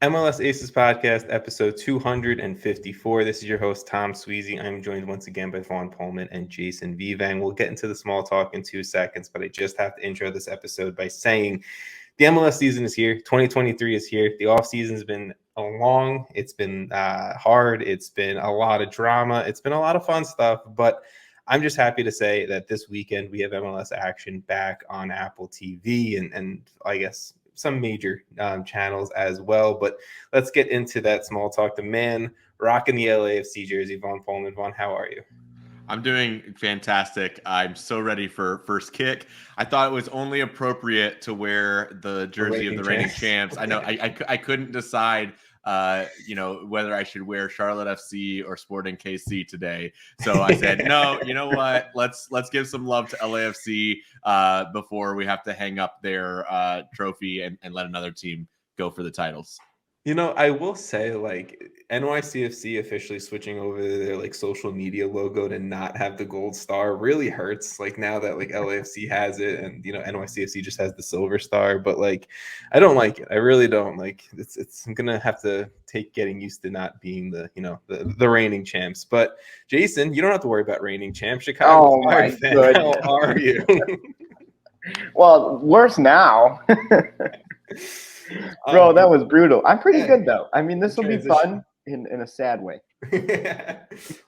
MLS Aces Podcast, episode 254. This is your host, Tom Sweezy. I'm joined once again by Vaughn Pullman and Jason Vivang. We'll get into the small talk in 2 seconds, but I just have to intro this episode by saying the MLS season is here. 2023 is here. The offseason has been long. It's been hard. It's been a lot of drama. It's been a lot of fun stuff, but I'm just happy to say that this weekend we have MLS action back on Apple TV and I guess some major channels as well. But let's get into that small talk. The man rocking the LAFC jersey, Vaughn Pullman. Vaughn, how are you? I'm doing fantastic. I'm so ready for first kick. I thought it was only appropriate to wear the jersey of the reigning champs. I know I couldn't decide whether I should wear Charlotte FC or Sporting KC today. So I said, no, you know what? Let's give some love to LAFC before we have to hang up their trophy and let another team go for the titles. You know, I will say, like, NYCFC officially switching over their like social media logo to not have the gold star really hurts. Like now that like LAFC has it, and NYCFC just has the silver star. But like, I don't like it. I really don't like. I'm gonna have to take getting used to not being the reigning champs. But Jason, you don't have to worry about reigning champs. Chicago Fire fan. How are you? Well, worse now. Bro, that was brutal. I'm pretty good though. I mean, this will be fun in a sad way.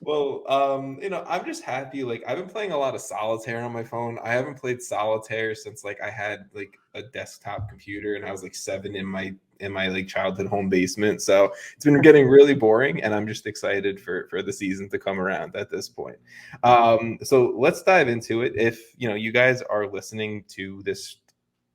Well, I'm just happy. Like I've been playing a lot of solitaire on my phone. I haven't played solitaire since like I had like a desktop computer and I was like 7 in my like childhood home basement. So it's been getting really boring, and I'm just excited for the season to come around at this point. So let's dive into it. If you guys are listening to this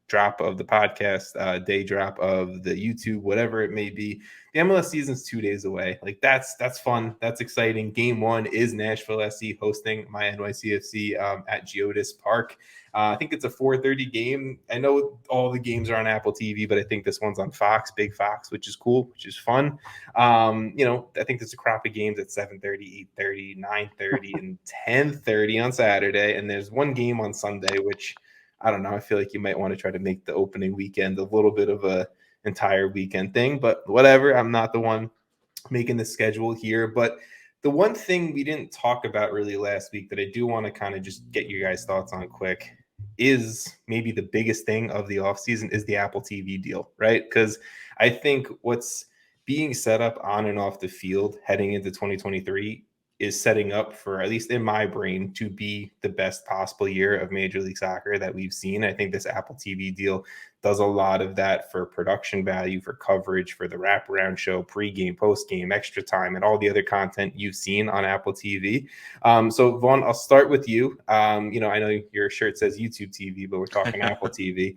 drop of the podcast, day drop of the YouTube, whatever it may be, the MLS season's 2 days away. Like that's fun. That's exciting. Game 1 is Nashville SC hosting my NYCFC at Geodis Park. I think it's a 4:30 game. I know all the games are on Apple TV, but I think this one's on Fox, Big Fox, which is cool, which is fun. I think there's a crop of games at 7:30, 8:30, 9:30, and 10:30 on Saturday. And there's one game on Sunday, which I don't know. I feel like you might want to try to make the opening weekend a little bit of a entire weekend thing, but whatever. I'm not the one making the schedule here. But the one thing we didn't talk about really last week that I do want to kind of just get you guys' thoughts on quick is maybe the biggest thing of the offseason is the Apple TV deal, right? Because I think what's being set up on and off the field heading into 2023 is setting up for, at least in my brain, to be the best possible year of Major League Soccer that we've seen. I think this Apple TV deal does a lot of that for production value, for coverage, for the wraparound show, pregame, postgame, extra time, and all the other content you've seen on Apple TV. So Vaughn, I'll start with you. I know your shirt says YouTube TV, but we're talking Apple TV.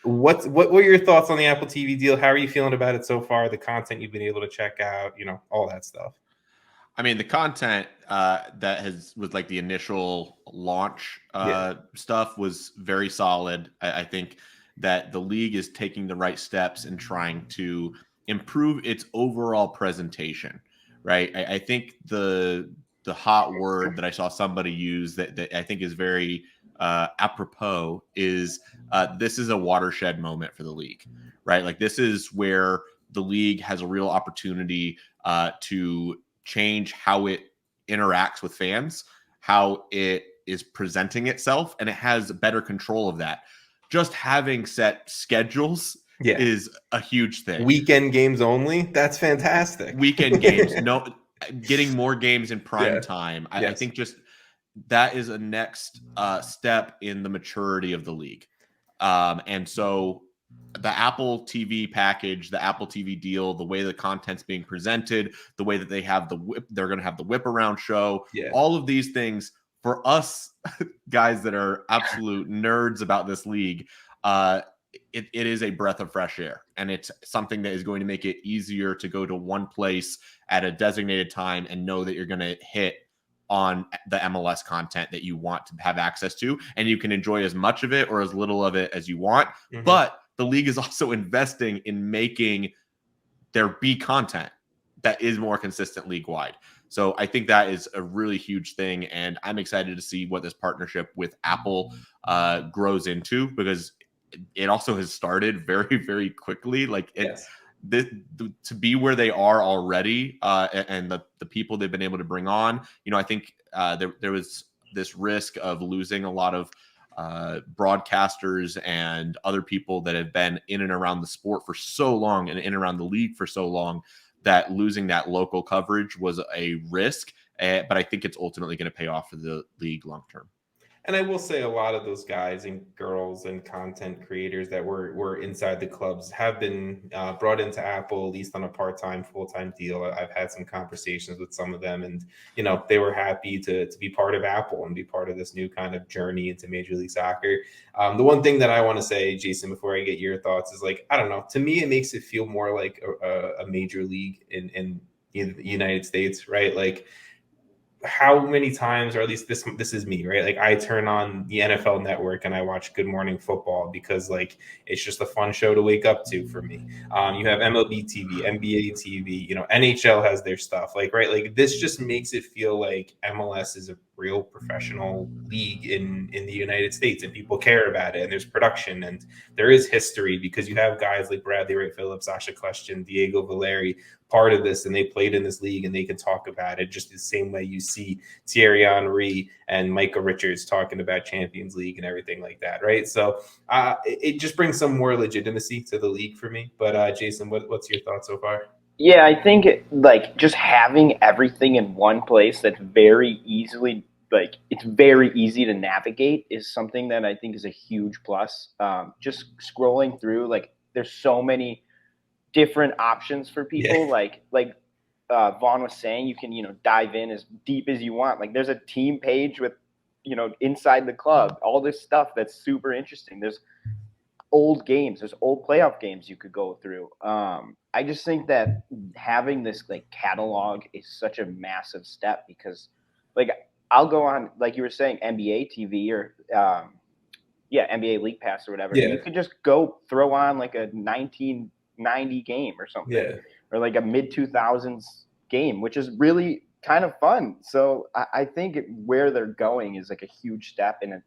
What were your thoughts on the Apple TV deal? How are you feeling about it so far? The content you've been able to check out, all that stuff. I mean, the content was like the initial launch stuff was very solid. I think that the league is taking the right steps and trying to improve its overall presentation, right? I think the hot word that I saw somebody use that I think is very apropos is this is a watershed moment for the league, right? Like this is where the league has a real opportunity to change how it interacts with fans, how it is presenting itself, and it has better control of that. Just having set schedules is a huge thing. Weekend games only. That's fantastic. Weekend games. No, getting more games in prime time. I think just that is a next step in the maturity of the league. And so the Apple TV package, the Apple TV deal, the way the content's being presented, the way that they have they're going to have the whip around show, all of these things for us guys that are absolute nerds about this league, it is a breath of fresh air, and it's something that is going to make it easier to go to one place at a designated time and know that you're going to hit on the MLS content that you want to have access to, and you can enjoy as much of it or as little of it as you want. Mm-hmm. But the league is also investing in making there be content that is more consistent league-wide. So I think that is a really huge thing, and I'm excited to see what this partnership with Apple grows into, because it also has started very, very quickly. Like to be where they are already, and the people they've been able to bring on, I think there was this risk of losing a lot of broadcasters and other people that have been in and around the sport for so long and in and around the league for so long, that losing that local coverage was a risk. But I think it's ultimately going to pay off for the league long term. And I will say a lot of those guys and girls and content creators that were inside the clubs have been brought into Apple, at least on a part-time, full-time deal. I've had some conversations with some of them, and they were happy to be part of Apple and be part of this new kind of journey into Major League Soccer. The one thing that I want to say, Jason, before I get your thoughts, is I don't know. To me, it makes it feel more like a major league in the United States, right? How many times, or at least this is me, right? I turn on the NFL Network and I watch Good Morning Football because it's just a fun show to wake up to for me. You have MLB TV, NBA TV, NHL has their stuff, right? This just makes it feel like MLS is a real professional league in the United States, and people care about it, and there's production and there is history because you have guys like Bradley Wright Phillips, Sasha Question, Diego Valeri part of this, and they played in this league and they can talk about it just the same way you see Thierry Henry and Micah Richards talking about Champions League and everything like that, right? So it just brings some more legitimacy to the league for me. But Jason, what's your thoughts so far? Yeah, I think just having everything in one place that's very easily it's very easy to navigate is something that I think is a huge plus. Just scrolling through, there's so many different options for people. Yeah. Vaughn was saying, you can dive in as deep as you want. There's a team page with inside the club, all this stuff that's super interesting. There's old games, there's old playoff games you could go through. I just think that having this catalog is such a massive step because I'll go on, like you were saying, NBA TV or NBA League Pass or whatever. Yeah. You could just go throw on a 1990 game or something, or a mid 2000s game, which is really kind of fun. So I think where they're going is a huge step, and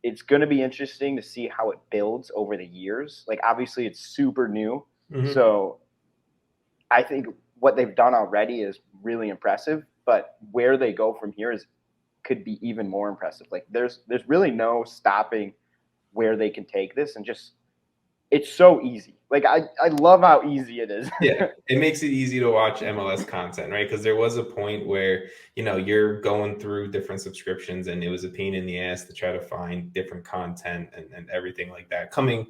it's going to be interesting to see how it builds over the years. Obviously it's super new. Mm-hmm. So I think what they've done already is really impressive, but where they go from here could be even more impressive. There's really no stopping where they can take this, and just it's so easy. I love how easy it is. Yeah, it makes it easy to watch MLS content, right? Because there was a point where you're going through different subscriptions, and it was a pain in the ass to try to find different content and everything like that coming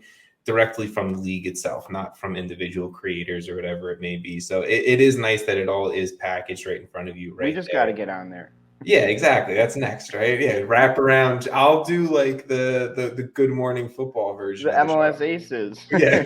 directly from the league itself, not from individual creators or whatever it may be. So it is nice that it all is packaged right in front of you. Right, we just got to get on there. Yeah, exactly. That's next, right? Yeah, wrap around. I'll do the Good Morning Football version. The MLSAces. Yeah.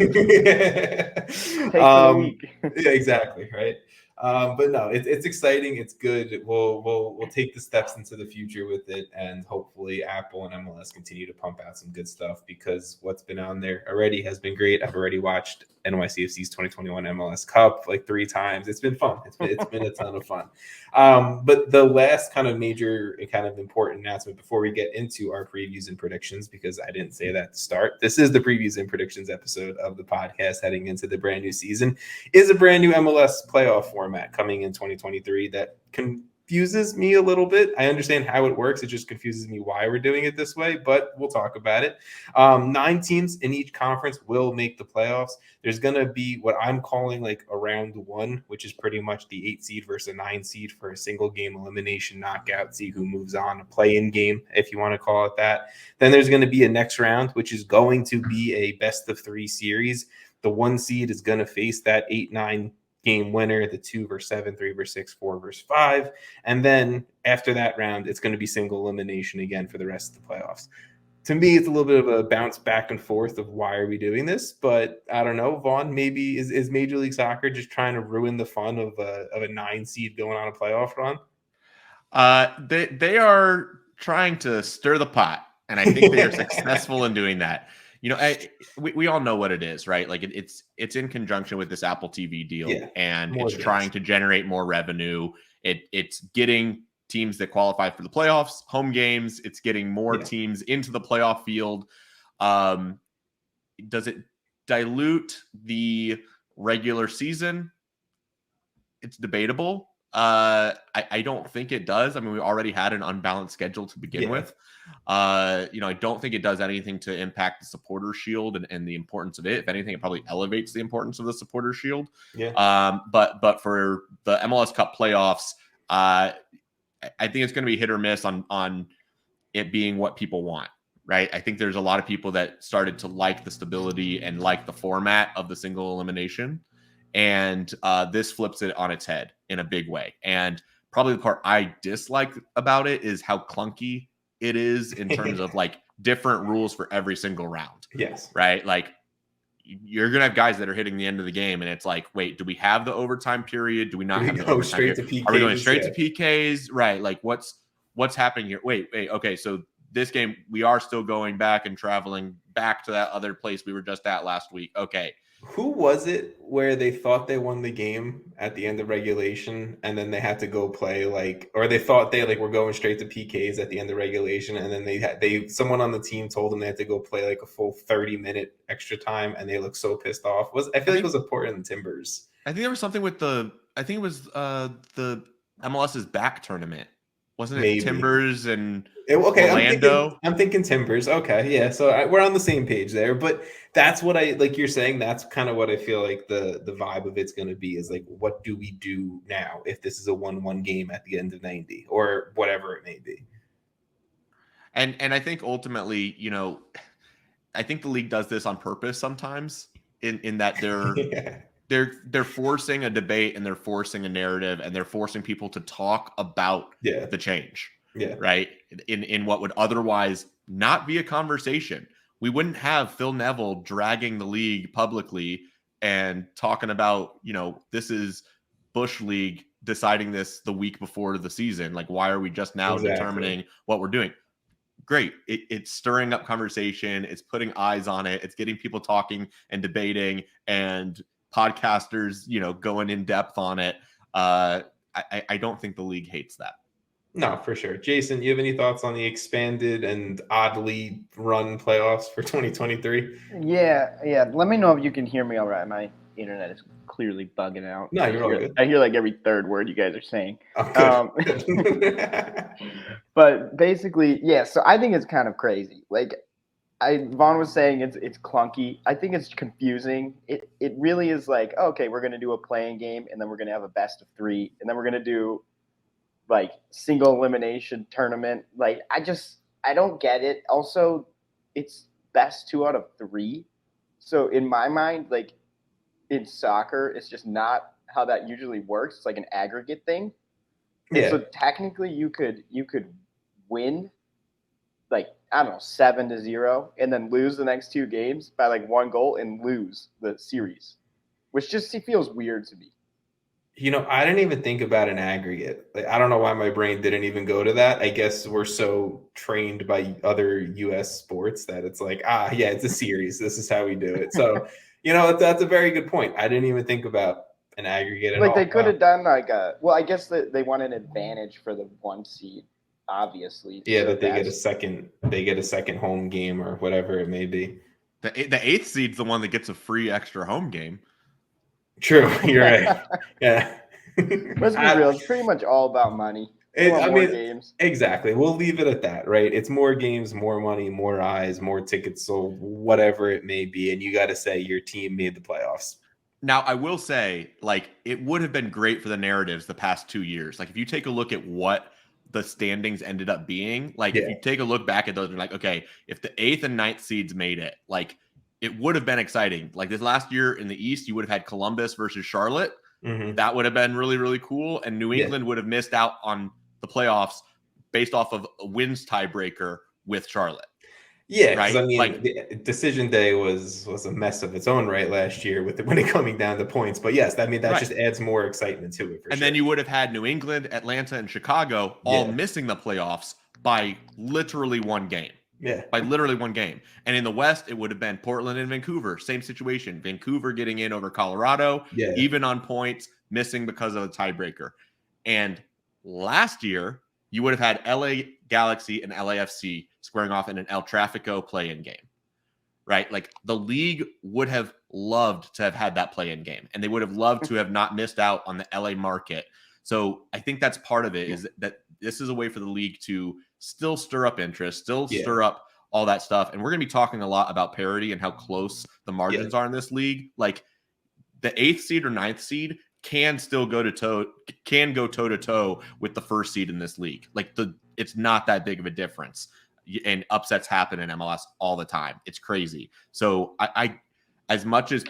Takes a week. Yeah, exactly. Right. But no, it's exciting. It's good. We'll take the steps into the future with it, and hopefully Apple and MLS continue to pump out some good stuff, because what's been on there already has been great. I've already watched NYCFC's 2021 MLS Cup 3 times. It's been fun. It's been a ton of fun. But the last kind of major and kind of important announcement before we get into our previews and predictions, because I didn't say that to start, this is the previews and predictions episode of the podcast heading into the brand new season, is a brand new MLS playoff format coming in 2023 that confuses me a little bit. I understand how it works. It just confuses me why we're doing it this way, but we'll talk about it. 9 teams in each conference will make the playoffs. There's going to be what I'm calling a round 1, which is pretty much the 8 seed versus a 9 seed for a single game elimination knockout, see who moves on, a play-in game, if you want to call it that. Then there's going to be a next round, which is going to be a best of 3 series. The 1 seed is going to face that 8-9 game winner, the 2 versus 7, 3 versus 6, 4 versus 5. And then after that round, it's going to be single elimination again for the rest of the playoffs. To me, it's a little bit of a bounce back and forth of why are we doing this, but I don't know. Vaughn, maybe is Major League Soccer just trying to ruin the fun of a 9 seed going on a playoff run? They are trying to stir the pot, and I think they are successful in doing that. We all know what it is, right? It's in conjunction with this Apple TV deal, and it's trying to generate more revenue. It's getting teams that qualify for the playoffs, home games. It's getting more teams into the playoff field. Does it dilute the regular season, it's debatable. I don't think it does. I mean, we already had an unbalanced schedule to begin with. I don't think it does anything to impact the supporter shield and the importance of it. If anything, it probably elevates the importance of the supporter shield. But for the MLS Cup playoffs, I think it's going to be hit or miss on it being what people want. Right. I think there's a lot of people that started to like the stability and like the format of the single elimination. And this flips it on its head in a big way. And probably the part I dislike about it is how clunky it is in terms of like different rules for every single round. Yes. Right. Like you're going to have guys that are hitting the end of the game. And it's like, wait, do we have the overtime period? Do we not have the overtime period? Are we going straight to PKs? Right. Like what's happening here? Wait. Okay. So this game, we are still going back and traveling back to that other place we were just at last week. Okay. Who was it where they thought they won the game at the end of regulation and then they had to go play or they thought they were going straight to PKs at the end of regulation and then someone on the team told them they had to go play a full 30-minute extra time and they looked so pissed off. I feel like it was a Portland Timbers. I think there was something with the MLS's back tournament. Wasn't it Maybe. Timbers and Orlando? I'm thinking Timbers. Okay, yeah. So we're on the same page there. But that's what you're saying. That's kind of what I feel like the vibe of it's going to be is what do we do now if this is a 1-1 game at the end of 90 or whatever it may be? And I think ultimately, I think the league does this on purpose sometimes in that they're they're forcing a debate and they're forcing a narrative and they're forcing people to talk about the change. Right. In what would otherwise not be a conversation. We wouldn't have Phil Neville dragging the league publicly and talking about, this is Bush League deciding this the week before the season. Like, why are we just now determining what we're doing? Great. It's stirring up conversation. It's putting eyes on it. It's getting people talking and debating and podcasters, going in depth on it. I don't think the league hates that. No, for sure. Jason, you have any thoughts on the expanded and oddly run playoffs for 2023? Yeah. Let me know if you can hear me all right. My internet is clearly bugging out. No, you're all good. I hear every third word you guys are saying. Okay. But basically, so I think it's kind of crazy. Vaughn was saying it's clunky. I think it's confusing. It really is okay, we're going to do a playing game, and then we're going to have a best of 3, and then we're going to do single elimination tournament. I don't get it. Also, it's best 2 out of 3. So in my mind, in soccer, it's just not how that usually works. It's an aggregate thing. Yeah. And so technically you could win 7-0 and then lose the next 2 games by 1 goal and lose the series, which just feels weird to me. I didn't even think about an aggregate. I don't know why my brain didn't even go to that. I guess we're so trained by other U.S. sports that it's it's a series. This is how we do it. So, that's a very good point. I didn't even think about an aggregate at all. They could have done I guess they want an advantage for the 1 seed, obviously. Yeah, that they get a second home game or whatever it may be. The 8th seed's the one that gets a free extra home game. True, you're right. Yeah. Let's be real. It's pretty much all about money. Games. Exactly. We'll leave it at that, right? It's more games, more money, more eyes, more tickets sold, whatever it may be. And you got to say your team made the playoffs. Now, I will say, it would have been great for the narratives the past 2 years. If you take a look at what the standings ended up being, if you take a look back at those, you're okay, if the 8th and 9th seeds made it, it would have been exciting. This last year in the East, you would have had Columbus versus Charlotte. Mm-hmm. That would have been really, really cool. And New England would have missed out on the playoffs based off of a wins tiebreaker with Charlotte. Yeah, right? The decision day was a mess of its own right last year when it coming down to points. But yes, that just adds more excitement to it. Then you would have had New England, Atlanta, and Chicago all missing the playoffs by literally 1 game. Yeah. By literally 1 game. And in the West, it would have been Portland and Vancouver. Same situation. Vancouver getting in over Colorado, even on points, missing because of a tiebreaker. And last year, you would have had LA Galaxy and LAFC squaring off in an El Tráfico play-in game. Right? The league would have loved to have had that play-in game, and they would have loved to have not missed out on the LA market. So I think that's part of it, is that this is a way for the league to still stir up interest, still stir up all that stuff. And we're going to be talking a lot about parity and how close the margins are in this league. Like the 8th seed or 9th seed can still go toe to toe with the 1st seed in this league. Like it's not that big of a difference, and upsets happen in MLS all the time. It's crazy. So I as much as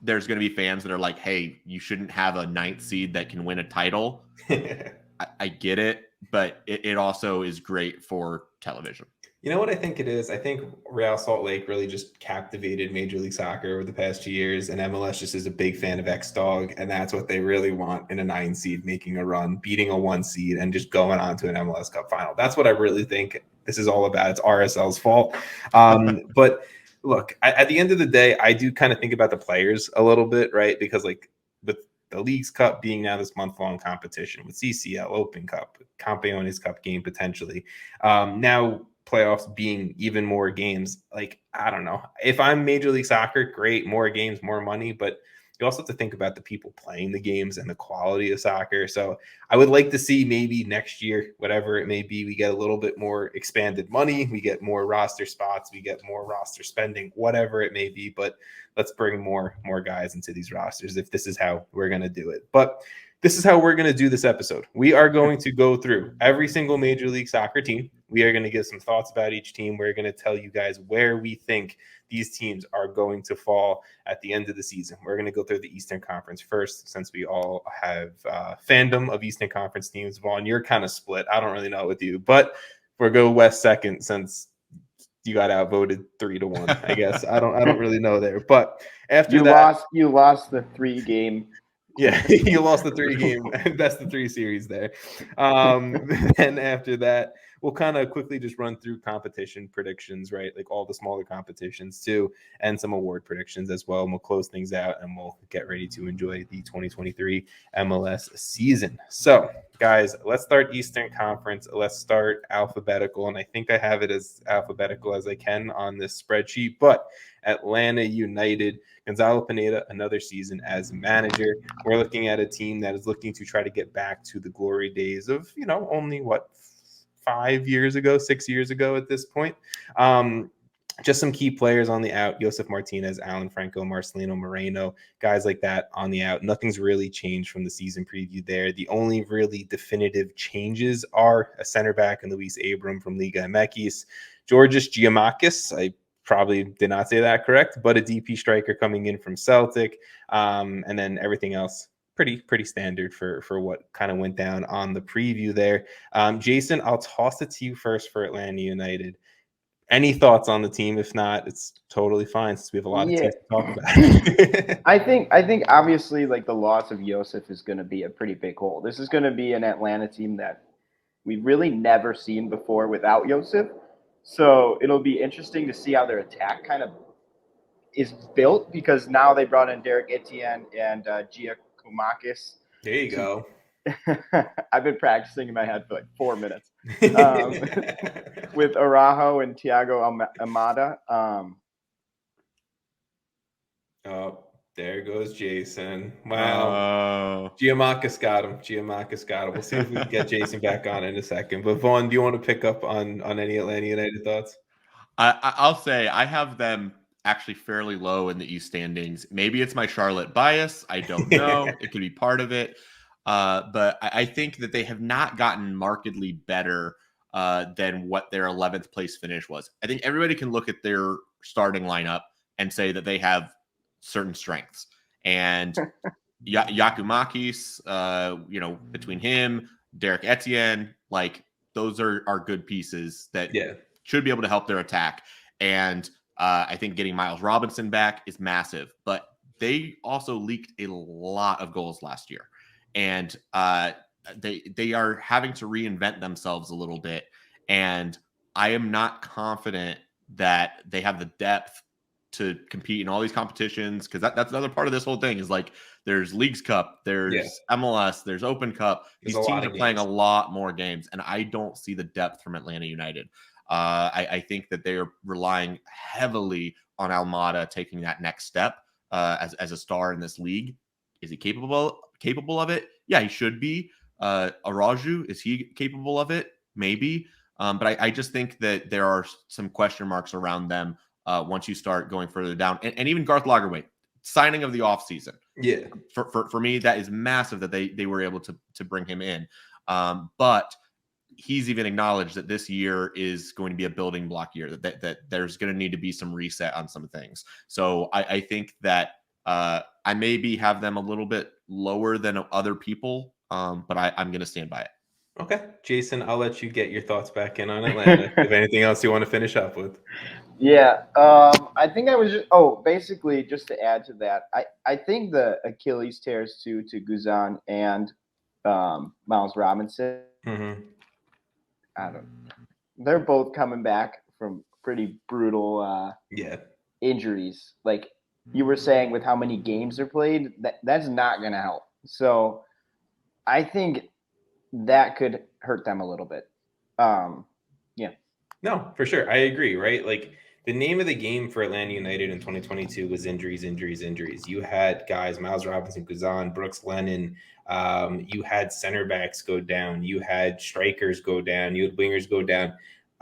there's going to be fans that are like, hey, you shouldn't have a 9th seed that can win a title. I get it, but it also is great for television. You know what I think it is? I think Real Salt Lake really just captivated Major League Soccer over the past 2 years, and MLS just is a big fan of X-Dog, and that's what they really want in a 9 seed, making a run, beating a 1 seed, and just going on to an MLS Cup final. That's what I really think this is all about. It's RSL's fault. But look, at the end of the day, I do kind of think about the players a little bit, right? Because like with the League's Cup being now this month-long competition, with CCL, Open Cup, Campeones Cup game potentially, now playoffs being even more games, like, I don't know. If I'm Major League Soccer, great, more games, more money, but you also have to think about the people playing the games and the quality of soccer. So I would like to see maybe next year, whatever it may be, we get a little bit more expanded money, we get more roster spots, we get more roster spending, whatever it may be, but let's bring more guys into these rosters if this is how we're going to do it. But this is how we're going to do this episode. We are going to go through every single Major League Soccer team. We are going to give some thoughts about each team. We're going to tell you guys where we think these teams are going to fall at the end of the season. We're going to go through the Eastern Conference first, since we all have fandom of Eastern Conference teams. Vaughn, you're kind of split. I don't really know with you, but we'll go West second, since you got outvoted 3-1. I guess I don't really know there. But after you lost the 3-game. Yeah, you lost the 3-game, best of 3 series there. And after that, we'll kind of quickly just run through competition predictions, right? Like all the smaller competitions too, and some award predictions as well. And we'll close things out, and we'll get ready to enjoy the 2023 MLS season. So, guys, let's start Eastern Conference. Let's start alphabetical, and I think I have it as alphabetical as I can on this spreadsheet. But Atlanta United, Gonzalo Pineda, another season as manager. We're looking at a team that is looking to try to get back to the glory days of, only 6 years ago at this point. Just some key players on the out: Josef Martinez, Alan Franco, Marcelino Moreno, guys like that on the out. Nothing's really changed from the season preview there. The only really definitive changes are a center back in Luis Abram from Liga MX, Georgios Giamakis, I probably did not say that correct, but a DP striker coming in from Celtic, and then everything else pretty standard for what kind of went down on the preview there. Jason, I'll toss it to you first for Atlanta United. Any thoughts on the team? If not, it's totally fine, since we have a lot of teams to talk about. I think obviously, like, the loss of Josef is going to be a pretty big hole. This is going to be an Atlanta team that we've really never seen before without Josef. So it'll be interesting to see how their attack kind of is built, because now they brought in Derek Etienne and Giacomakis. There you go. I've been practicing in my head for like 4 minutes with Araujo and Thiago Amada. Oh, there goes Jason. Wow. Giamakis got him. We'll see if we can get Jason back on in a second. But Vaughn, do you want to pick up on any Atlanta United thoughts? I'll say I have them actually fairly low in the East standings. Maybe it's my Charlotte bias. I don't know. It could be part of it. But I think that they have not gotten markedly better than what their 11th place finish was. I think everybody can look at their starting lineup and say that they have certain strengths. And Giacomakis, between him, Derek Etienne, like, those are good pieces that should be able to help their attack. And I think getting Miles Robinson back is massive. But they also leaked a lot of goals last year. And they are having to reinvent themselves a little bit. And I am not confident that they have the depth to compete in all these competitions, because that's another part of this whole thing is, like, there's Leagues Cup, there's MLS, there's Open Cup. These teams are playing a lot more games, and I don't see the depth from Atlanta United. I think that they are relying heavily on Almada taking that next step. as a star in this league. Is he capable of it? Yeah, he should be. Araujo, is he capable of it? Maybe. But I just think that there are some question marks around them once you start going further down. And even Garth Lagerwey, signing of the offseason. Yeah. For me, that is massive that they were able to bring him in. But he's even acknowledged that this year is going to be a building block year, that there's going to need to be some reset on some things. So I think that I maybe have them a little bit lower than other people, but I'm going to stand by it. Okay. Jason, I'll let you get your thoughts back in on Atlanta. If anything else you want to finish up with. Yeah, I think I was basically just to add to that, I think the Achilles tears to Guzan and Miles Robinson. Mm-hmm. I don't know. They're both coming back from pretty brutal injuries. Like you were saying, with how many games are played, that's not going to help. So I think that could hurt them a little bit. Yeah. No, for sure. I agree, right? Like the name of the game for Atlanta United in 2022 was injuries. You had guys, Miles Robinson, Guzan, Brooks Lennon. You had center backs go down. You had strikers go down. You had wingers go down.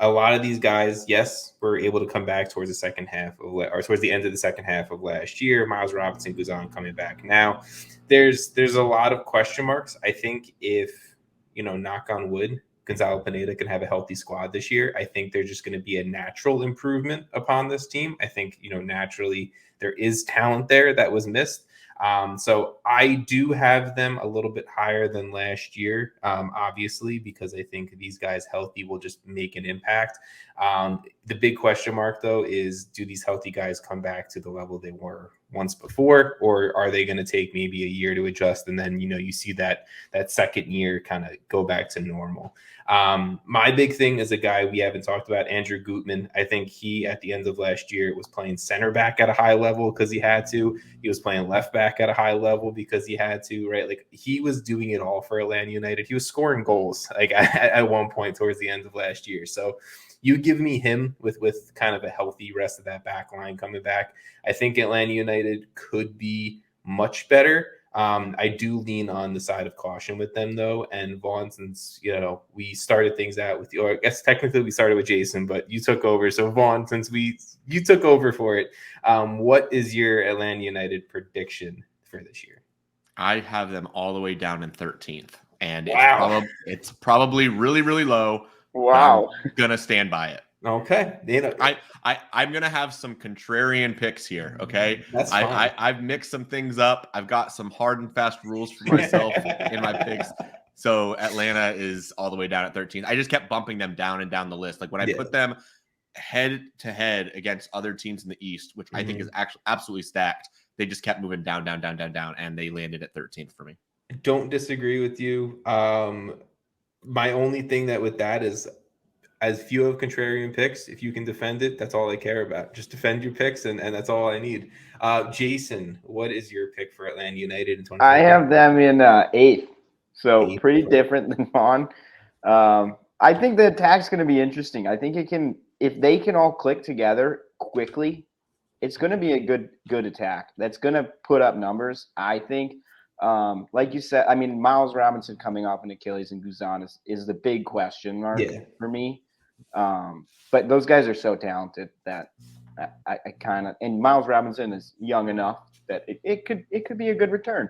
A lot of these guys, yes, were able to come back towards the second half or towards the end of the second half of last year. Miles Robinson, Guzan coming back now. There's a lot of question marks. I think if, knock on wood, Gonzalo Pineda can have a healthy squad this year, I think there's just going to be a natural improvement upon this team. I think, naturally there is talent there that was missed. So I do have them a little bit higher than last year, obviously, because I think these guys healthy will just make an impact. The big question mark, though, is do these healthy guys come back to the level they were once before, or are they going to take maybe a year to adjust? And then, you see that second year kind of go back to normal. My big thing is a guy we haven't talked about, Andrew Gutman. I think he, at the end of last year, was playing center back at a high level because he had to. He was playing left back at a high level because he had to, right? Like he was doing it all for Atlanta United. He was scoring goals like at one point towards the end of last year. So you give me him with kind of a healthy rest of that back line coming back. I think Atlanta United could be much better. I do lean on the side of caution with them, though. And Vaughn, since, we started things out with you, or I guess technically we started with Jason, but you took over. So Vaughn, since you took over for it, what is your Atlanta United prediction for this year? I have them all the way down in 13th. And wow. it's probably really, really low. Wow. I'm going to stand by it. Okay. I'm going to have some contrarian picks here, okay? That's fine. I've mixed some things up. I've got some hard and fast rules for myself in my picks. So Atlanta is all the way down at 13. I just kept bumping them down and down the list. Like when I put them head to head against other teams in the East, which I think is actually absolutely stacked, they just kept moving down, and they landed at 13th for me. Don't disagree with you. My only thing with that is, as few of contrarian picks, if you can defend it, that's all I care about. Just defend your picks, and that's all I need. Jason, what is your pick for Atlanta United in 2020? I have them in 8th, so pretty different than Vaughn. I think the attack's going to be interesting. I think if they can all click together quickly, it's going to be a good attack. That's going to put up numbers, I think. Like you said, I mean, Miles Robinson coming off an Achilles and Guzan is the big question mark for me. But those guys are so talented that I kind of, and Miles Robinson is young enough that it could be a good return.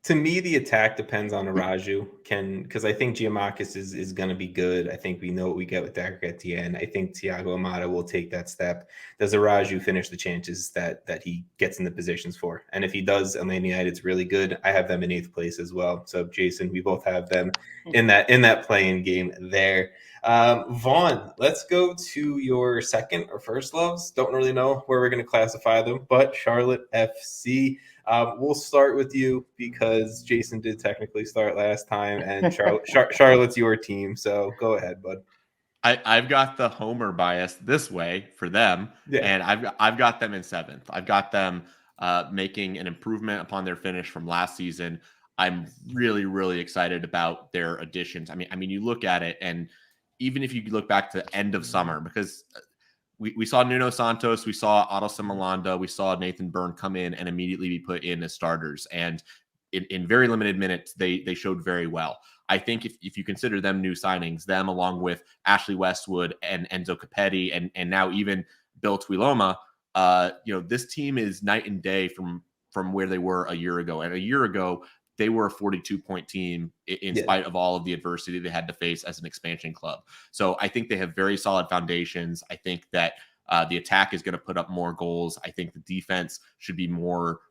To me, the attack depends on Araujo, because I think Giamakis is going to be good. I think we know what we get with Derek Etienne. I think Thiago Amada will take that step. Does Araujo finish the chances that he gets in the positions for? And if he does, Atlanta United's really good. I have them in 8th place as well. So Jason, we both have them in that playing game there. Vaughn, let's go to your second or first loves. Don't really know where we're going to classify them, but Charlotte FC. We'll start with you because Jason did technically start last time, and Charlotte's your team. So go ahead, bud. I've got the homer bias this way for them, and I've got them in 7th. I've got them making an improvement upon their finish from last season. I'm really, really excited about their additions. I mean, you look at it, and even if you look back to the end of summer, because we saw Nuno Santos, we saw Adilson Malanda, we saw Nathan Byrne come in and immediately be put in as starters. And in very limited minutes, they showed very well. I think if you consider them new signings, them along with Ashley Westwood and Enzo Capetti and now even Bill Tuiloma, this team is night and day from where they were a year ago. And a year ago, they were a 42-point team in spite of all of the adversity they had to face as an expansion club. So I think they have very solid foundations. I think that the attack is going to put up more goals. I think the defense should be more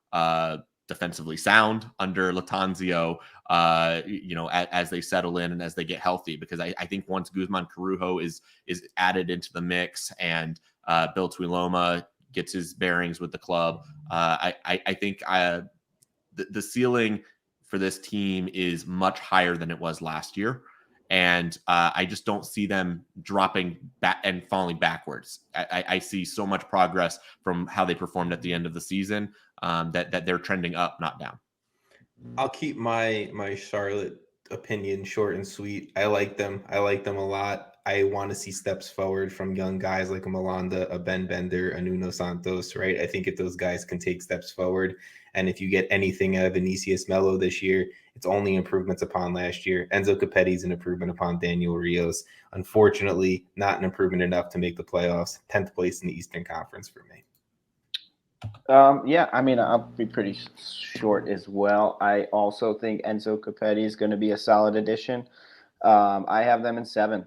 defensively sound under Latanzio, as they settle in and as they get healthy, because I think once Guzman Corujo is added into the mix and Bill Tuiloma gets his bearings with the club, I think the ceiling for this team is much higher than it was last year. And I just don't see them dropping back and falling backwards. I see so much progress from how they performed at the end of the season that they're trending up, not down. I'll keep my Charlotte opinion short and sweet. I like them. I like them a lot. I want to see steps forward from young guys like a Malanda, a Ben Bender, a Nuno Santos, right? I think if those guys can take steps forward, and if you get anything out of Vinicius Melo this year, it's only improvements upon last year. Enzo Capetti is an improvement upon Daniel Rios. Unfortunately, not an improvement enough to make the playoffs. 10th place in the Eastern Conference for me. I'll be pretty short as well. I also think Enzo Capetti is going to be a solid addition. I have them in 7th.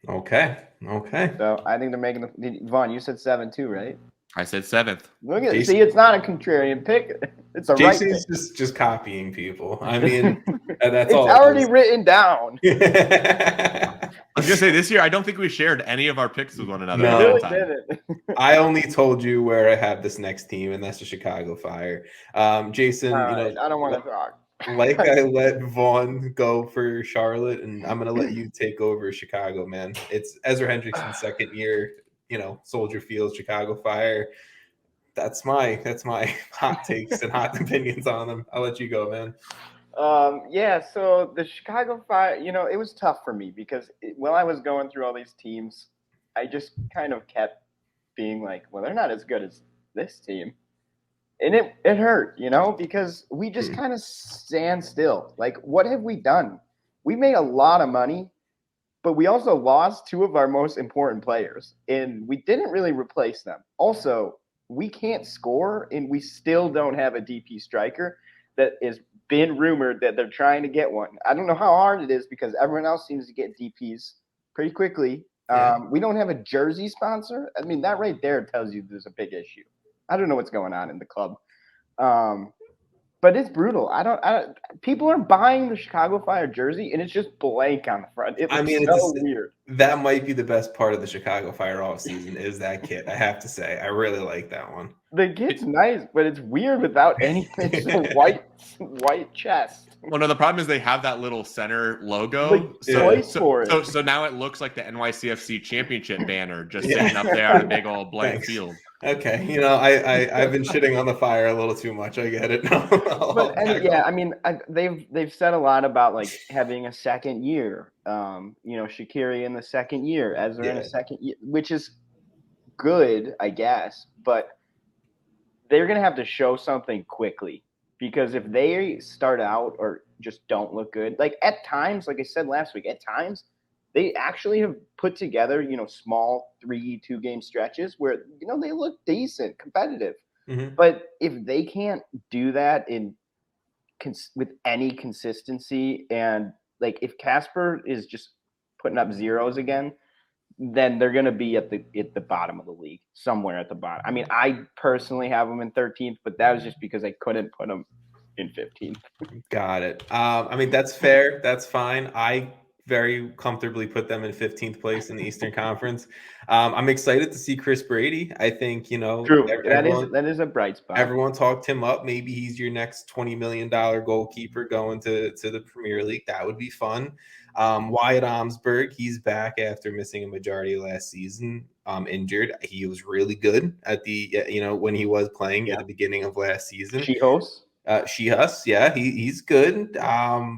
Okay. So I think they're making the Vaughn. You said 7 too, right? I said 7th. Look at see, it's not a contrarian pick. It's a Jason's right pick. just copying people. I mean, that's it's all. It's already written down. I was gonna say this year, I don't think we shared any of our picks with one another. No, really didn't. I only told you where I have this next team, and that's the Chicago Fire. Jason, I don't want to talk. Like I let Vaughn go for Charlotte, and I'm gonna let you take over Chicago, man. It's Ezra Hendrickson's second year. Soldier Field, Chicago Fire. That's my hot takes and hot opinions on them. I'll let you go, man. So the Chicago Fire, it was tough for me because while I was going through all these teams, I just kind of kept being like, well, they're not as good as this team. And it hurt, because we just kind of stand still. Like, what have we done? We made a lot of money, but we also lost 2 of our most important players, and we didn't really replace them. Also, we can't score, and we still don't have a DP striker. That has been rumored that they're trying to get one. I don't know how hard it is because everyone else seems to get DPs pretty quickly. Yeah. We don't have a jersey sponsor. I mean, that right there tells you there's a big issue. I don't know what's going on in the club. But it's brutal. People are buying the Chicago Fire jersey and it's just blank on the front. It's weird. That might be the best part of the Chicago Fire off season is that kit. I have to say, I really like that one. The kit's nice, but it's weird without anything. It's a white chest. Well, no, the problem is they have that little center logo. So now it looks like the NYCFC championship banner just sitting up there on a big old blank field. Okay, I've been shitting on the Fire a little too much. I get it. They've said a lot about like having a second year. Shaqiri in the second year, Ezra in a second year, which is good, I guess. But they're gonna have to show something quickly because if they start out or just don't look good, like at times, like I said last week, at times they actually have put together, small 3-2 game stretches where, they look decent, competitive. Mm-hmm. But if they can't do that with any consistency, and like if Casper is just putting up zeros again, then they're going to be at the bottom of the league, somewhere at the bottom. I mean, I personally have them in 13th, but that was just because I couldn't put them in 15th. Got it. That's fair. That's fine. I very comfortably put them in 15th place in the Eastern Conference. I'm excited to see Chris Brady. I think, True. That is a bright spot. Everyone talked him up. Maybe he's your next $20 million goalkeeper going to the Premier League. That would be fun. Wyatt Omsberg, he's back after missing a majority of last season, injured. He was really good at the, when he was playing at the beginning of last season. Chihos? She-Hus, yeah, he's good.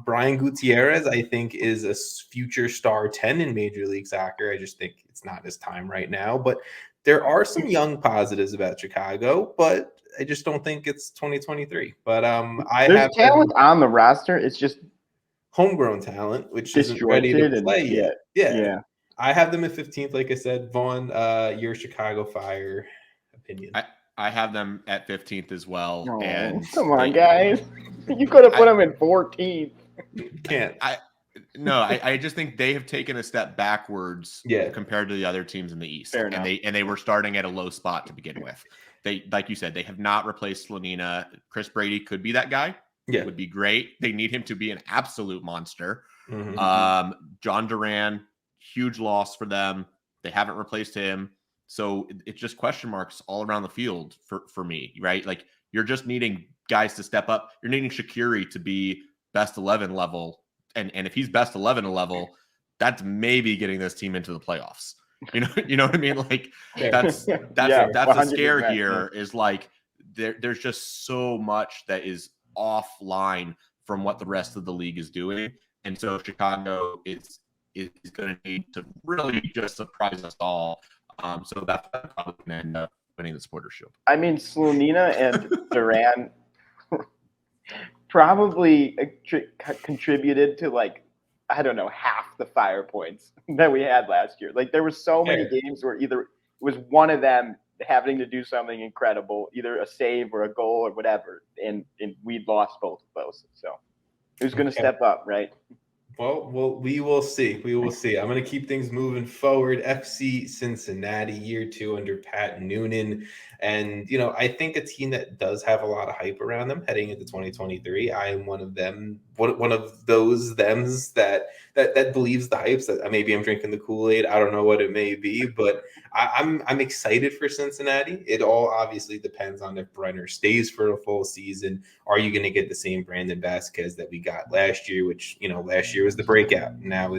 Brian Gutierrez, I think, is a future star 10 in Major League Soccer. I just think it's not his time right now. But there are some young positives about Chicago, but I just don't think it's 2023. But there's talent on the roster. It's just homegrown talent, which isn't ready to play yet. Yeah. I have them at 15th, like I said. Vaughn, your Chicago Fire opinion. I have them at 15th as well. Oh, and come on, guys. You could have put them in 14th. Can't. I just think they have taken a step backwards compared to the other teams in the East. Fair and enough. they were starting at a low spot to begin with. They, like you said, they have not replaced Slonina. Chris Brady could be that guy. Yeah. Would be great. They need him to be an absolute monster. Mm-hmm. John Duran, huge loss for them. They haven't replaced him. So it's just question marks all around the field for me, right? Like, you're just needing guys to step up. You're needing Shaqiri to be best 11 level. And if he's best 11 level, that's maybe getting this team into the playoffs. You know what I mean? Like, that's a scare here, is like there's just so much that is offline from what the rest of the league is doing. And so Chicago is going to need to really just surprise us all. So that's probably going to end up winning the Supporters Shield. I mean, Slonina and Duran probably contributed to, like, I don't know, half the Fire points that we had last year. Like, there were so many games where either it was one of them having to do something incredible, either a save or a goal or whatever, and we'd lost both of those. So who's going to step up, right? Well, we will see. We will see. I'm going to keep things moving forward. FC Cincinnati, year 2 under Pat Noonan. And, I think a team that does have a lot of hype around them heading into 2023. I am one of them, one of those thems that believes the hypes. That maybe I'm drinking the Kool-Aid. I don't know what it may be, but I'm excited for Cincinnati. It all obviously depends on if Brenner stays for a full season. Are you going to get the same Brandon Vasquez that we got last year, which, last year was the breakout. Now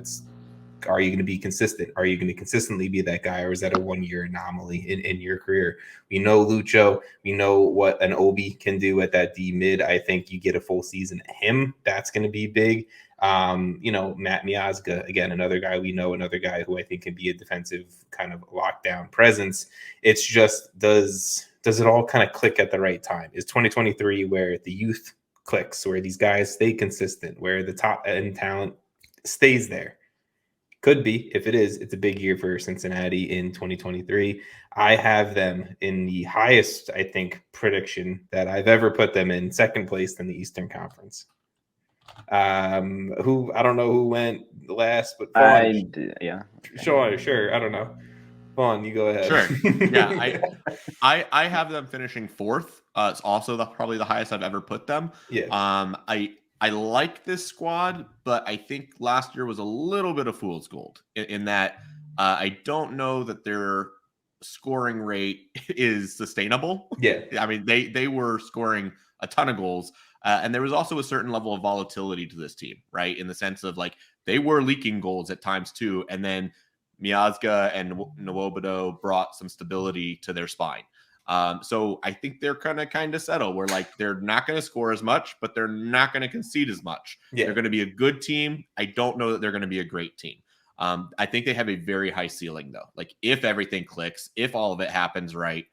are you going to be consistent? Are you going to consistently be that guy, or is that a one-year anomaly in your career? We know Lucho. We know what an Obi can do at that D mid. I think you get a full season of him. That's going to be big. Matt Miazga, again, another guy we know, another guy who I think can be a defensive kind of lockdown presence. It's just, does it all kind of click at the right time? Is 2023 where the youth clicks, where these guys stay consistent, where the top end talent stays there? Could be. If it is, it's a big year for Cincinnati in 2023. I have them in the highest, I think, prediction that I've ever put them in, second place in the Eastern Conference. Who, I don't know who went last, but Vaughn, Sure. I don't know. Vaughn, you go ahead. Sure. Yeah, I have them finishing 4th. It's also probably the highest I've ever put them. Yeah. I like this squad, but I think last year was a little bit of fool's gold in that I don't know that their scoring rate is sustainable. Yeah. I mean, they were scoring a ton of goals. And there was also a certain level of volatility to this team, right? In the sense of, like, they were leaking goals at times too. And then Miazga and Nwobodo brought some stability to their spine. So I think they're kind of settle where, like, they're not going to score as much, but they're not going to concede as much. Yeah. They're going to be a good team. I don't know that they're going to be a great team. I think they have a very high ceiling, though. Like, if everything clicks, if all of it happens right,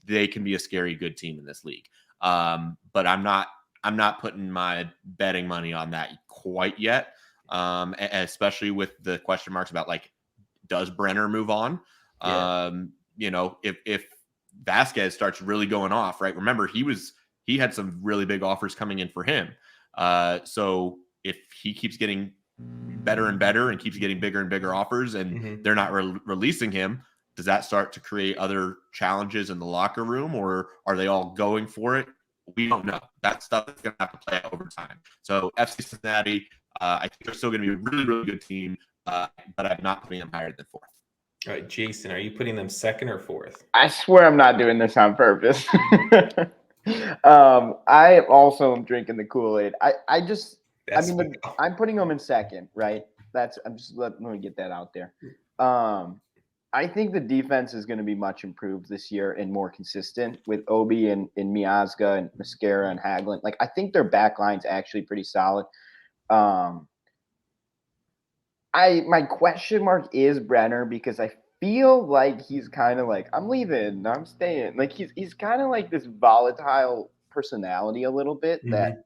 they can be a scary good team in this league. But I'm not putting my betting money on that quite yet, especially with the question marks about, like, does Brenner move on? Yeah. If Vasquez starts really going off, right? Remember, he had some really big offers coming in for him. So if he keeps getting better and better and keeps getting bigger and bigger offers, and they're not releasing him, does that start to create other challenges in the locker room, or are they all going for it? We don't know. That stuff is going to have to play out over time. So FC Cincinnati, I think they're still going to be a really, really good team, but I'm not putting them higher than 4th. All right, Jason, are you putting them 2nd or 4th? I swear I'm not doing this on purpose. I also am drinking the Kool-Aid. I'm putting them in 2nd, right? Let me get that out there. I think the defense is going to be much improved this year and more consistent with Obi and Miazga and Mascara and Hagelin. Like, I think their back line's actually pretty solid. My question mark is Brenner, because I feel like he's kind of like, I'm leaving, I'm staying. Like, he's kind of like this volatile personality a little bit that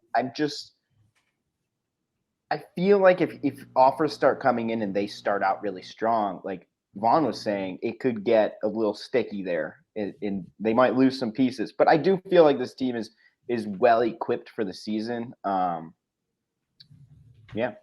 I feel like if offers start coming in and they start out really strong, like Vaughn was saying, it could get a little sticky there, and they might lose some pieces. But I do feel like this team is well equipped for the season. Yeah,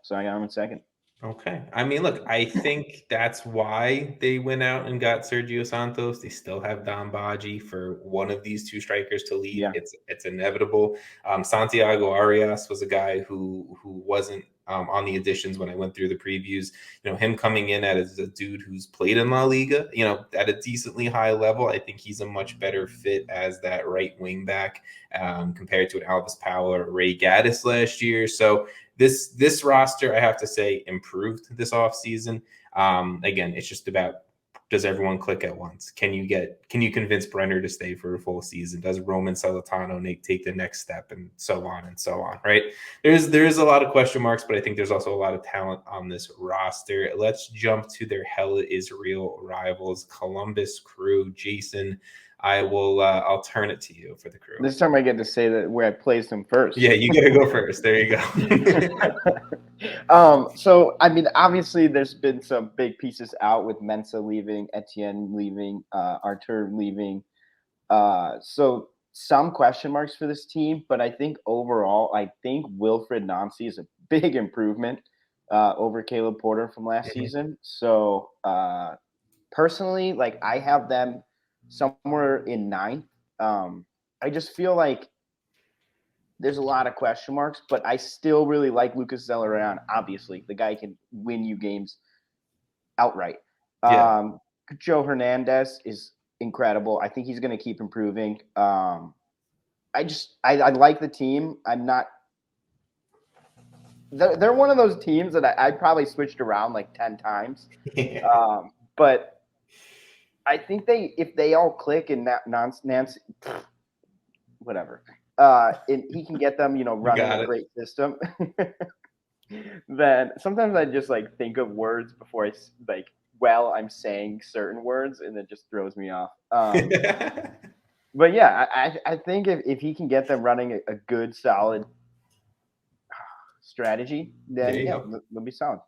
so I got him in second. Okay. I mean, look, I think that's why they went out and got Sergio Santos. They still have Don Baji for one of these two strikers to leave. Yeah. It's inevitable. Santiago Arias was a guy who wasn't on the additions when I went through the previews. You know, him coming in as a dude who's played in La Liga, you know, at a decently high level. I think he's a much better fit as that right wing back compared to an Alvis Powell or Ray Gaddis last year. So this roster, I have to say, improved this offseason. Again, it's just about, does everyone click at once? Can you convince Brenner to stay for a full season? Does Roman Celentano take the next step, and so on, right? There's a lot of question marks, but I think there's also a lot of talent on this roster. Let's jump to their Hella is Real rivals, Columbus Crew. Jason, I'll turn it to you for the Crew. This time I get to say that where I placed him first. Yeah, you gotta go first. There you go. So I mean, obviously there's been some big pieces out with Mensah leaving, Etienne leaving, Artur leaving. So some question marks for this team, but I think overall, I think Wilfried Nancy is a big improvement over Caleb Porter from last season. So personally, like, I have them somewhere in ninth. I just feel like there's a lot of question marks, but I still really like Lucas Zelarayan. Obviously, the guy can win you games outright. Yeah. Joe Hernandez is incredible. I think he's going to keep improving. I like the team. I'm not. They're one of those teams that I probably switched around like 10 times. But I think if they all click and Nancy, whatever, and he can get them, running a great system, then sometimes I just like think of words before I'm saying certain words, and it just throws me off. But yeah, I think if he can get them running a good, solid strategy, then yeah, they'll be solid.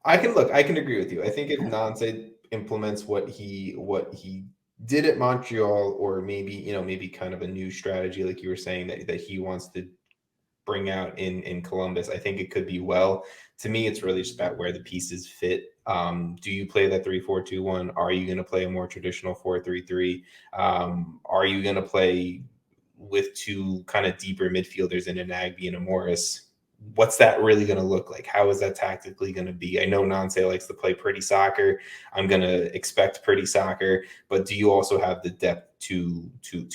I can agree with you. I think if Nancy implements what he did at Montreal, or maybe kind of a new strategy, like you were saying, that he wants to bring out in Columbus, I think it could be well. To me, it's really just about where the pieces fit. Do you play that 3-4-2-1? Are you going to play a more traditional 4-3-3? Are you going to play with two kind of deeper midfielders in a Nagbe and a Morris? What's that really going to look like? How is that tactically going to be? I know Nancy likes to play pretty soccer. I'm going to expect pretty soccer, but do you also have the depth to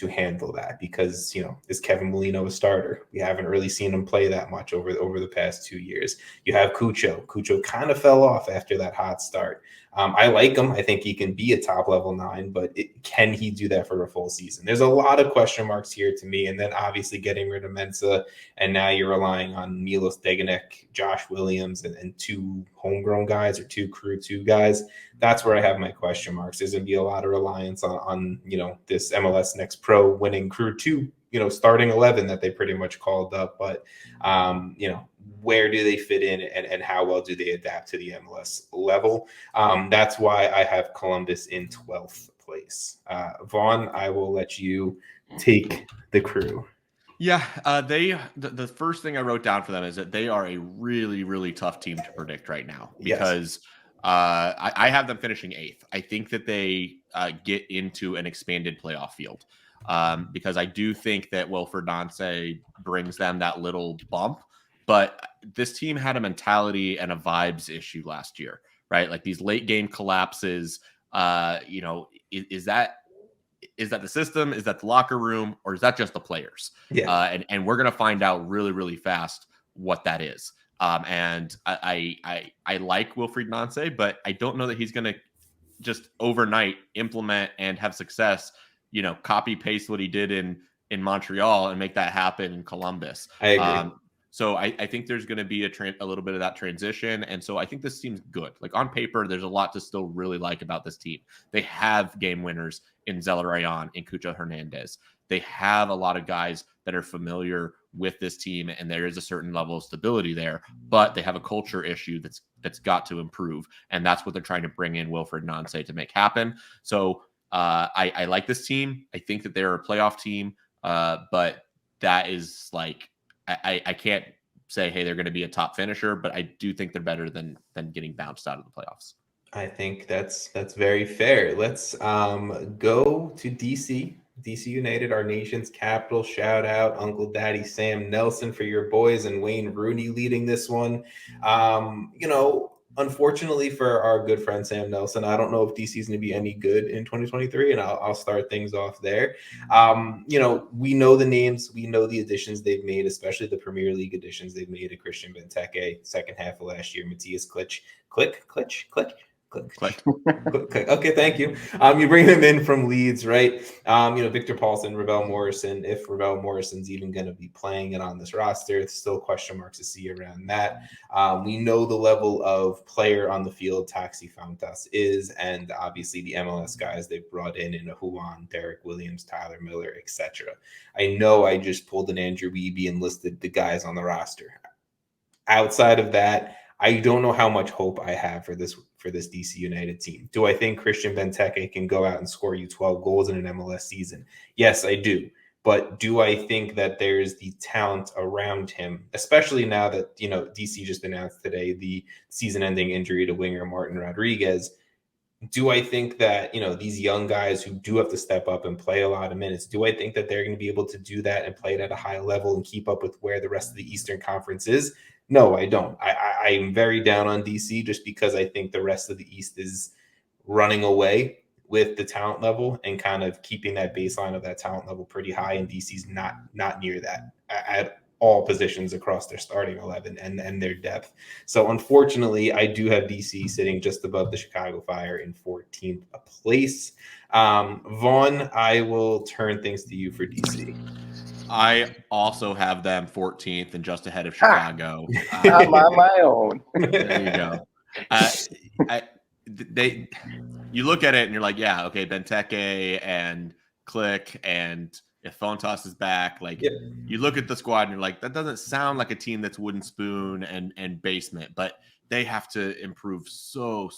handle that? Because, is Kevin Molino a starter? We haven't really seen him play that much over the past 2 years. You have Cucho. Cucho kind of fell off after that hot start. I like him. I think he can be a top level 9, but can he do that for a full season? There's a lot of question marks here to me. And then obviously getting rid of Mensah, and now you're relying on Milos Degenek, Josh Williams, and two homegrown guys, or two Crew 2 guys. That's where I have my question marks. There's going to be a lot of reliance on this MLS Next Pro winning Crew 2, starting 11 that they pretty much called up. But, where do they fit in, and how well do they adapt to the MLS level? That's why I have Columbus in 12th place. Vaughn, I will let you take the Crew. Yeah, the first thing I wrote down for them is that they are a really, really tough team to predict right now, because I have them finishing 8th. I think that they get into an expanded playoff field, because I do think that Wilfried Nancy brings them that little bump. But this team had a mentality and a vibes issue last year, right? Like these late game collapses. Is that the system? Is that the locker room? Or is that just the players? Yeah. And we're going to find out really, really fast what that is. And I like Wilfried Nancy, but I don't know that he's going to just overnight implement and have success, copy paste what he did in Montreal and make that happen in Columbus. I agree. So I think there's going to be a little bit of that transition. And so I think this team's good. Like on paper, there's a lot to still really like about this team. They have game winners in Zelarayan and Cucho Hernandez. They have a lot of guys that are familiar with this team, and there is a certain level of stability there, but they have a culture issue that's got to improve. And that's what they're trying to bring in Wilfred Nance to make happen. So I like this team. I think that they're a playoff team, but that is like, I can't say, hey, they're going to be a top finisher, but I do think they're better than getting bounced out of the playoffs. I think that's very fair. Let's go to DC. DC United, our nation's capital. Shout out Uncle Daddy Sam Nelson for your boys and Wayne Rooney leading this one. Unfortunately for our good friend Sam Nelson, I don't know if DC is going to be any good in 2023, and I'll start things off there. We know the names, we know the additions they've made, especially the Premier League additions they've made to Christian Benteke, second half of last year, Matthias Klick. Okay, thank you. You bring him in from Leeds, right? Victor Paulson, Ravel Morrison. If Ravel Morrison's even going to be playing it on this roster, it's still question marks to see around that. We know the level of player on the field Taxi Fountas is, and obviously the MLS guys they've brought in Juan, Derek Williams, Tyler Miller, etc. I know I just pulled an Andrew Wiebe and listed the guys on the roster. Outside of that, I don't know how much hope I have for this DC United team. Do I think Christian Benteke can go out and score you 12 goals in an MLS season? Yes, I do. But do I think that there's the talent around him, especially now that, DC just announced today the season-ending injury to winger Martin Rodriguez? Do I think that, these young guys who do have to step up and play a lot of minutes, do I think that they're going to be able to do that and play it at a high level and keep up with where the rest of the Eastern Conference is? No, I don't. I'm very down on DC just because I think the rest of the East is running away with the talent level and kind of keeping that baseline of that talent level pretty high, and DC's not near that at all positions across their starting 11 and their depth. So unfortunately, I do have DC sitting just above the Chicago Fire in 14th place. Vaughn, I will turn things to you for DC. I also have them 14th and just ahead of Chicago. I'm on my own. There you go. You look at it and you're like, yeah, okay, Benteke and Klick, and if Fontas is back, you look at the squad and you're like, that doesn't sound like a team that's wooden spoon and basement, but they have to improve so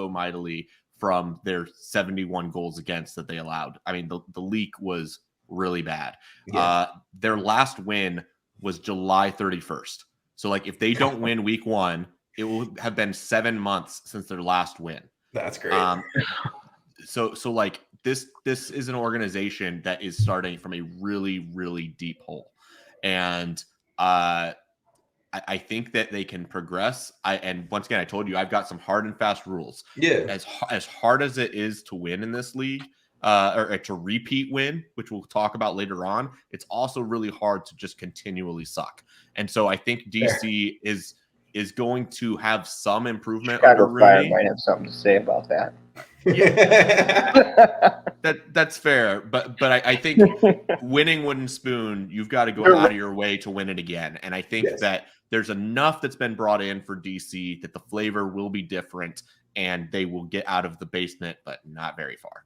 mightily from their 71 goals against that they allowed. I mean, the leak was really bad. Yeah. Their last win was July 31st. So if they don't win week 1, it will have been 7 months since their last win. That's great. So this is an organization that is starting from a really, really deep hole. And I think that they can progress. And once again, I told you, I've got some hard and fast rules. Yeah. As hard as it is to win in this league, or to repeat win, which we'll talk about later on, it's also really hard to just continually suck. And so I think DC is going to have some improvement. Chicago Fire might have something to say about that. Yeah. That's fair, but I think winning wooden spoon, you've got to go out of your way to win it again. And I think that there's enough that's been brought in for DC that the flavor will be different and they will get out of the basement, but not very far.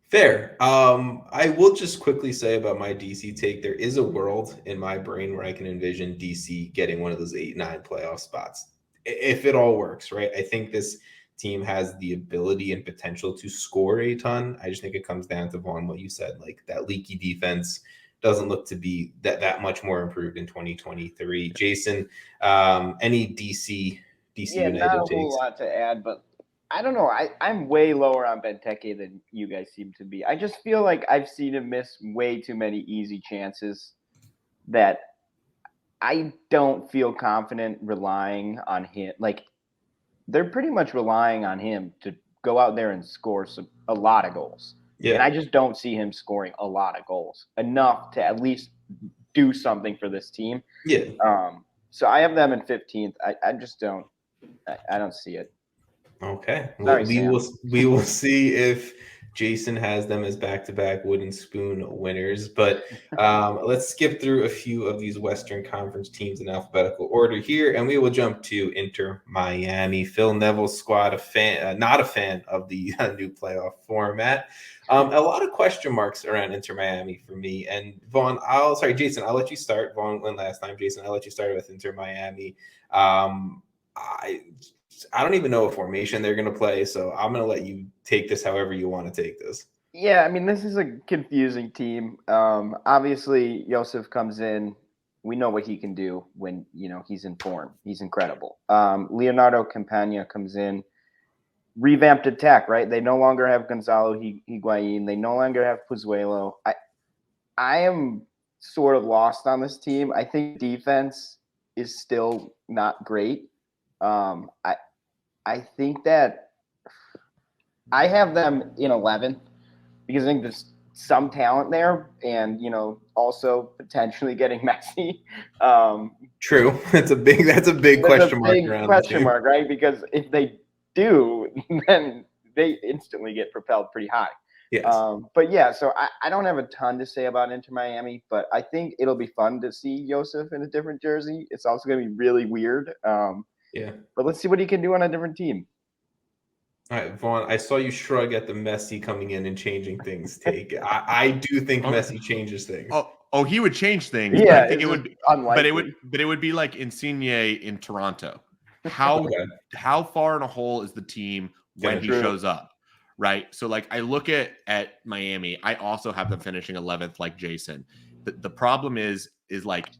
Fair. I will just quickly say about my DC take, there is a world in my brain where I can envision DC getting one of those 8-9 playoff spots. If it all works, right? I think this team has the ability and potential to score a ton. I just think it comes down to, Vaughn, what you said, that leaky defense doesn't look to be that much more improved in 2023. Jason, any DC United not a takes? whole lot to add, but I don't know. I'm way lower on Benteke than you guys seem to be. I just feel like I've seen him miss way too many easy chances that I don't feel confident relying on him. They're pretty much relying on him to go out there and score a lot of goals. Yeah. And I just don't see him scoring a lot of goals, enough to at least do something for this team. Yeah. So I have them in 15th. I just don't. I don't see it. Okay. Well, Sorry, Sam. we will see if Jason has them as back-to-back wooden spoon winners. But let's skip through a few of these Western Conference teams in alphabetical order here, and we will jump to Inter Miami. Phil Neville's squad, not a fan of the new playoff format. A lot of question marks around Inter Miami for me. And Jason, I'll let you start. Vaughn went last time. Jason, I'll let you start with Inter Miami. I don't even know what formation they're going to play, so I'm going to let you take this however you want to take this. Yeah, I mean, this is a confusing team. Obviously, Josef comes in. We know what he can do when, he's in form. He's incredible. Leonardo Campagna comes in. Revamped attack, right? They no longer have Gonzalo Higuain. They no longer have Pozuelo. I am sort of lost on this team. I think defense is still not great. I think that I have them in 11 because I think there's some talent there, and also potentially getting Messi. True, that's a big question mark around question mark, right? Because if they do, then they instantly get propelled pretty high. Yes. But yeah, so I don't have a ton to say about Inter Miami, but I think it'll be fun to see Josef in a different jersey. It's also going to be really weird. Yeah. But let's see what he can do on a different team. All right, Vaughn, I saw you shrug at the Messi coming in and changing things take. I do think Messi changes things. Oh, he would change things. Yeah, I think it would unlikely. But it would be like Insigne in Toronto. How far in a hole is the team when he shows up? Right. So like I look at Miami, I also have them finishing 11th like Jason. The problem is like,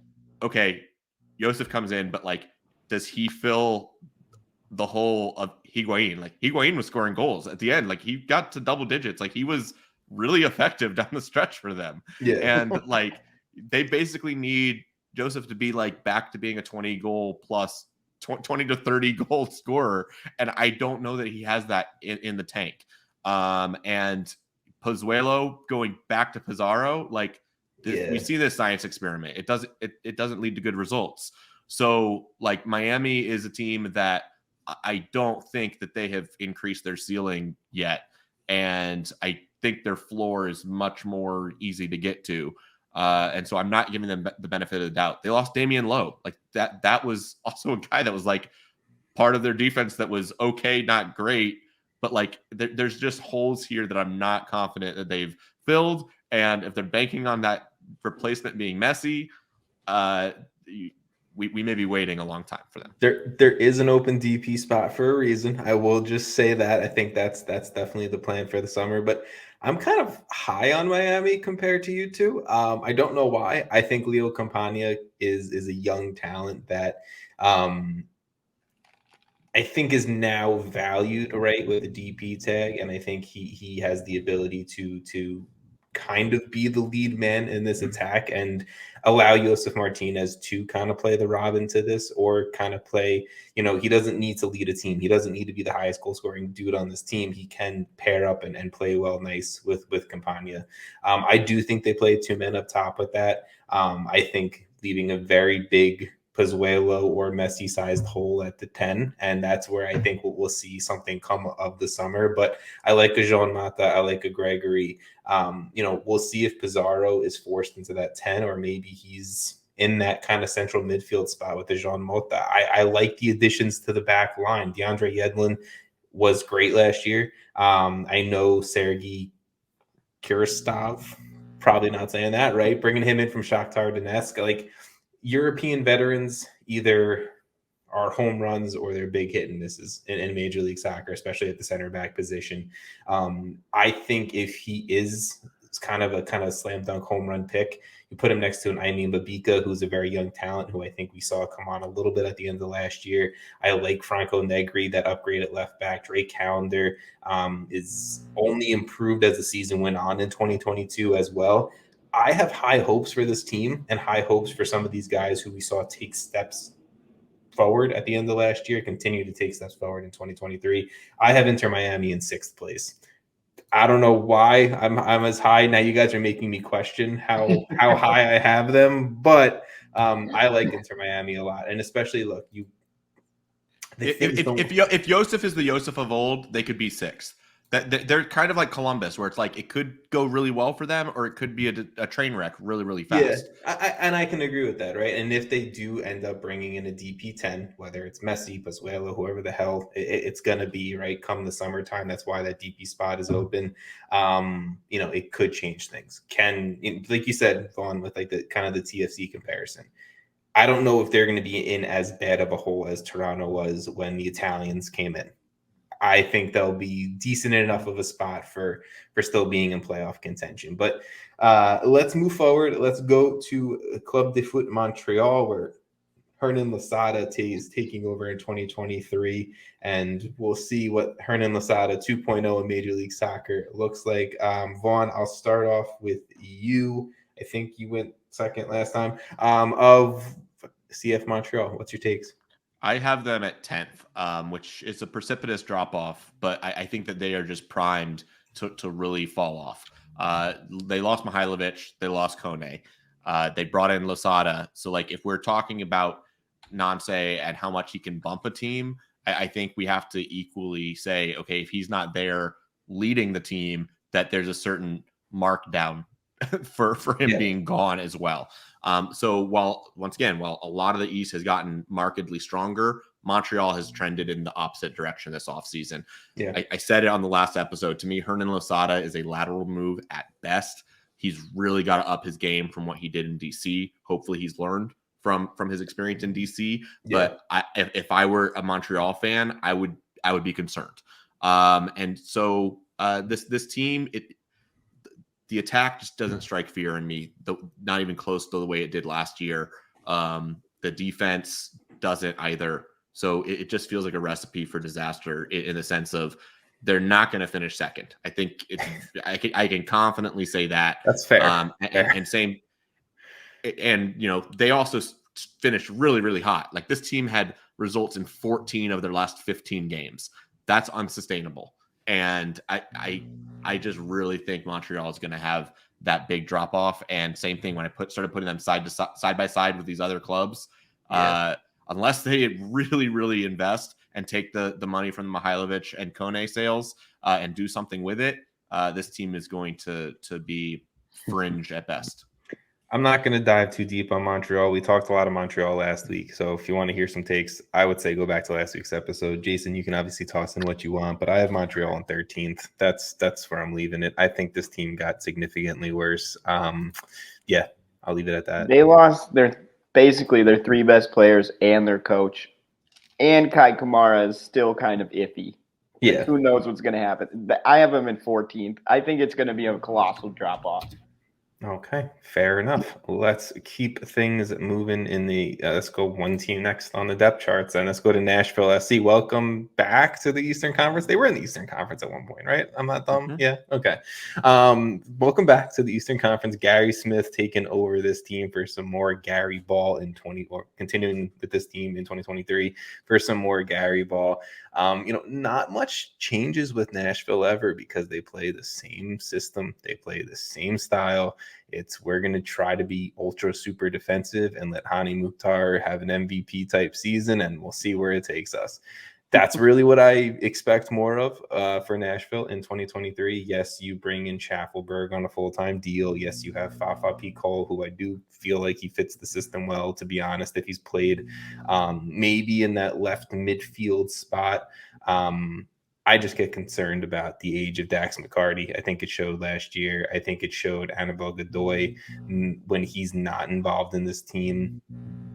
okay, Josef comes in, but like, does he fill the hole of Higuain? Like Higuain was scoring goals at the end. Like he got to double digits. Like he was really effective down the stretch for them. Yeah. And like they basically need Josef to be like back to being a 20 goal plus 20 to 30 goal scorer. And I don't know that he has that in the tank. And Pozuelo going back to Pizarro, like we see this science experiment. It doesn't lead to good results. So like Miami is a team that I don't think that they have increased their ceiling yet. And I think their floor is much more easy to get to. And so I'm not giving them the benefit of the doubt. They lost Damian Lowe. Like that was also a guy that was like part of their defense that was okay, not great. But like there's just holes here that I'm not confident that they've filled. And if they're banking on that replacement being Messi, we may be waiting a long time for them. There is an open DP spot for a reason. I will just say that. I think that's definitely the plan for the summer. But I'm kind of high on Miami compared to you two. I don't know why. I think Leo Campagna is a young talent that I think is now valued right with the DP tag, and I think he has the ability to kind of be the lead man in this attack and allow Josef Martinez to kind of play the Robin to this, or kind of play, he doesn't need to lead a team. He doesn't need to be the highest goal scoring dude on this team. He can pair up and play well nice with Campagna. I do think they play two men up top with that. I think leaving a very big Pozuelo or Messi sized hole at the 10. And that's where I think we'll see something come of the summer. But I like a Jean Mata. I like a Gregory. We'll see if Pizarro is forced into that 10, or maybe he's in that kind of central midfield spot with the Jean Mota. I like the additions to the back line. DeAndre Yedlin was great last year. I know Sergei Kiristov, probably not saying that right, bringing him in from Shakhtar Donetsk. Like, European veterans either are home runs or they're big hit and misses in Major League Soccer, especially at the center back position. I think if he is kind of a slam dunk home run pick, you put him next to an Aimee Babika, who's a very young talent, who I think we saw come on a little bit at the end of last year. I like Franco Negri, that upgrade at left back. Drake Callender is only improved as the season went on in 2022 as well. I have high hopes for this team and high hopes for some of these guys who we saw take steps forward at the end of last year, continue to take steps forward in 2023. I have Inter Miami in 6th place. I don't know why I'm as high. Now you guys are making me question how high I have them, but I like Inter Miami a lot. And especially, look, If Josef is the Josef of old, they could be sixth. They're kind of like Columbus, where it's like it could go really well for them, or it could be a train wreck really, really fast. Yeah, and I can agree with that, right? And if they do end up bringing in a DP10, whether it's Messi, Pazuello, whoever the hell it's going to be, right, come the summertime, that's why that DP spot is open. It could change things. Like you said, Vaughn, with like the kind of the TFC comparison, I don't know if they're going to be in as bad of a hole as Toronto was when the Italians came in. I think they'll be decent enough of a spot for still being in playoff contention. But let's move forward. Let's go to Club de Foot Montreal, where Hernan Losada is taking over in 2023, and we'll see what Hernan Losada 2.0 in Major League Soccer looks like. Vaughn, I'll start off with you. I think you went second last time. Of CF Montreal, what's your takes? I have them at 10th, which is a precipitous drop-off, but I think that they are just primed to really fall off. They lost Mihailovic. They lost Kone. They brought in Losada. So, like, if we're talking about Nance and how much he can bump a team, I think we have to equally say, okay, if he's not there leading the team, that there's a certain markdown for him being gone as well. So while a lot of the East has gotten markedly stronger, Montreal has trended in the opposite direction this offseason. Yeah. I said it on the last episode. To me, Hernan Losada is a lateral move at best. He's really got to up his game from what he did in DC. Hopefully he's learned from his experience in DC. Yeah. But if I were a Montreal fan, I would be concerned. And so this team, the attack just doesn't strike fear in me, not even close to the way it did last year. The defense doesn't either. So it just feels like a recipe for disaster in the sense of they're not going to finish second. I think I can confidently say that. That's fair. And they also finished really, really hot. Like, this team had results in 14 of their last 15 games. That's unsustainable. And I just really think Montreal is going to have that big drop off. And same thing when I started putting them side by side with these other clubs. Unless they really, really invest and take the money from the Mihailovic and Kone sales and do something with it, this team is going to be fringe at best. I'm not going to dive too deep on Montreal. We talked a lot of Montreal last week. So if you want to hear some takes, I would say go back to last week's episode. Jason, you can obviously toss in what you want, but I have Montreal on 13th. That's where I'm leaving it. I think this team got significantly worse. I'll leave it at that. They lost basically their three best players and their coach. And Kai Kamara is still kind of iffy. Yeah. Who knows what's going to happen? I have him in 14th. I think it's going to be a colossal drop-off. Okay, fair enough. Let's keep things moving in the let's go one team next on the depth charts, and let's go to Nashville SC. Welcome back to the Eastern Conference. They were in the Eastern Conference at one point, right? I'm not dumb. Mm-hmm. Yeah. Okay. Welcome back to the Eastern Conference. Gary Smith taking over this team for some more Gary Ball continuing with this team in 2023 for some more Gary Ball. Not much changes with Nashville ever because they play the same system. They play the same style. We're going to try to be ultra super defensive and let Hani Mukhtar have an MVP type season, and we'll see where it takes us. That's really what I expect more of for Nashville in 2023. Yes, you bring in Schaffelberg on a full-time deal. Yes, you have Fafa P. Cole, who I do feel like he fits the system well, to be honest. If he's played maybe in that left midfield spot, I just get concerned about the age of Dax McCarty. I think it showed last year. I think it showed Annabelle Godoy when he's not involved in this team,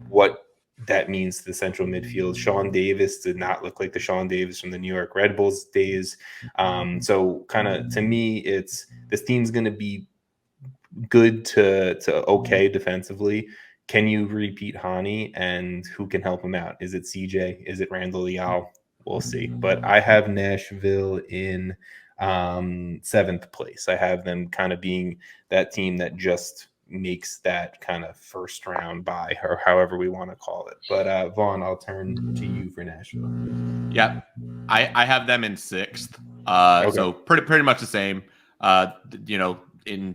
what that means to the central midfield. Sean Davis did not look like the Sean Davis from the New York Red Bulls days. So kind of to me, this team's going to be good to okay defensively. Can you repeat Hani, and who can help him out? Is it CJ? Is it Randall Leal? We'll see. But I have Nashville in 7th place. I have them kind of being that team that just makes that kind of first round bye, or however we want to call it. But Vaughn, I'll turn to you for Nashville. Yeah, I have them in 6th. Okay. So pretty much the same. In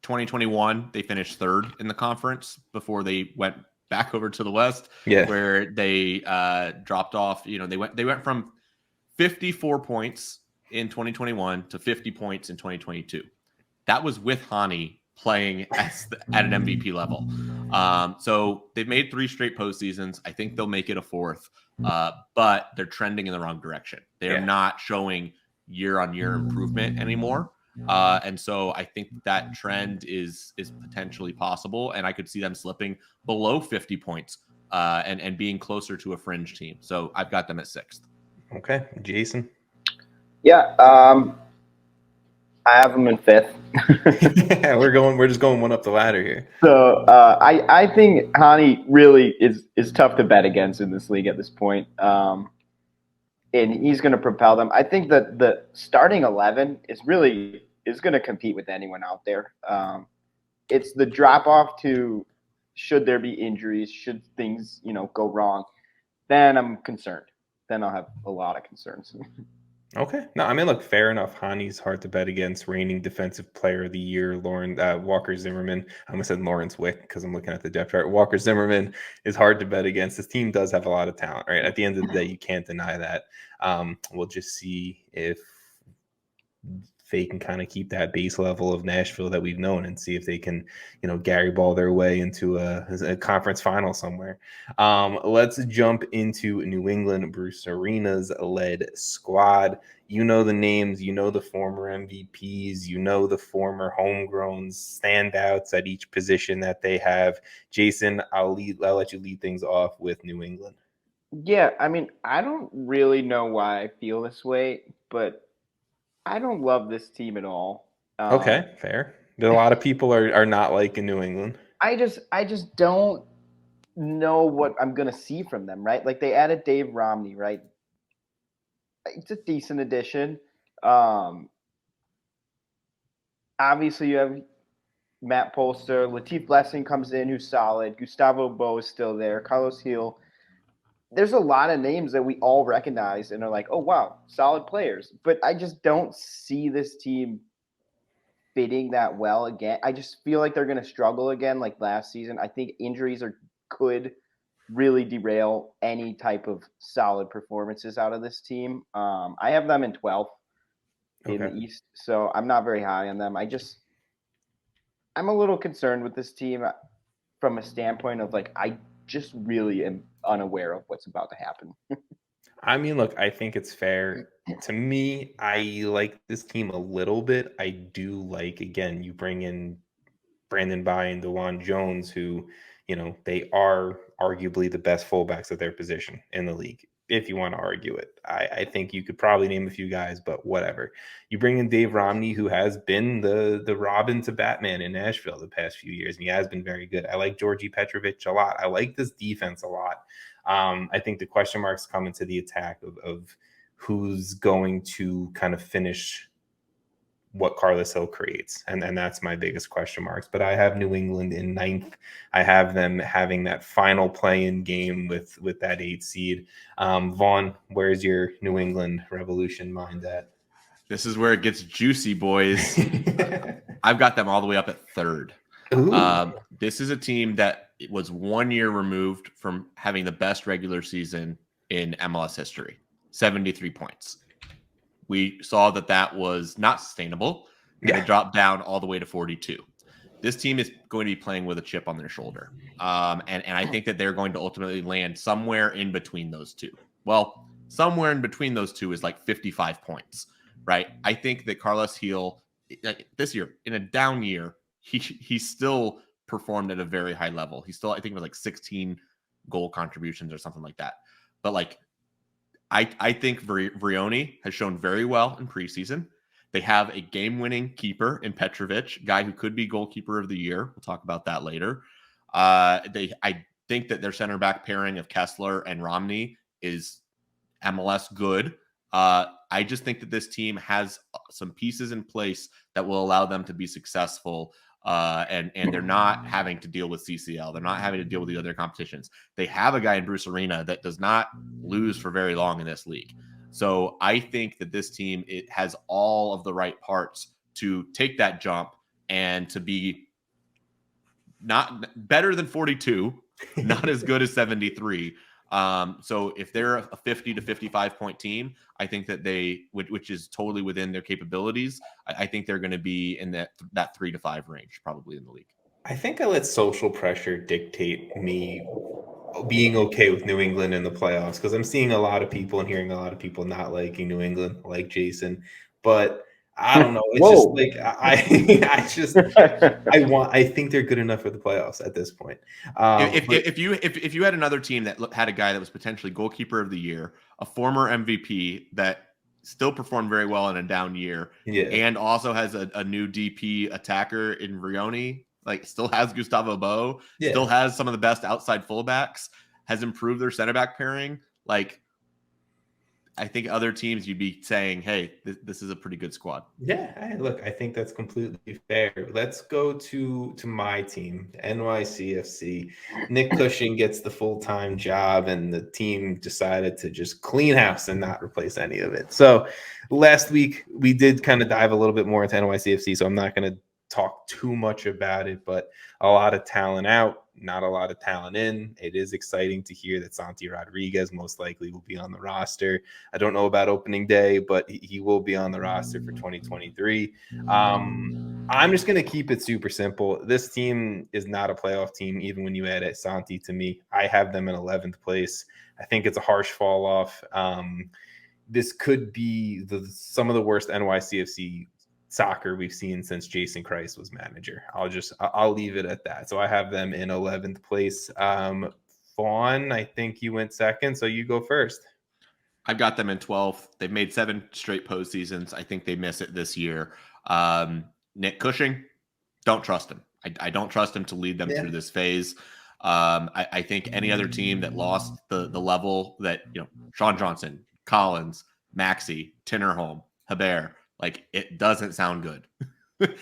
2021, they finished 3rd in the conference before they went back over to the West, where they dropped off. They went from 54 points in 2021 to 50 points in 2022. That was with Hani playing at an MVP level. So they've made 3 straight postseasons. I think they'll make it a 4th, but they're trending in the wrong direction. They're not showing year-on-year improvement anymore. And so I think that trend is potentially possible, and I could see them slipping below 50 points and being closer to a fringe team. So I've got them at 6th. Okay, Jason. Yeah, I have them in 5th. We're just going one up the ladder here. So I think Hani really is tough to bet against in this league at this point. And he's going to propel them. I think that the starting 11 is going to compete with anyone out there. It's the drop off to should there be injuries, should things go wrong, then I'm concerned. Then I'll have a lot of concerns. Okay. No, I mean, look, fair enough. Hani's hard to bet against. Reigning Defensive Player of the Year, Walker Zimmerman. I almost said Lawrence Wick because I'm looking at the depth chart. Walker Zimmerman is hard to bet against. This team does have a lot of talent, right? At the end of the day, you can't deny that. We'll just see if they can kind of keep that base level of Nashville that we've known and see if they can, Gary Ball their way into a conference final somewhere. Let's jump into New England. Bruce Arena's led squad. You know the names, the former MVPs, the former homegrown standouts at each position that they have. Jason, I'll let you lead things off with New England. Yeah, I mean, I don't really know why I feel this way, but I don't love this team at all. Okay, fair. A lot of people are not liking New England. I just don't know what I'm gonna see from them, right? Like they added Dave Romney, right? It's a decent addition. Obviously you have Matt Polster, Latif Blessing comes in, who's solid. Gustavo Bo is still there. Carlos Hill. There's a lot of names that we all recognize and are like, oh, wow, solid players. But I just don't see this team fitting that well again. I just feel like they're going to struggle again like last season. I think injuries could really derail any type of solid performances out of this team. I have them in 12th in the East, so I'm not very high on them. I'm a little concerned with this team from a standpoint of I just really am unaware of what's about to happen. I mean, look, I think it's fair. To me, I like this team a little bit. I do like, again, you bring in Brandon Bye and DeJuan Jones, who, they are arguably the best fullbacks at their position in the league, if you want to argue it. I think you could probably name a few guys, but whatever. You bring in Dave Romney, who has been the Robin to Batman in Nashville the past few years, and he has been very good. I like Georgi Petrovic a lot. I like this defense a lot. I think the question marks come into the attack of who's going to kind of finish what Carlos Hill creates. And that's my biggest question marks. But I have New England in 9th. I have them having that final play-in game with that 8 seed. Vaughn, where's your New England Revolution mind at? This is where it gets juicy, boys. I've got them all the way up at 3rd. This is a team that was 1 year removed from having the best regular season in MLS history, 73 points. We saw that was not sustainable. And they dropped down all the way to 42. This team is going to be playing with a chip on their shoulder. And I think that they're going to ultimately land somewhere in between those two. Well, somewhere in between those two is 55 points, right? I think that Carlos Hill, this year, in a down year, he still performed at a very high level. He still, I think it was 16 goal contributions or something like that. But I think Vrioni has shown very well in preseason. They have a game-winning keeper in Petrovic, guy who could be goalkeeper of the year. We'll talk about that later. I think that their center back pairing of Kessler and Romney is MLS good. I just think that this team has some pieces in place that will allow them to be successful. And they're not having to deal with CCL. They're not having to deal with the other competitions. They have a guy in Bruce Arena that does not lose for very long in this league. So I think that this team, it has all of the right parts to take that jump and to be not better than 42, not as good as 73. So if they're a 50 to 55 point team, I think that which is totally within their capabilities, I think they're going to be in that 3 to 5 range, probably in the league. I think I let social pressure dictate me being okay with New England in the playoffs because I'm seeing a lot of people and hearing a lot of people not liking New England, like Jason. But I don't know. It's just like I think they're good enough for the playoffs at this point. If you had another team that had a guy that was potentially goalkeeper of the year, a former MVP that still performed very well in a down year, and also has a new DP attacker in Vrioni, like still has Gustavo Bo, still has some of the best outside fullbacks, has improved their center back pairing. Like, I think other teams you'd be saying, hey, this is a pretty good squad. Yeah, look, I think that's completely fair. Let's go to my team, NYCFC. Nick Cushing gets the full-time job, and the team decided to just clean house and not replace any of it. So last week, we did kind of dive a little bit more into NYCFC, so I'm not going to talk too much about it, but a lot of talent out, not a lot of talent in. It is exciting to hear that Santi Rodriguez most likely will be on the roster. I don't know about opening day, but he will be on the roster for 2023. I'm just going to keep it super simple. This team is not a playoff team, even when you add Santi to me. I have them in 11th place. I think it's a harsh fall off. This could be some of the worst NYCFC soccer we've seen since Jason Christ was manager. I'll leave it at that. So I have them in 11th place. Fawn, I think you went second, so you go first. I've got them in 12th. They've made 7 straight postseasons. I think they miss it this year. Nick Cushing, don't trust him. I don't trust him to lead them through this phase. I think any other team that lost the level that, Sean Johnson, Collins, Maxey, Tinnerholm, Hebert, like, it doesn't sound good.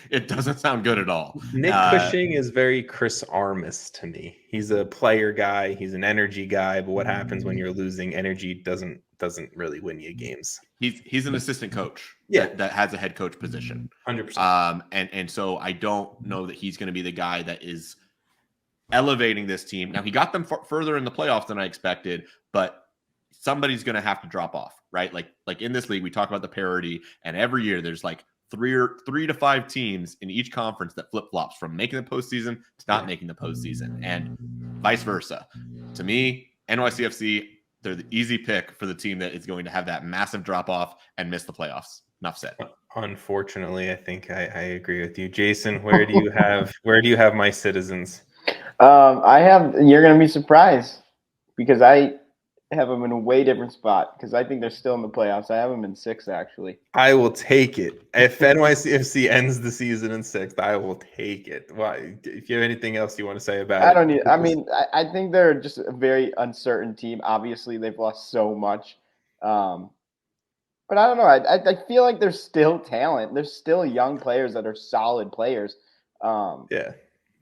It doesn't sound good at all. Nick Cushing is very Chris Armas to me. He's a player guy. He's an energy guy. But what happens when you're losing? Energy doesn't really win you games. He's an assistant coach. That has a head coach position. 100%. And so I don't know that he's going to be the guy that is elevating this team. Now, he got them further in the playoffs than I expected, but somebody's going to have to drop off, right? Like in this league, we talk about the parity, and every year there's like 3 to 5 teams in each conference that flip-flops from making the postseason to not making the postseason, and vice versa. To me, NYCFC, they're the easy pick for the team that is going to have that massive drop-off and miss the playoffs. Enough said. Unfortunately, I think I agree with you. Jason, where do you have my Citizens? You're going to be surprised because I have them in a way different spot because I think they're still in the playoffs. I have them in 6th, actually. I will take it. If NYCFC ends the season in 6th, I will take it. Why? If you have anything else you want to say about it? I think they're just a very uncertain team. Obviously, they've lost so much. But I don't know. I feel like there's still talent. There's still young players that are solid players. Yeah.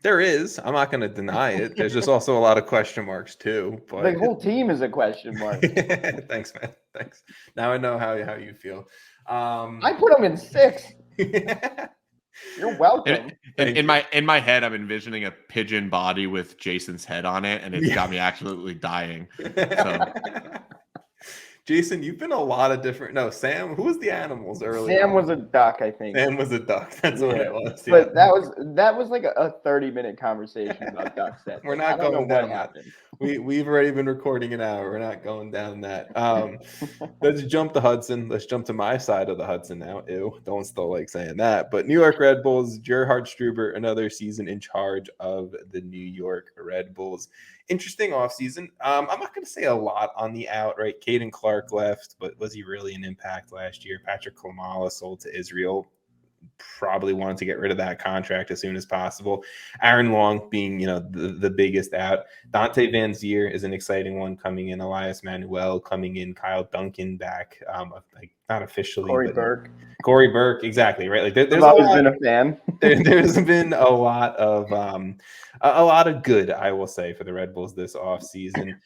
There is. I'm not going to deny it. There's just also a lot of question marks too. But the whole team is a question mark. Thanks, man. Thanks. Now I know how you feel. I put them in 6th. You're welcome. In my head, I'm envisioning a pigeon body with Jason's head on it, and it's got me absolutely dying. So. Jason, you've been a lot of different. No, Sam. Who was the animals earlier? Sam was a duck, I think. Sam was a duck. That's what it was. But that was like a 30-minute conversation about ducks. We're not going down that. We've already been recording an hour. We're not going down that. Let's jump to Hudson. Let's jump to my side of the Hudson now. Ew, don't still like saying that. But New York Red Bulls, Gerhard Struber, another season in charge of the New York Red Bulls. Interesting offseason. I'm not going to say a lot on the out, right? Caden Clark left, but was he really an impact last year? Patrick Klamala sold to Israel. Probably wanted to get rid of that contract as soon as possible. Aaron Long being, the biggest out. Dante Van Zier is an exciting one coming in. Elias Manuel coming in. Kyle Duncan back. Not officially. Corey Burke, exactly, right? Like there's always been a fan. There's been a lot of good, I will say, for the Red Bulls this offseason.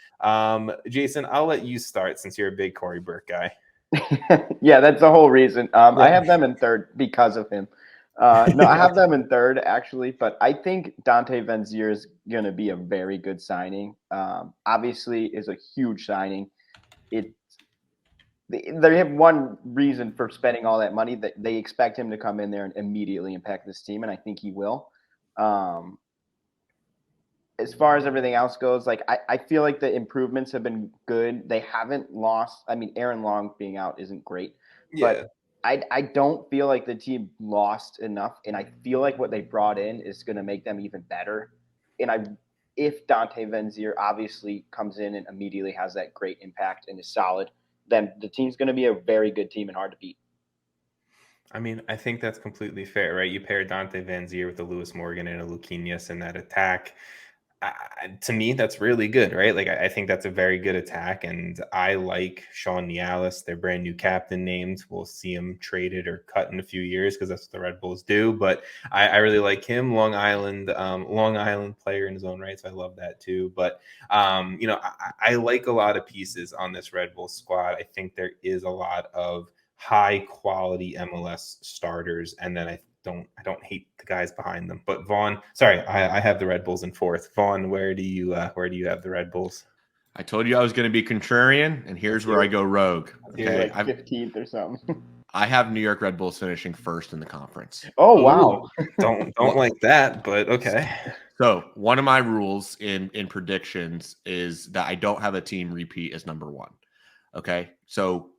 Jason, I'll let you start since you're a big Corey Burke guy. Yeah, that's the whole reason. I have them in 3rd because of him. No, I have them in third actually, but I think Dante Vanzier is going to be a very good signing. Obviously, is a huge signing. They have one reason for spending all that money, that they expect him to come in there and immediately impact this team, and I think he will. Um, as far as everything else goes, like I feel like the improvements have been good. They haven't lost. I mean, Aaron Long being out isn't great, Yeah. but I don't feel like the team lost enough, and I feel like what they brought in is going to make them even better. And if Dante Vanzier obviously comes in and immediately has that great impact and is solid, then the team's going to be a very good team and hard to beat. I mean, I think that's completely fair, right? You pair Dante Vanzier with a Lewis Morgan and a Luquinhas in that attack. To me, that's really good, right? Like, I think that's a very good attack, and I like Sean Nialis, their brand new captain named. We'll see him traded or cut in a few years because that's what the Red Bulls do. But I really like him, Long Island player in his own right, so I love that too. But I like a lot of pieces on this Red Bull squad. I think there is a lot of high quality MLS starters, and then I don't hate the guys behind them. But Vaughn, sorry, I have the Red Bulls in fourth. Vaughn, where do you have the Red Bulls? I told you I was going to be contrarian, and here's where I go rogue. Okay, like 15th or something. I have New York Red Bulls finishing first in the conference. Oh wow! Ooh, don't like that, but okay. So one of my rules in predictions is that I don't have a team repeat as number one. Okay, so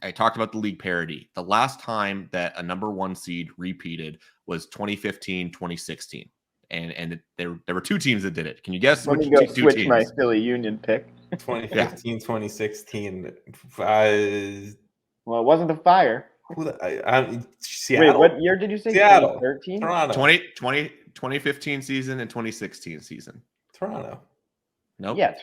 I talked about the league parity. The last time that a number one seed repeated was 2015, 2016. And there were two teams that did it. Can you guess Let which me go two switch teams? my Philly Union pick. 2015, 2016. Well, it wasn't the Fire. Seattle? Wait, what year did you say? Seattle. 2013? Toronto. 2015 season and 2016 season. Toronto. Nope. Yeah,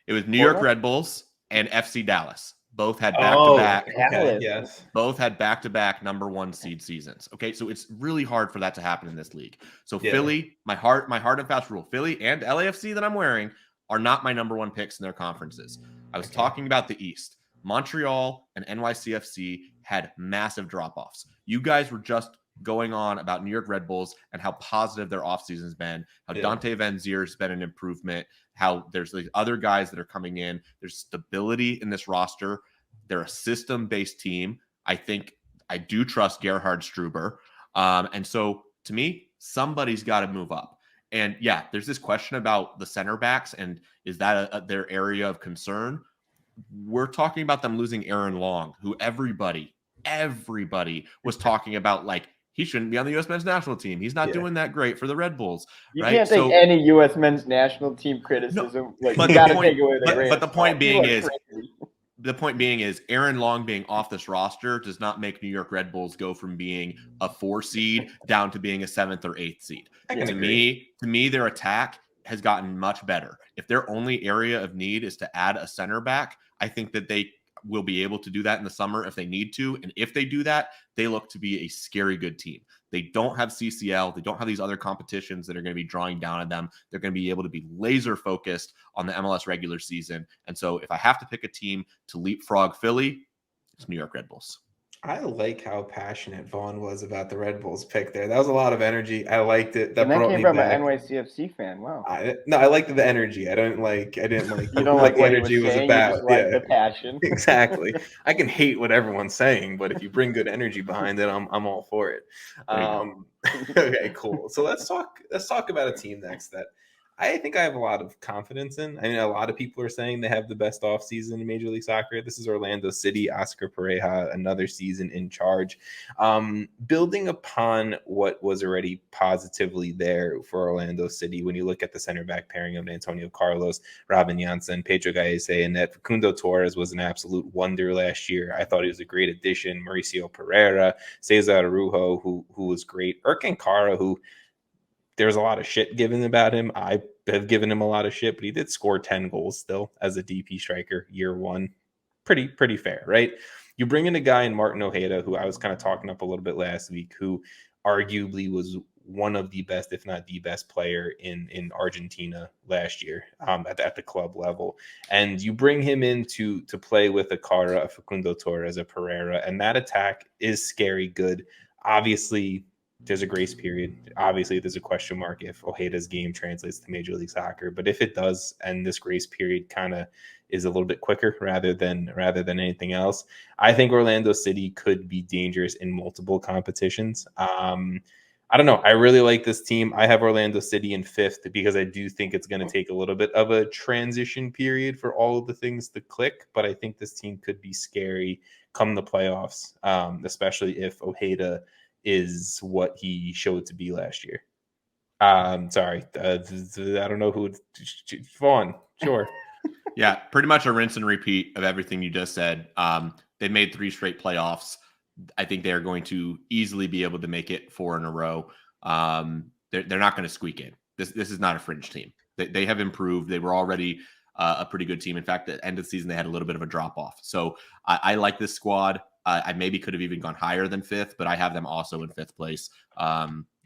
it was New York Red Bulls and FC Dallas. Both had back-to-back. Okay, yes. Both had back-to-back number one seed seasons. Okay, so it's really hard for that to happen in this league. So Philly, my hard and fast rule, Philly and LAFC that I'm wearing are not my number one picks in their conferences. I was talking about the East. Montreal and NYCFC had massive drop-offs. You guys were just going on about New York Red Bulls and how positive their offseason has been, how Dante Vanzier has been an improvement, how there's the other guys that are coming in. There's stability in this roster. They're a system-based team. I do trust Gerhard Struber. And so to me, somebody's got to move up. And yeah, there's this question about the center backs, and is that their area of concern? We're talking about them losing Aaron Long, who everybody was talking about, like, he shouldn't be on the U.S. men's national team. He's not doing that great for the Red Bulls. You can't take any U.S. men's national team criticism. But the point being is Aaron Long being off this roster does not make New York Red Bulls go from being a 4 seed down to being a 7th or 8th seed. To me, their attack has gotten much better. If their only area of need is to add a center back, I think that they will be able to do that in the summer if they need to. And if they do that, they look to be a scary good team. They don't have CCL. They don't have these other competitions that are going to be drawing down on them. They're going to be able to be laser focused on the MLS regular season. And so if I have to pick a team to leapfrog Philly, it's New York Red Bulls. I like how passionate Vaughn was about the Red Bulls pick there. That was a lot of energy. I liked it. That came from an NYCFC fan. Wow. I liked the energy. I didn't like you don't like the what energy was saying, about. You just like the passion. Exactly. I can hate what everyone's saying, but if you bring good energy behind it, I'm all for it. Okay, cool. So let's talk about a team next that I think I have a lot of confidence in. I mean, a lot of people are saying they have the best offseason in Major League Soccer. This is Orlando City, Oscar Pareja, another season in charge. Building upon what was already positively there for Orlando City, when you look at the center back pairing of Antonio Carlos, Robin Janssen, Pedro Gallese, and that Facundo Torres was an absolute wonder last year. I thought he was a great addition. Mauricio Pereira, Cesar Araujo, who was great. Erkin Kara, who there's a lot of shit given about him. I have given him a lot of shit, but he did score 10 goals still as a DP striker year one. Pretty fair, right? You bring in a guy in Martin Ojeda, who I was kind of talking up a little bit last week, who arguably was one of the best, if not the best player in Argentina last year at the club level. And you bring him in to play with a Cara, a Facundo Torres, a Pereira, and that attack is scary good. Obviously, there's a grace period. Obviously, there's a question mark if Ojeda's game translates to Major League Soccer, but if it does, and this grace period kind of is a little bit quicker rather than anything else, I think Orlando City could be dangerous in multiple competitions. I don't know. I really like this team. I have Orlando City in 5th because I do think it's going to take a little bit of a transition period for all of the things to click. But I think this team could be scary come the playoffs, especially if Ojeda is what he showed to be last year. Sorry. I don't know who. Vaughn, sure. Yeah, pretty much a rinse and repeat of everything you just said. They made 3 straight playoffs. I think they are going to easily be able to make it 4 in a row. They're not going to squeak in. This is not a fringe team. They have improved. They were already a pretty good team. In fact, at the end of the season, they had a little bit of a drop off. So I like this squad. I maybe could have even gone higher than 5th, but I have them also in 5th place.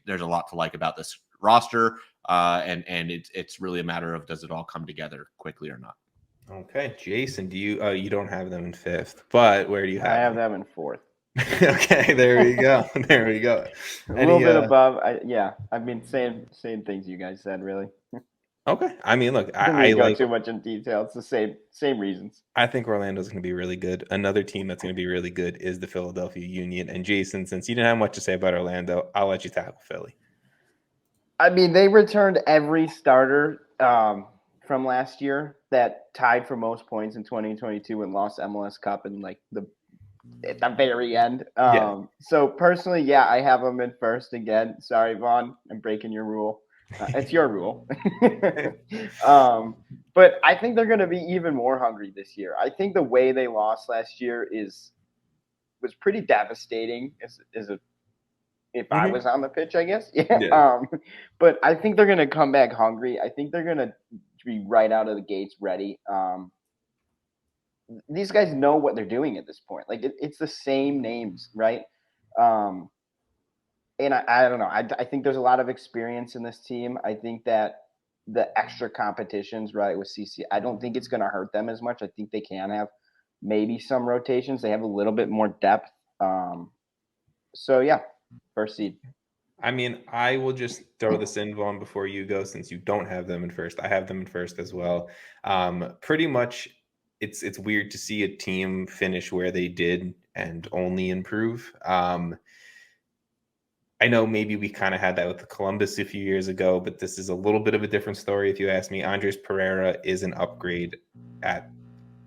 There's a lot to like about this roster, and it's really a matter of does it all come together quickly or not. Okay, Jason, do you don't have them in 5th, but where do you have I have them in 4th. Okay, there we go. There we go. A little bit above. I've been saying things you guys said, really. Okay. I mean, look, I go too much in detail. It's the same reasons. I think Orlando's going to be really good. Another team that's going to be really good is the Philadelphia Union. And Jason, since you didn't have much to say about Orlando, I'll let you tackle Philly. I mean, they returned every starter from last year that tied for most points in 2022 and lost MLS Cup in like at the very end. So personally, I have them in 1st again. Sorry, Vaughn, I'm breaking your rule. It's your rule. But I think they're going to be even more hungry this year. I think the way they lost last year was pretty devastating. If I was on the pitch, I guess. Yeah. But I think they're going to come back hungry. I think they're going to be right out of the gates ready. These guys know what they're doing at this point. Like it's the same names, right? And I don't know. I think there's a lot of experience in this team. I think that the extra competitions, right, with CC, I don't think it's going to hurt them as much. I think they can have maybe some rotations. They have a little bit more depth. So, 1st seed. I mean, I will just throw this in, Vaughn, before you go, since you don't have them in 1st. I have them in 1st as well. Pretty much, it's weird to see a team finish where they did and only improve. I know maybe we kind of had that with the Columbus a few years ago, but this is a little bit of a different story. If you ask me, Andres Pereira is an upgrade at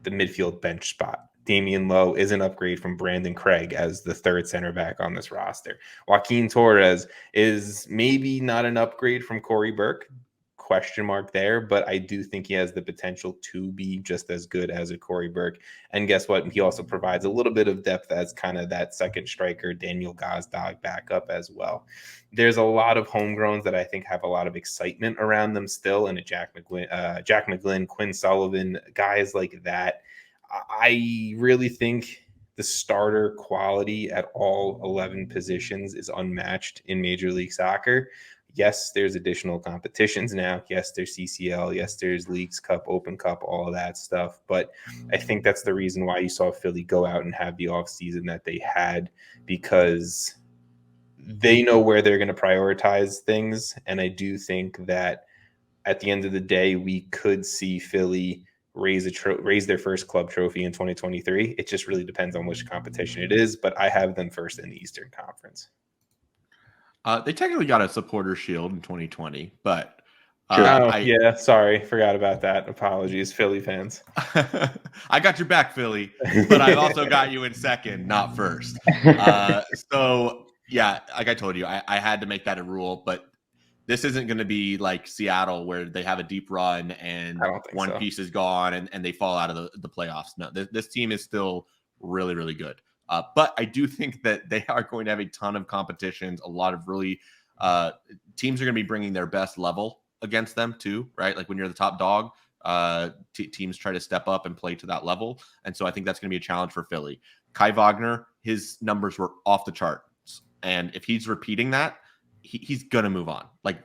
the midfield bench spot. Damian Lowe is an upgrade from Brandon Craig as the 3rd center back on this roster. Joaquin Torres is maybe not an upgrade from Corey Burke, question mark there, but I do think he has the potential to be just as good as a Corey Burke. And guess what? He also provides a little bit of depth as kind of that second striker, Daniel Gazdag backup as well. There's a lot of homegrowns that I think have a lot of excitement around them still, and a Jack McGlynn, Quinn Sullivan, guys like that. I really think the starter quality at all 11 positions is unmatched in Major League Soccer. Yes, there's additional competitions now. Yes, there's CCL. Yes, there's Leagues Cup, Open Cup, all of that stuff. But I think that's the reason why you saw Philly go out and have the offseason that they had, because they know where they're going to prioritize things. And I do think that at the end of the day, we could see Philly raise their first club trophy in 2023. It just really depends on which competition it is, but I have them 1st in the Eastern Conference. They technically got a supporter shield in 2020, but sorry, forgot about that. Apologies, Philly fans. I got your back, Philly, but I've also got you in 2nd, not 1st. Like I told you, I had to make that a rule, but this isn't going to be like Seattle where they have a deep run and one piece is gone and they fall out of the playoffs. No, this team is still really, really good. But I do think that they are going to have a ton of competitions. A lot of really teams are going to be bringing their best level against them too, right? Like when you're the top dog, teams try to step up and play to that level. And so I think that's going to be a challenge for Philly. Kai Wagner, his numbers were off the charts. And if he's repeating that, he's going to move on. Like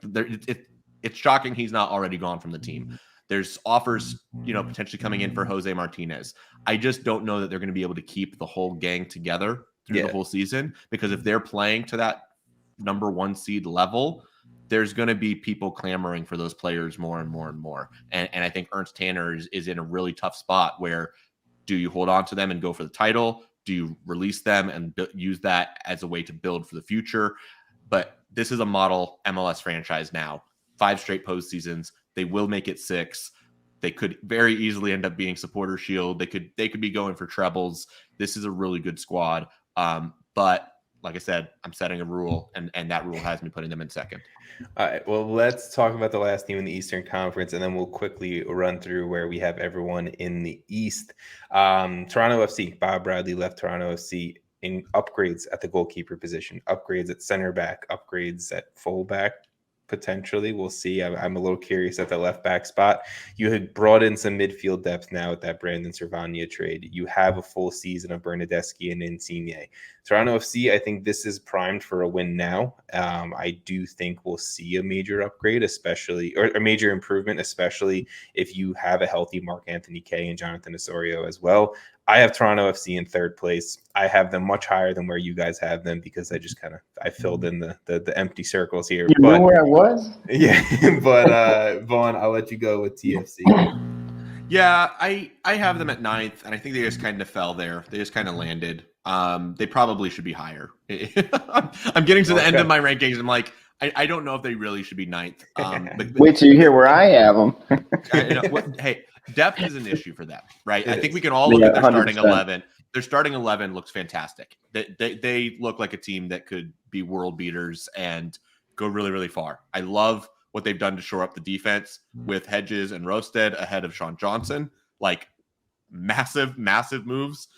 it's shocking he's not already gone from the team. There's offers, potentially coming in for Jose Martinez. I just don't know that they're going to be able to keep the whole gang together through the whole season, because if they're playing to that number 1 seed level, there's going to be people clamoring for those players more and more and more. And I think Ernst Tanner is in a really tough spot where, do you hold on to them and go for the title? Do you release them and use that as a way to build for the future? But this is a model MLS franchise now. 5 straight postseasons. They will make it 6. They could very easily end up being supporter shield. They could be going for trebles. This is a really good squad. But like I said, I'm setting a rule, and that rule has me putting them in second. All right, well, let's talk about the last team in the Eastern Conference, and then we'll quickly run through where we have everyone in the East. Toronto FC, Bob Bradley left Toronto FC in upgrades at the goalkeeper position, upgrades at center back, upgrades at fullback. Potentially, we'll see. I'm a little curious at the left back spot. You had brought in some midfield depth now with that Brandon Servania trade. You have a full season of Bernadeschi and Insigne. Toronto FC, I think this is primed for a win now. I do think we'll see a major upgrade, especially, or a major improvement, especially if you have a healthy Mark Anthony Kaye and Jonathan Osorio as well. I have Toronto FC in 3rd place. I have them much higher than where you guys have them because I filled in the empty circles here. You know where I was? Yeah, but Vaughn, I'll let you go with TFC. Yeah, I have them at 9th, and I think they just kind of fell there. They just kind of landed. They probably should be higher. I'm getting to the end of my rankings. I'm like, I don't know if they really should be 9th. But wait till you hear where I have them. Hey, depth is an issue for them, right? I think we can all look at their 100%. Starting 11. Their starting 11 looks fantastic. They look like a team that could be world beaters and go really, really far. I love what they've done to shore up the defense with Hedges and Rosted ahead of Sean Johnson. Like, massive, massive moves.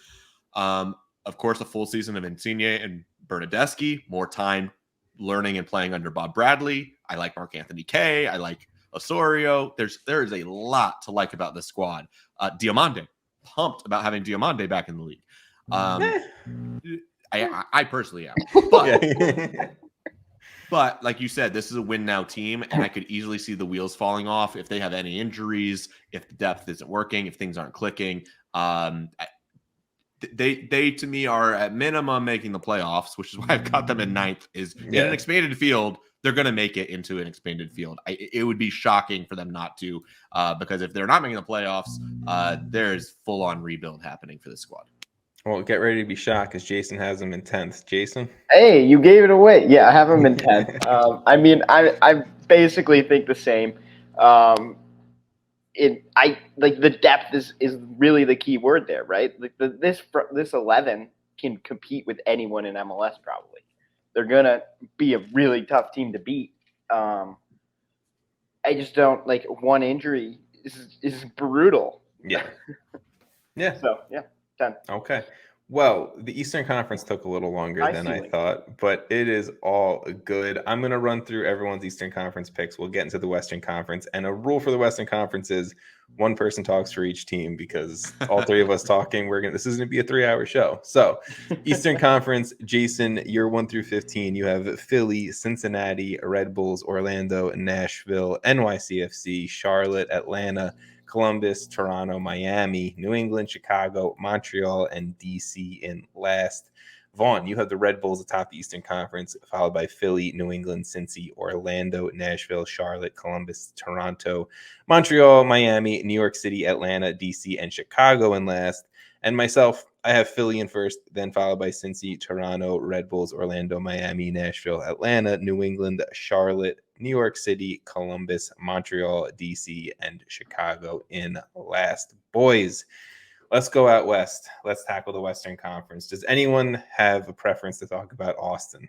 Of course, a full season of Insigne and Bernadeschi, more time learning and playing under Bob Bradley. I like Mark Anthony Kaye. I like Osorio. There is a lot to like about this squad. Diomande, pumped about having Diomande back in the league. I personally am. But like you said, this is a win now team, and I could easily see the wheels falling off if they have any injuries, if the depth isn't working, if things aren't clicking. They to me are at minimum making the playoffs, which is why I've got them in 9th. In an expanded field, they're going to make it into an expanded field. It would be shocking for them not to, because if they're not making the playoffs, there's full on rebuild happening for this squad. Well, get ready to be shocked because Jason has them in 10th. Jason? Hey, you gave it away. Yeah, I have them in 10th. I mean, I basically think the same. The depth is really the key word there, right? Like this 11 can compete with anyone in MLS probably. They're gonna be a really tough team to beat. I just don't like one injury is brutal. Yeah. Yeah. So 10. Okay. Well, the Eastern Conference took a little longer than I thought, but it is all good. I'm going to run through everyone's Eastern Conference picks. We'll get into the Western Conference. And a rule for the Western Conference is one person talks for each team because all 3 of us talking, this is going to be a 3-hour show. So Eastern Conference, Jason, you're 1 through 15. You have Philly, Cincinnati, Red Bulls, Orlando, Nashville, NYCFC, Charlotte, Atlanta, Columbus, Toronto, Miami, New England, Chicago, Montreal, and DC in last. Vaughn, you have the Red Bulls atop the Eastern Conference, followed by Philly, New England, Cincy, Orlando, Nashville, Charlotte, Columbus, Toronto, Montreal, Miami, New York City, Atlanta, DC, and Chicago in last. And myself, I have Philly in first, then followed by Cincy, Toronto, Red Bulls, Orlando, Miami, Nashville, Atlanta, New England, Charlotte, New York City, Columbus, Montreal, DC, and Chicago in last. Boys, let's go out west. Let's tackle the Western Conference. Does anyone have a preference to talk about Austin?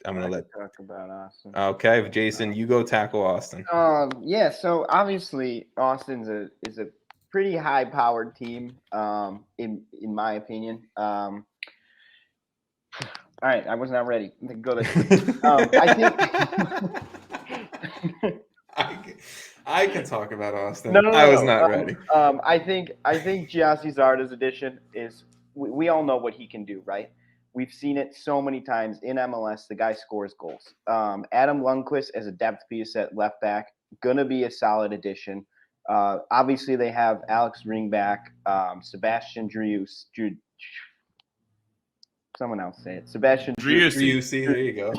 I'm going to talk about Austin. Okay, Jason, you go tackle Austin. Yeah, so obviously Austin is a pretty high-powered team, in my opinion. All right, I was not ready. Go there. I think I can talk about Austin. No, I was not ready. I think Giassi Zarda's addition is. We all know what he can do, right? We've seen it so many times in MLS. The guy scores goals. Adam Lundqvist as a depth piece at left back, gonna be a solid addition. Obviously, they have Alex Ringback, Sebastian Driussi. Someone else say it. Sebastian Driussi. There you go.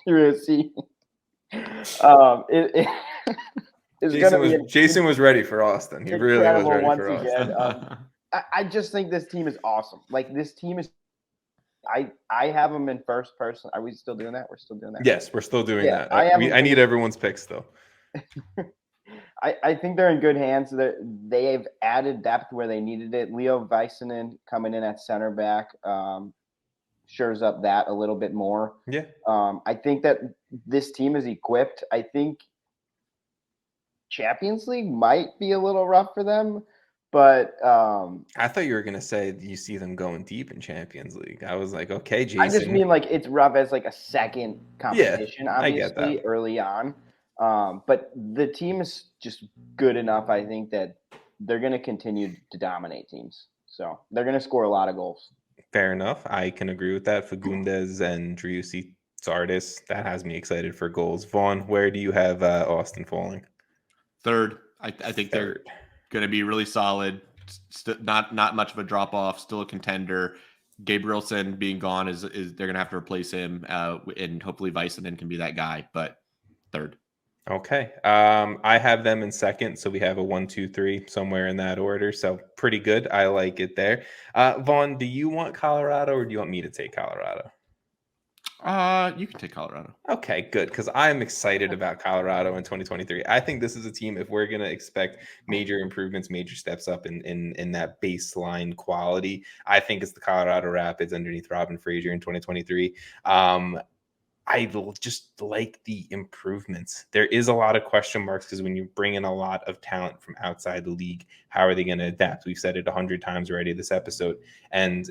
You're gonna see. Jason was ready for Austin. He really was ready for Austin. I just think this team is awesome. Like this team is. I have them in first person. Are we still doing that? We're still doing that. Yes, we're still doing that. I need everyone's picks though. I think they're in good hands. They've added depth where they needed it. Leo Väisänen coming in at center back shores up that a little bit more. Yeah. I think that this team is equipped. I think Champions League might be a little rough for them, but I thought you were gonna say you see them going deep in Champions League. I was like, okay, Jason. I just mean like it's rough as like a second competition, obviously, I get that. early on. But the team is just good enough, I think, that they're going to continue to dominate teams. So they're going to score a lot of goals. Fair enough. I can agree with that. Fagundes and Driussi Tsardis, that has me excited for goals. Vaughn, where do you have Austin falling? Third. I think they're going to be really solid. Not much of a drop off. Still a contender. Gabrielson being gone is they're going to have to replace him, and hopefully Väisänen can be that guy. But third. Okay. I have them in second, so we have a 1, 2, 3 somewhere in that order. So pretty good. I like it there. Vaughn, do you want Colorado or do you want me to take Colorado? You can take Colorado. Okay, good, because I'm excited about Colorado in 2023. I think this is a team, if we're going to expect major improvements, major steps up in that baseline quality, I think it's the Colorado Rapids underneath Robin Fraser in 2023. I just like the improvements. There is a lot of question marks because when you bring in a lot of talent from outside the league, how are they going to adapt? We've said it 100 times already this episode. And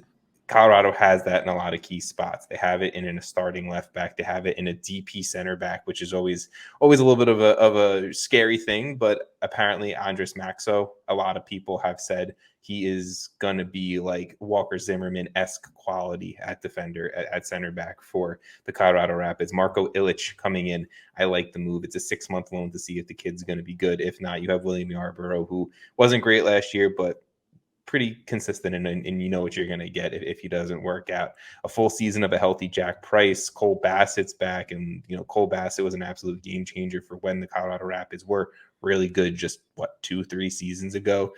Colorado has that in a lot of key spots. They have it in a starting left back. They have it in a DP center back, which is always a little bit of a scary thing. But apparently Andres Maxo, a lot of people have said he is going to be like Walker Zimmerman-esque quality at defender at center back for the Colorado Rapids. Marco Illich coming in. I like the move. It's a 6-month loan to see if the kid's going to be good. If not, you have William Yarborough, who wasn't great last year, but pretty consistent, and you know what you're going to get if he doesn't work out. A full season of a healthy Jack Price. Cole Bassett's back, and Cole Bassett was an absolute game changer for when the Colorado Rapids were really good just 2-3 seasons ago.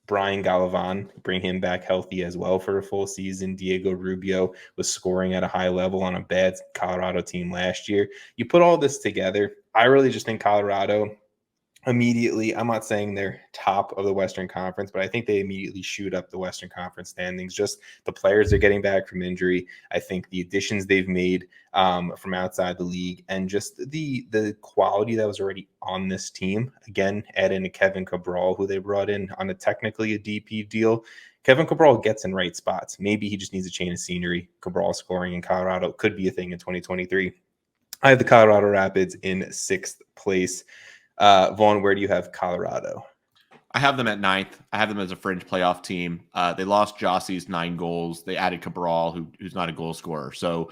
Brian Gallivan, bring him back healthy as well for a full season. Diego Rubio was scoring at a high level on a bad Colorado team last year. You put all this together, I really just think Colorado immediately, I'm not saying they're top of the Western Conference, but I think they immediately shoot up the Western Conference standings. Just the players are getting back from injury. I think the additions they've made from outside the league and just the quality that was already on this team. Again, add in a Kevin Cabral, who they brought in on technically a DP deal. Kevin Cabral gets in right spots. Maybe he just needs a change of scenery. Cabral scoring in Colorado could be a thing in 2023. I have the Colorado Rapids in 6th place. Vaughn, where do you have Colorado? I have them at 9th. I have them as a fringe playoff team. They lost Jossie's 9 goals. They added Cabral, who's not a goal scorer. So,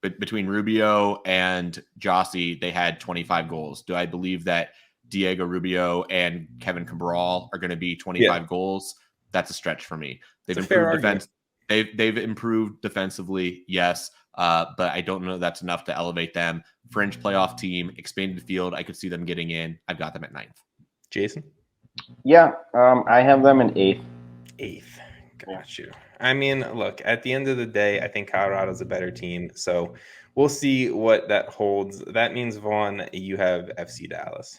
between Rubio and Jossie, they had 25 goals. Do I believe that Diego Rubio and Kevin Cabral are going to be 25 goals? That's a stretch for me. They've improved defense. They've improved defensively, yes. But I don't know that's enough to elevate them. Fringe playoff team, expanded field. I could see them getting in. I've got them at 9th. Jason? Yeah, I have them in 8th. 8th. Got you. I mean, look, at the end of the day, I think Colorado's a better team. So we'll see what that holds. That means, Vaughn, you have FC Dallas.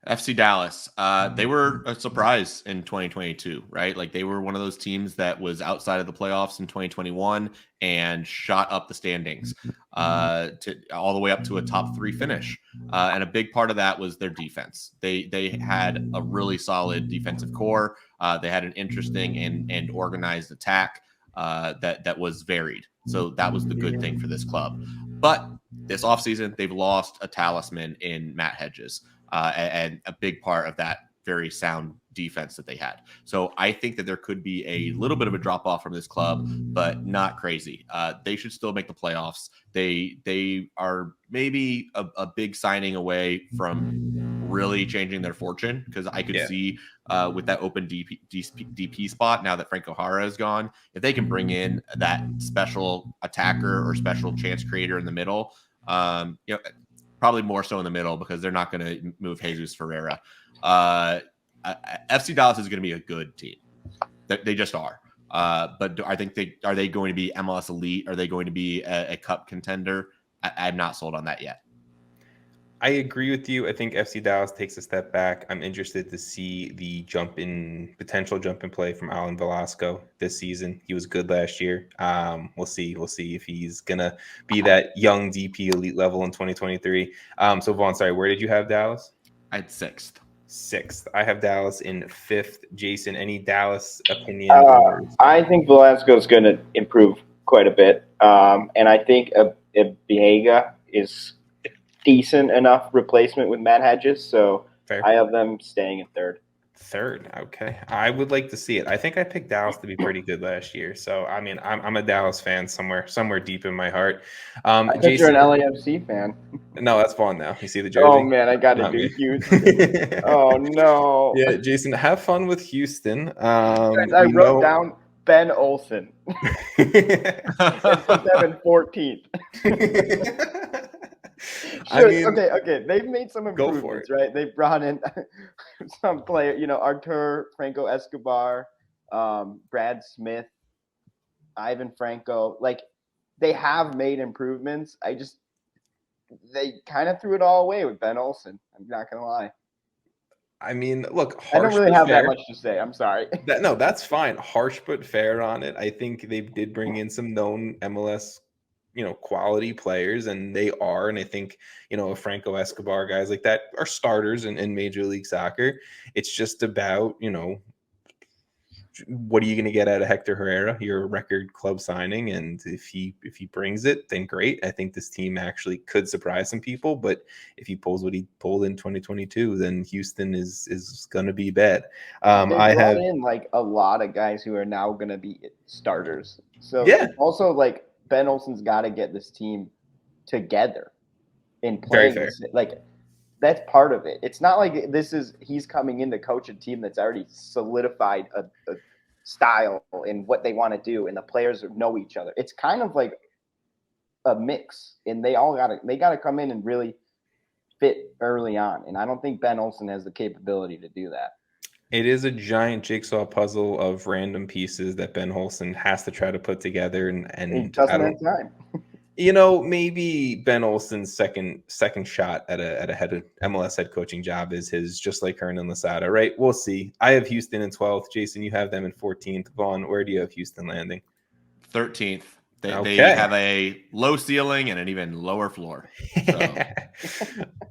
FC Dallas, they were a surprise in 2022, right? Like they were one of those teams that was outside of the playoffs in 2021 and shot up the standings to all the way up to a top 3 finish. And a big part of that was their defense. They had a really solid defensive core. They had an interesting and organized attack that was varied. So that was the good thing for this club. But this offseason, they've lost a talisman in Matt Hedges. And a big part of that very sound defense that they had. So I think that there could be a little bit of a drop off from this club, but not crazy. They should still make the playoffs. They are maybe a big signing away from really changing their fortune, because I could see with that open DP spot, now that Franco Jara is gone, if they can bring in that special attacker or special chance creator in the middle, probably more so in the middle, because they're not going to move Jesus Ferreira. FC Dallas is going to be a good team. They just are. But I think are they going to be MLS elite? Are they going to be a cup contender? I'm not sold on that yet. I agree with you. I think FC Dallas takes a step back. I'm interested to see the potential jump in play from Alan Velasco this season. He was good last year. We'll see if he's gonna be that young DP elite level in 2023. So Vaughn, sorry, where did you have Dallas? I had sixth. I have Dallas in fifth. Jason, any Dallas opinion? I think Velasco is going to improve quite a bit, and I think Biega is decent enough replacement with Matt Hedges, so fair. I have them staying in third. Okay. I would like to see it. I think I picked Dallas to be pretty good last year, so I mean, I'm a Dallas fan somewhere deep in my heart. Jason, you're an LAFC fan. No, that's fun now. You see the jersey? Oh man, I got to do Houston. Oh no. Yeah, Jason, have fun with Houston. I wrote down Ben Olsen. 14th. Sure, I mean, okay. They've made some improvements, right? They brought in some player, Artur, Franco Escobar, Brad Smith, Ivan Franco. Like, they have made improvements. They kind of threw it all away with Ben Olsen. I'm not gonna lie. I mean, look, I don't really have that much to say. I'm sorry. No, that's fine. Harsh but fair on it. I think they did bring in some known MLS quality players, and they are, and I think Franco Escobar, guys like that are starters in Major League Soccer. It's just about what are you going to get out of Hector Herrera, your record club signing, and if he brings it, then great. I think this team actually could surprise some people, but if he pulls what he pulled in 2022, then Houston is going to be bad. I have in like a lot of guys who are now going to be starters, so also like Ben Olsen's got to get this team together in playing. Like, that's part of it. It's not like he's coming in to coach a team that's already solidified a style in what they want to do, and the players know each other. It's kind of like a mix, and they got to come in and really fit early on. And I don't think Ben Olsen has the capability to do that. It is a giant jigsaw puzzle of random pieces that Ben Olsen has to try to put together, and he doesn't have time. Maybe Ben Olsen's second shot at a MLS head coaching job is his, just like Hernan Losada, right? We'll see. I have Houston in 12th. Jason, you have them in 14th. Vaughn, where do you have Houston landing? 13th. They have a low ceiling and an even lower floor. So.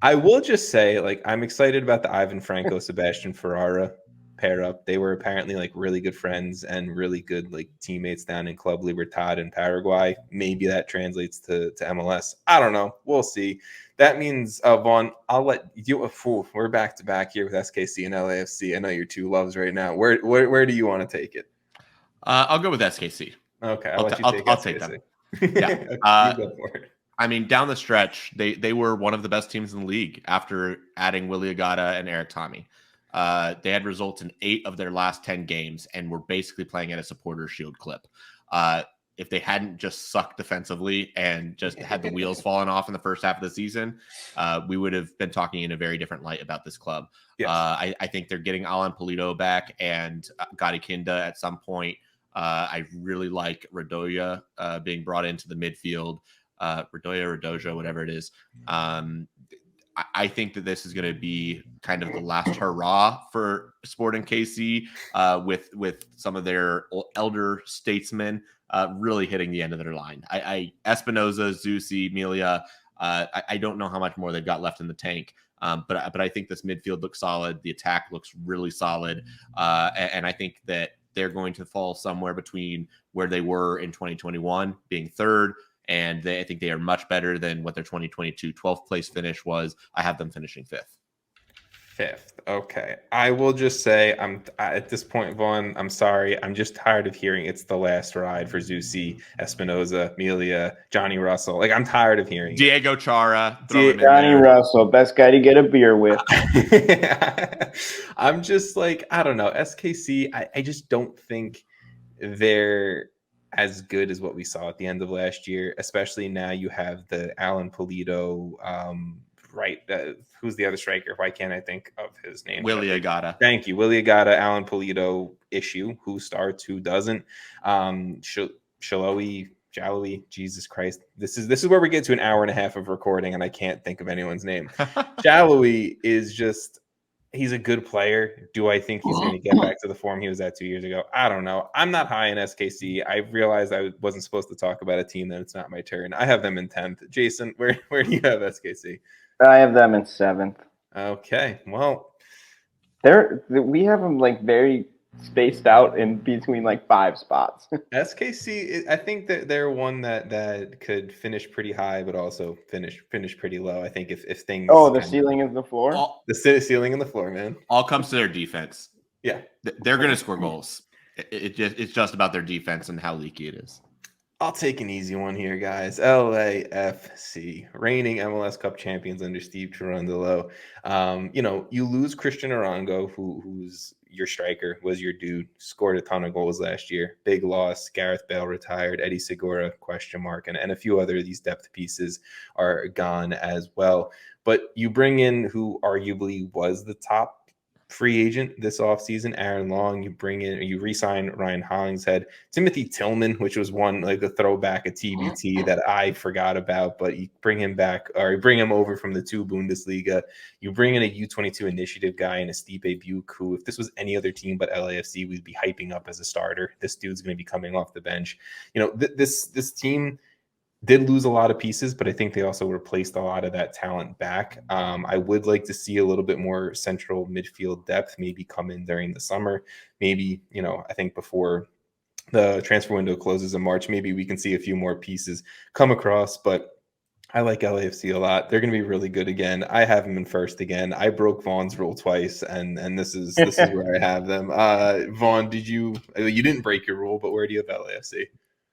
I will just say, I'm excited about the Ivan Franco, Sebastian Ferrara pair up. They were apparently really good friends and really good teammates down in Club Libertad in Paraguay. Maybe that translates to MLS. I don't know. We'll see. That means, Vaughn, I'll let you. We're back to back here with SKC and LAFC. I know your two loves right now. Where do you want to take it? I'll go with SKC. Okay, I'll take them. Yeah. Go for it. I mean, down the stretch, they were one of the best teams in the league after adding Willy Agata and Eric Tommy. They had results in 8 of their last 10 games and were basically playing at a supporter shield clip. If they hadn't just sucked defensively and just had the wheels falling off in the first half of the season, we would have been talking in a very different light about this club. Yes. I think they're getting Alan Polito back and Gadi Kinda at some point. I really like Radoja being brought into the midfield. Radoja, whatever it is. I think that this is going to be kind of the last hurrah for Sporting KC with some of their elder statesmen really hitting the end of their line. Espinoza, Zusi, Melia, I don't know how much more they've got left in the tank, but I think this midfield looks solid. The attack looks really solid, and I think that they're going to fall somewhere between where they were in 2021, being third, and I think they are much better than what their 2022 12th place finish was. I have them finishing 5th. 5th. Okay. I will just say at this point, Vaughn, I'm sorry. I'm just tired of hearing it's the last ride for Zusi, Espinoza, Melia, Johnny Russell. Like, I'm tired of hearing Diego Chara, throw him in Johnny there. Russell, best guy to get a beer with. I'm just like, I don't know. SKC, I just don't think they're as good as what we saw at the end of last year, especially now you have the Alan Polito, right? Who's the other striker? Why can't I think of his name? Willie Agata. Thank you. Willie Agata, Alan Polito issue. Who starts, who doesn't? Jalowie, Jesus Christ. This is where we get to an hour and a half of recording and I can't think of anyone's name. Jalowie is just, he's a good player. Do I think he's going to get back to the form he was at 2 years ago? I don't know. I'm not high in SKC. I realized I wasn't supposed to talk about a team that it's not my turn. I have them in 10th. Jason, where do you have SKC? I have them in 7th. Okay. Well, we have them like very spaced out in between like 5 spots. SKC, I think that they're one that could finish pretty high, but also finish pretty low. I think if things. Oh, the ceiling is the floor. The ceiling and the floor, man. All comes to their defense. Yeah, they're going to score goals. It's just about their defense and how leaky it is. I'll take an easy one here, guys. LAFC, reigning MLS Cup champions under Steve Cherundolo. You lose Christian Arango, who's your striker, was your dude, scored a ton of goals last year. Big loss. Gareth Bale retired. Eddie Segura, ? And a few other of these depth pieces are gone as well. But you bring in who arguably was the top free agent this offseason, Aaron Long. You re-sign Ryan Hollingshead, Timothy Tillman, which was one like a throwback, a TBT that I forgot about, but you bring him back, or you bring him over from the 2 Bundesliga. You bring in a U22 initiative guy in a Stipe Buke, who, if this was any other team but LAFC, we'd be hyping up as a starter. This dude's going to be coming off the bench. This team did lose a lot of pieces, but I think they also replaced a lot of that talent back. I would like to see a little bit more central midfield depth maybe come in during the summer. Maybe, I think before the transfer window closes in March, maybe we can see a few more pieces come across, but I like LAFC a lot. They're going to be really good again. I have them in 1st again. I broke Vaughn's rule twice, and this is where I have them. Vaughn, you didn't break your rule, but where do you have LAFC?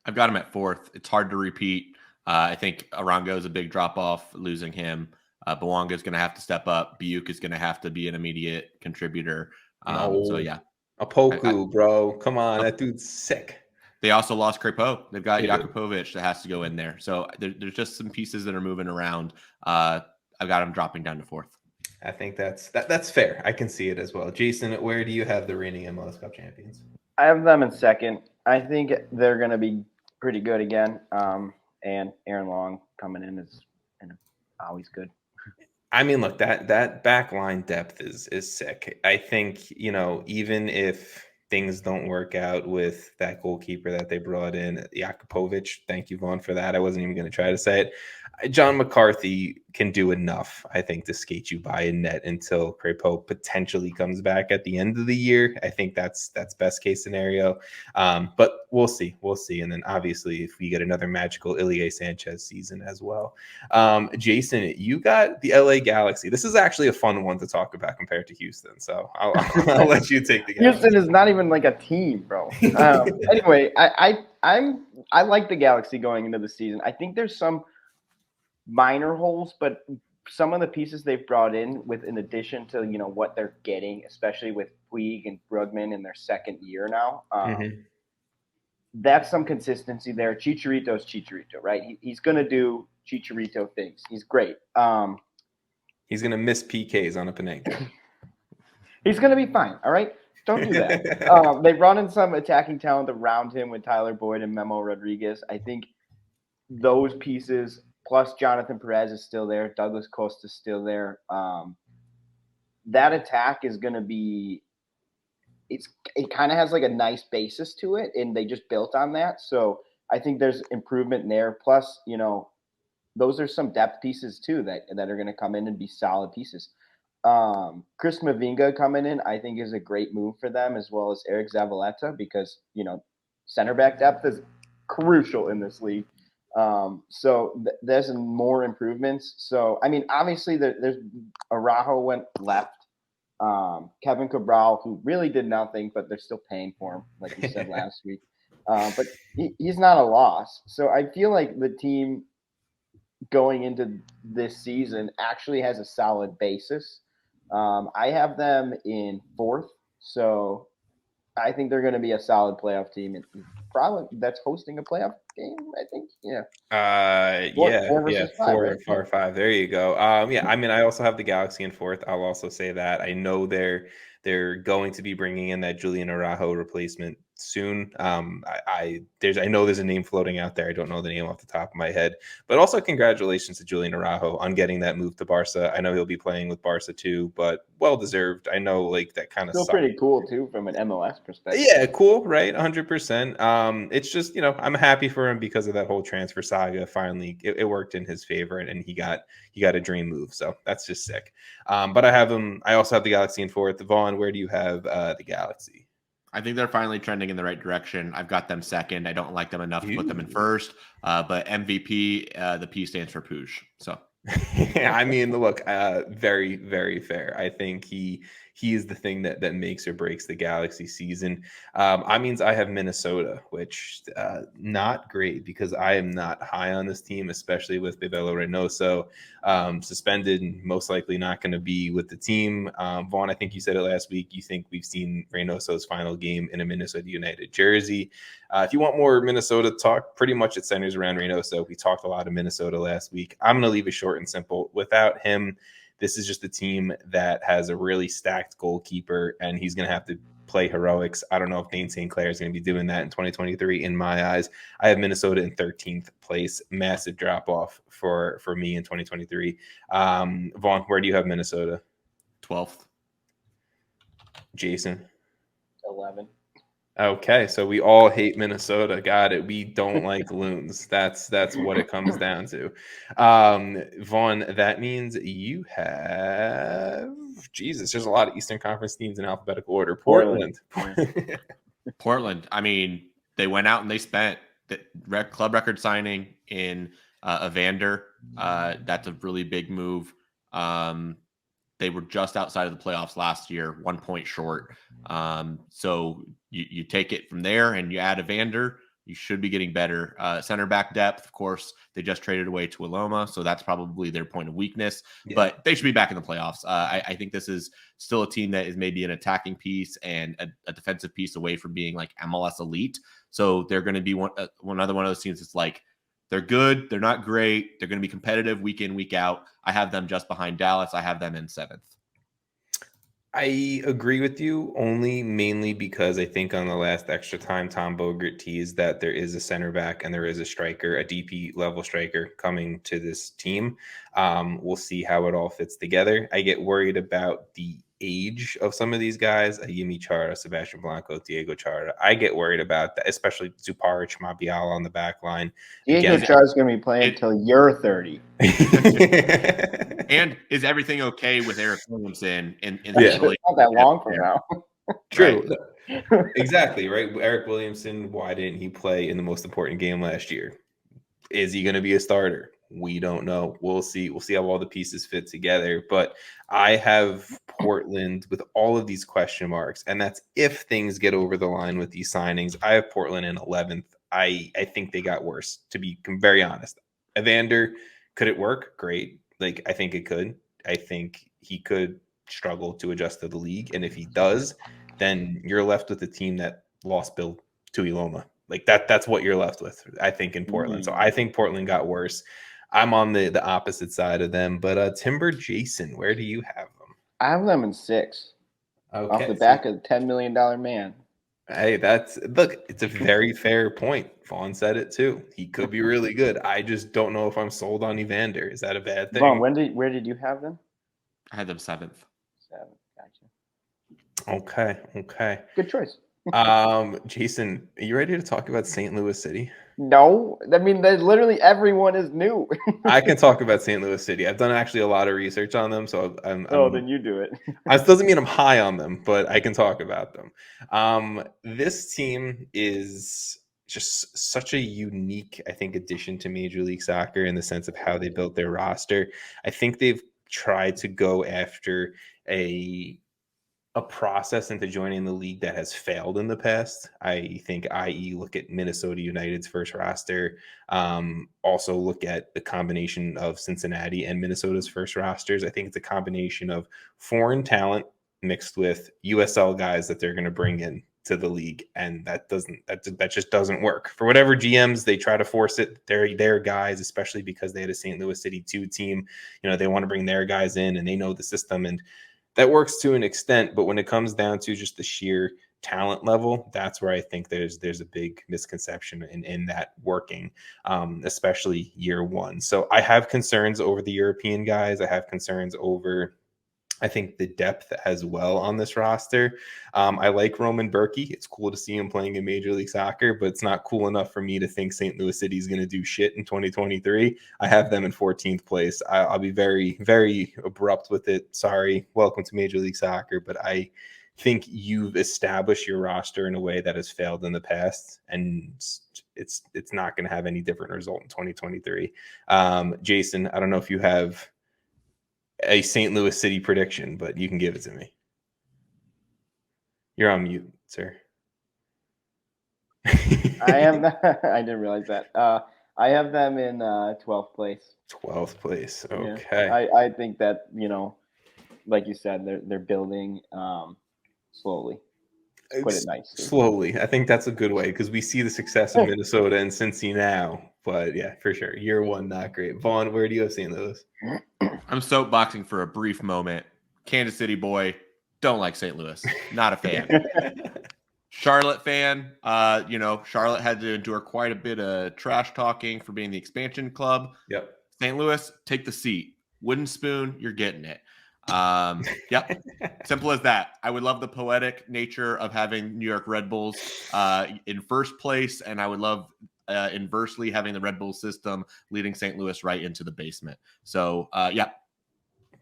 I've got him at 4th. It's hard to repeat. I think Arango is a big drop off, losing him. Bawanga is going to have to step up. Buke is going to have to be an immediate contributor. So yeah, Apoku, bro, come on, that dude's sick. They also lost Crepeau. They've got Jakupovic that has to go in there. So there's just some pieces that are moving around. I've got them dropping down to 4th. I think that's fair. I can see it as well. Jason, where do you have the reigning MLS Cup champions? I have them in 2nd. I think they're going to be pretty good again. And Aaron Long coming in is always good. I mean, look, that backline depth is sick. I think, even if things don't work out with that goalkeeper that they brought in, Jakupovic, thank you, Vaughn, for that. I wasn't even going to try to say it. John McCarthy can do enough, I think, to skate you by a net until Crepeau potentially comes back at the end of the year. I think that's best case scenario. But we'll see. And then obviously if we get another magical Ilie Sanchez season as well. Jason, you got the LA Galaxy. This is actually a fun one to talk about compared to Houston. So I'll let you take the Galaxy. Houston is not even like a team, bro. Anyway, I like the Galaxy going into the season. I think there's some minor holes, but some of the pieces they've brought in in addition to what they're getting, especially with Puig and Brugman in their 2nd year now, that's some consistency there. Chicharito's Chicharito, right? He's going to do Chicharito things. He's great. He's going to miss PKs on a Panenka. He's going to be fine, all right? Don't do that. They brought in some attacking talent around him with Tyler Boyd and Memo Rodriguez. I think those pieces, plus Jonathan Perez is still there. Douglas Costa is still there. That attack is going to be – it kind of has like a nice basis to it, and they just built on that. So I think there's improvement there. Plus, those are some depth pieces too that are going to come in and be solid pieces. Chris Mavinga coming in, I think, is a great move for them, as well as Eric Zavaleta, because, center back depth is crucial in this league. So there's more improvements. So, I mean, obviously there's Araujo went left. Kevin Cabral, who really did nothing, but they're still paying for him, like you said last week. But he's not a loss. So I feel like the team going into this season actually has a solid basis. I have them in fourth, so I think they're going to be a solid playoff team, and probably that's hosting a playoff game. I think, yeah. Four versus five, right? 4 or 5. There you go. Yeah, I mean, I also have the Galaxy in fourth. I'll also say that I know they're going to be bringing in that Julian Araujo replacement soon. I know there's a name floating out there. I don't know the name off the top of my head, but also congratulations to Julian Araujo on getting that move to Barca. I know he'll be playing with Barca too, but well deserved. I know like that kind of still pretty cool too from an MLS perspective. Yeah, cool, right? 100%. It's just, I'm happy for him because of that whole transfer saga. Finally, it worked in his favor, and he got a dream move. So that's just sick. But I also have the Galaxy in fourth. Vaughn, where do you have the Galaxy? I think they're finally trending in the right direction. I've got them second. I don't like them enough to put them in first. But MVP, the P stands for Poosh. So I mean, look, very, very fair. I think he is the thing that makes or breaks the Galaxy season. I means I have Minnesota, which not great because I am not high on this team, especially with Bebelo Reynoso suspended and most likely not going to be with the team. Vaughn, I think you said it last week. You think we've seen Reynoso's final game in a Minnesota United jersey. If you want more Minnesota talk, pretty much it centers around Reynoso. We talked a lot of Minnesota last week. I'm going to leave it short and simple. Without him, this is just a team that has a really stacked goalkeeper, and he's going to have to play heroics. I don't know if Dane St. Clair is going to be doing that in 2023. In my eyes, I have Minnesota in 13th place. Massive drop off for me in 2023. Vaughn, where do you have Minnesota? 12th. Jason? 11. Okay, so we all hate Minnesota. Got it. We don't like loons. That's what it comes down to. Vaughn, that means you have Jesus. There's a lot of Eastern Conference teams in alphabetical order. Portland. Portland. I mean, they went out and they spent the club record signing in Evander. That's a really big move. They were just outside of the playoffs last year, 1 point short. So you take it from there and you add Evander, you should be getting better. Center back depth, of course, they just traded away to Aloma, so that's probably their point of weakness. Yeah. But they should be back in the playoffs. I think this is still a team that is maybe an attacking piece and a defensive piece away from being like MLS elite. So they're going to be one of those teams that's like, they're good. They're not great. They're going to be competitive week in, week out. I have them just behind Dallas. I have them in 7th. I agree with you mainly because I think on the last extra time, Tom Bogert teased that there is a center back and there is a striker, a DP level striker coming to this team. We'll see how it all fits together. I get worried about the age of some of these guys, Yimi Chara, Sebastian Blanco, Diego Chara. I get worried about that, especially Zuparic, Mabiala on the back line. Diego Chara is going to be playing until you're 30. And is everything okay with Eric Williamson? It's not that long from now. True. Right. Exactly, right? Eric Williamson, why didn't he play in the most important game last year? Is he going to be a starter? We don't know. We'll see. We'll see how all the pieces fit together. But I have Portland with all of these question marks, and that's if things get over the line with these signings. I have Portland in 11th. I think they got worse, to be very honest. Evander, could it work? Great. Like, I think it could. I think he could struggle to adjust to the league. And if he does, then you're left with a team that lost Bill Tuiloma. Like that's what you're left with, I think, in Portland. So I think Portland got worse. I'm on the opposite side of them. But Timber Jason, where do you have them? I have them in 6. Okay. Off the back of the $10 million man. Hey, it's a very fair point. Vaughn said it too. He could be really good. I just don't know if I'm sold on Evander. Is that a bad thing? Vaughn, where did you have them? I had them 7th. 7, gotcha. Okay. Good choice. Jason, are you ready to talk about St. Louis City? No, I mean, literally everyone is new. I can talk about St. Louis City. I've done actually a lot of research on them, so then you do it. It doesn't mean I'm high on them, but I can talk about them. This team is just such a unique, I think, addition to Major League Soccer in the sense of how they built their roster. I think they've tried to go after a a process into joining the league that has failed in the past. I think, i.e., look at Minnesota United's first roster. Also look at the combination of Cincinnati and Minnesota's first rosters. I think it's a combination of foreign talent mixed with USL guys that they're going to bring in to the league, and that just doesn't work. For whatever GMs, they try to force it. They're their guys, especially because they had a St. Louis City 2 team. They want to bring their guys in, and they know the system, and that works to an extent. But when it comes down to just the sheer talent level, that's where I think there's a big misconception in that working, especially year one. So I have concerns over the European guys. I have concerns over, I think, the depth as well on this roster. I like Roman Berkey. It's cool to see him playing in Major League Soccer, but it's not cool enough for me to think St. Louis City is going to do shit in 2023. I have them in 14th place. I'll be very, very abrupt with it. Sorry. Welcome to Major League Soccer, but I think you've established your roster in a way that has failed in the past, and it's not going to have any different result in 2023. Jason, I don't know if you have a St. Louis City prediction, but you can give it to me. You're on mute, sir. I am. I didn't realize that. I have them in 12th place. 12th place. Okay. Yeah. I think that, like you said, they're building slowly. Put it nicely. Slowly. I think that's a good way, because we see the success of Minnesota and Cincy now. But yeah, for sure. Year one, not great. Vaughn, where do you have St. Louis? I'm soapboxing for a brief moment. Kansas City boy, don't like St. Louis. Not a fan. Charlotte fan. Charlotte had to endure quite a bit of trash talking for being the expansion club. Yep. St. Louis, take the seat. Wooden spoon, you're getting it. Yep. Simple as that. I would love the poetic nature of having New York Red Bulls in first place, and I would love inversely having the Red Bull system leading St. Louis right into the basement. So, yeah.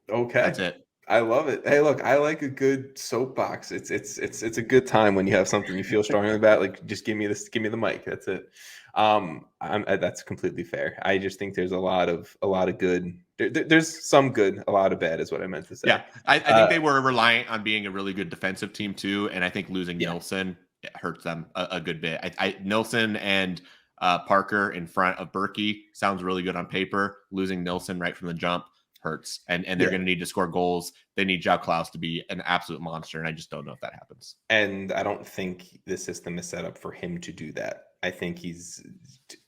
Okay. That's it. I love it. Hey, look, I like a good soapbox. It's a good time when you have something you feel strongly about. Like, just give me the mic. That's it. That's completely fair. I just think there's a lot of good. There's some good, a lot of bad, is what I meant to say. Yeah, I think they were reliant on being a really good defensive team too, and I think losing Nilsson hurts them a good bit. Nilsson and Parker in front of Berkey sounds really good on paper. Losing Nilsson right from the jump hurts, and they're going to need to score goals. They need João Klaus to be an absolute monster, and I just don't know if that happens. And I don't think the system is set up for him to do that. I think he's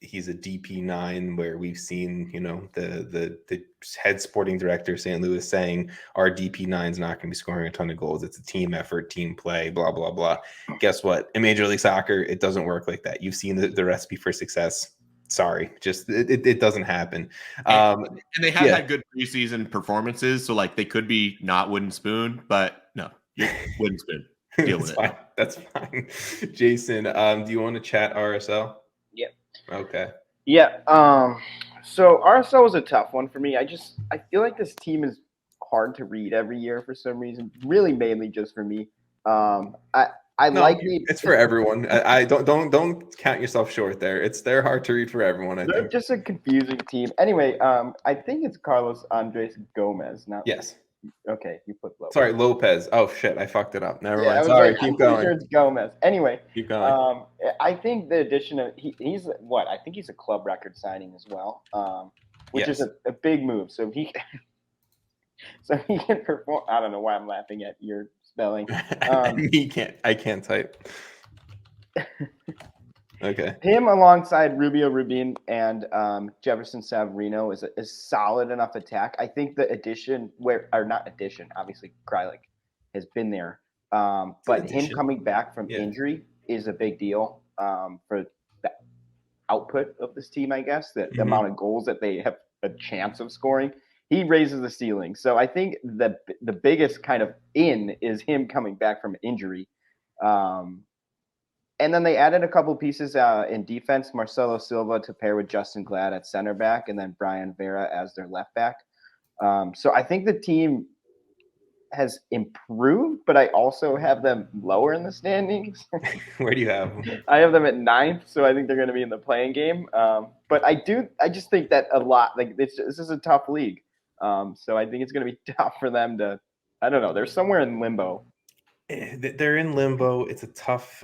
a DP9, where we've seen, the head sporting director of St. Louis saying our DP9 is not going to be scoring a ton of goals. It's a team effort, team play, blah, blah, blah. Guess what? In Major League Soccer, it doesn't work like that. You've seen the recipe for success. Sorry, just it doesn't happen. And they have had good preseason performances, so like they could be not wooden spoon, but no, you're wooden spoon. Deal with it. That's fine. Jason, do you want to chat RSL? Yep. Okay. Yeah. So RSL was a tough one for me. I feel like this team is hard to read every year for some reason. Really, mainly just for me. It's for everyone. I don't count yourself short there. They're hard to read for everyone. I think just a confusing team. Anyway, I think it's Carlos Andres Gomez. Now, yes. Okay, you put Lopez. Sorry, Lopez. Oh shit, I fucked it up. Never mind. Sorry, keep going. Sure it's Gomez. Anyway, keep going. I think the addition of he's what? I think he's a club record signing as well, which is a big move. So he can perform. I don't know why I'm laughing at your spelling. I can't type. Okay. Him alongside Rubio Rubin and Jefferson Savarino is a solid enough attack. I think the obviously Krylik has been there. But him coming back from injury is a big deal for the output of this team, I guess, the amount of goals that they have a chance of scoring. He raises the ceiling. So I think the biggest kind of in is him coming back from injury. And then they added a couple pieces in defense, Marcelo Silva to pair with Justin Glad at center back, and then Brian Vera as their left back. So I think the team has improved, but I also have them lower in the standings. Where do you have them? I have them at 9th, so I think they're going to be in the playing game. But I just think that a lot, like this is a tough league. So I think it's going to be tough for them to, I don't know, they're somewhere in limbo. they're in limbo. It's a tough.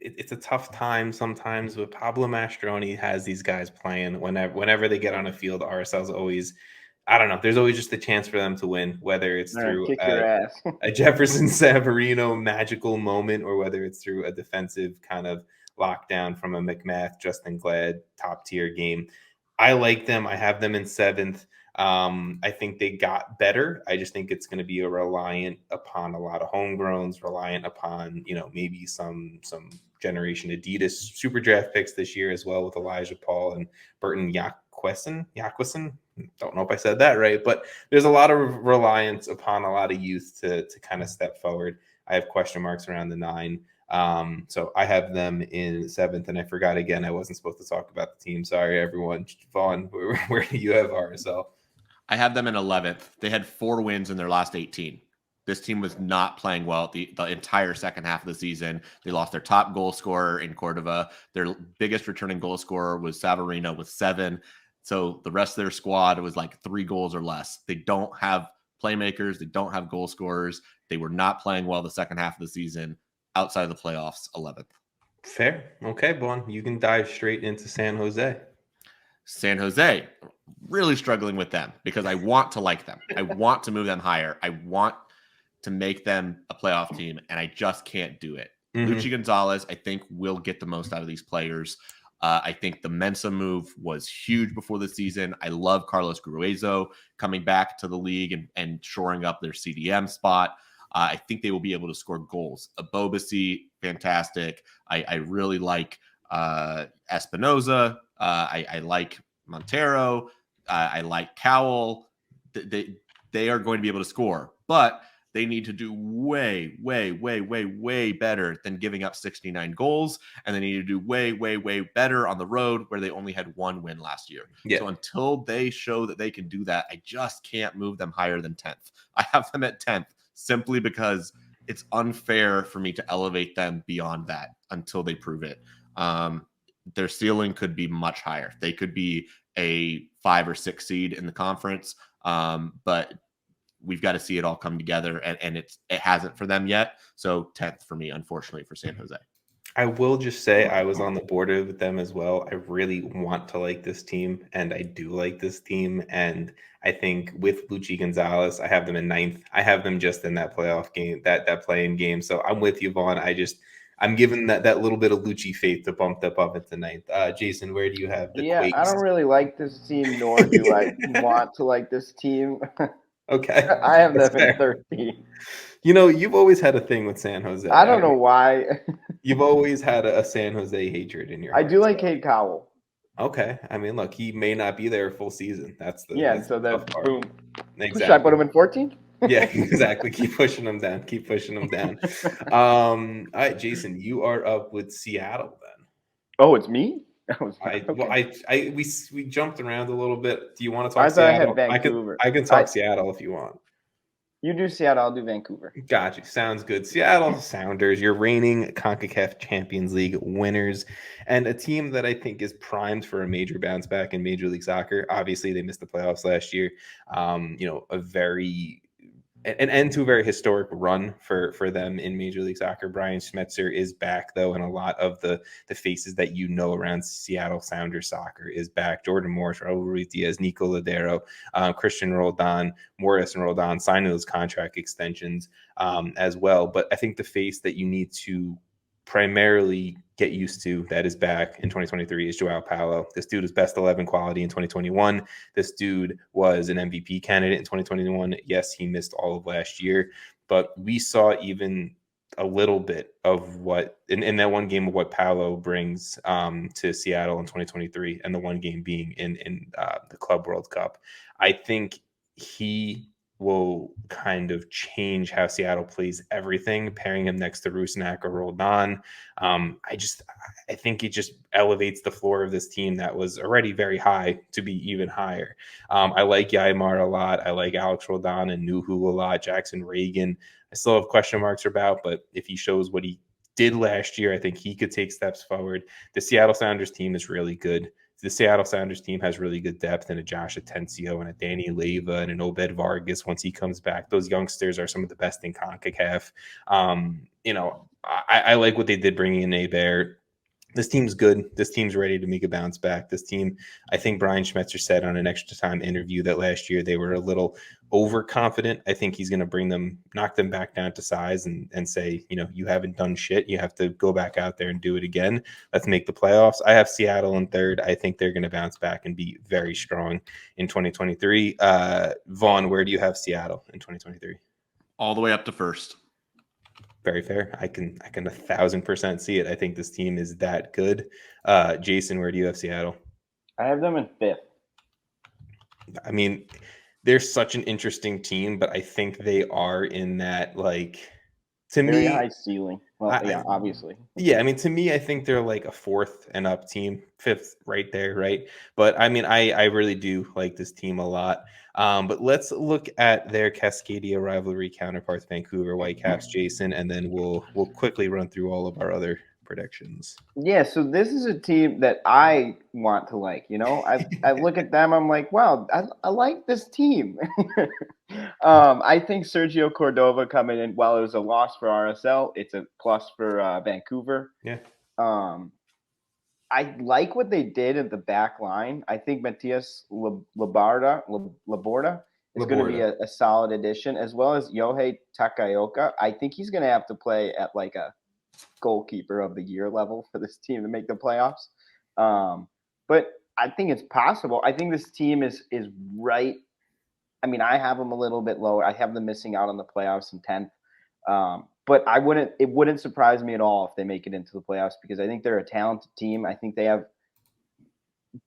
It's a tough time sometimes, but Pablo Mastroni has these guys playing whenever they get on a field. RSL's always, I don't know. There's always just a chance for them to win, whether it's through kick your ass. a Jefferson Severino magical moment or whether it's through a defensive kind of lockdown from a McMath, Justin Glad top tier game. I like them. I have them in 7th. I think they got better. I just think it's going to be a reliant upon a lot of homegrowns, reliant upon, maybe some generation Adidas super draft picks this year as well with Elijah Paul and Burton Yaquison. Don't know if I said that right, but there's a lot of reliance upon a lot of youth to kind of step forward. I have question marks around the 9. So I have them in 7th, and I forgot again. I wasn't supposed to talk about the team. Sorry, everyone. Vaughn, where do you have RSL? I have them in 11th. They had 4 wins in their last 18. This team was not playing well the entire second half of the season. They lost their top goal scorer in Cordova. Their biggest returning goal scorer was Savarino with 7. So the rest of their squad was like 3 goals or less. They don't have playmakers. They don't have goal scorers. They were not playing well the second half of the season. Outside of the playoffs, 11th. Fair. Okay, Vaughn, you can dive straight into San Jose. San Jose, really struggling with them because I want to like them. I want to move them higher. I want to make them a playoff team, and I just can't do it. Luchi Gonzalez, I think, will get the most out of these players. I think the Mensa move was huge before the season. I love Carlos Gruezo coming back to the league and shoring up their CDM spot. I think they will be able to score goals. Abobasi, fantastic. I really like Espinoza. I like Montero. I like Cowell. They are going to be able to score, but they need to do way, way, way, way, way better than giving up 69 goals. And they need to do way, way, way better on the road where they only had 1 win last year. Yeah. So until they show that they can do that, I just can't move them higher than 10th. I have them at 10th simply because it's unfair for me to elevate them beyond that until they prove it. Their ceiling could be much higher. They could be a 5 or 6 seed in the conference. But we've got to see it all come together, and it hasn't for them yet. So 10th for me, unfortunately, for San Jose. I will just say I was on the border with them as well. I really want to like this team, and I do like this team. And I think with Luchi Gonzalez, I have them in 9th. I have them just in that playoff game, that play-in game. So I'm with you, Vaughn. I'm giving that little bit of Lucci faith to bump that up into 9th. Jason, where do you have the Quakes? I don't really like this team, nor do I want to like this team. Okay. I have them in 13. You've always had a thing with San Jose. I don't know why. You've always had a San Jose hatred in your heart. I do like Cade Cowell. Okay. I mean, look, he may not be there full season. That's the boom. Exactly. Should I put him in 14? Yeah, exactly. Keep pushing them down. All right, Jason, you are up with Seattle then. Oh, it's me? We jumped around a little bit. Do you want to talk Seattle? I had Vancouver. I can talk Seattle if you want. You do Seattle, I'll do Vancouver. Gotcha. Sounds good. Seattle Sounders, your reigning CONCACAF Champions League winners, and a team that I think is primed for a major bounce back in Major League Soccer. Obviously, they missed the playoffs last year. An end to a very historic run for them in Major League Soccer. Brian Schmetzer is back, though, and a lot of the faces that around Seattle Sounders soccer is back. Jordan Morris, Raul Ruiz-Diaz, Nico Ladero, Christian Roldan, Morris and Roldan signing those contract extensions as well. But I think the face that you need to primarily get used to that is back in 2023 is Joao Paulo. This dude is best 11 quality in 2021. This dude was an MVP candidate in 2021. Yes, he missed all of last year, but we saw even a little bit of what in that one game of what Paulo brings to Seattle in 2023, and the one game being in the Club World Cup. I think he will kind of change how Seattle plays everything, pairing him next to Rusnak or Roldan. I think it just elevates the floor of this team that was already very high to be even higher. I like Yaimar a lot. I like Alex Roldan and Nuhu a lot. Jackson Reagan, I still have question marks about, but if he shows what he did last year, I think he could take steps forward. The Seattle Sounders team is really good. the Seattle Sounders team has really good depth, and a Josh Atencio and a Danny Leyva and an Obed Vargas once he comes back. Those youngsters are some of the best in CONCACAF. I like what they did bringing in Bear. This team's good. This team's ready to make a bounce back. This team, I think Brian Schmetzer said on an Extra Time interview that last year they were a little overconfident. I think he's going to knock them back down to size and say, you haven't done shit. You have to go back out there and do it again. Let's make the playoffs. I have Seattle in third. I think they're going to bounce back and be very strong in 2023. Vaughn, where do you have Seattle in 2023? All the way up to first. Very fair. I can 1,000% see it. I think this team is that good. Jason, where do you have Seattle? I have them in fifth. I mean, they're such an interesting team, but I think they are in that, very high ceiling. Well, obviously. Yeah, I mean, to me, I think they're like a fourth and up team, fifth right there, right? But I mean, I really do like this team a lot. But let's look at their Cascadia rivalry counterparts, Vancouver Whitecaps, Jason, and then we'll quickly run through all of our other predictions. Yeah, so this is a team that I want to like. I look at them, I'm like, wow, I like this team. I think Sergio Cordova coming in, while it was a loss for RSL, it's a plus for Vancouver. Yeah. I like what they did at the back line. I think Matias Laborda is going to be a solid addition, as well as Yohei Takaoka. I think he's going to have to play at like a goalkeeper of the year level for this team to make the playoffs. But I think it's possible. I think this team is right. I mean, I have them a little bit lower. I have them missing out on the playoffs in 10th. But it wouldn't surprise me at all if they make it into the playoffs, because I think they're a talented team. I think they have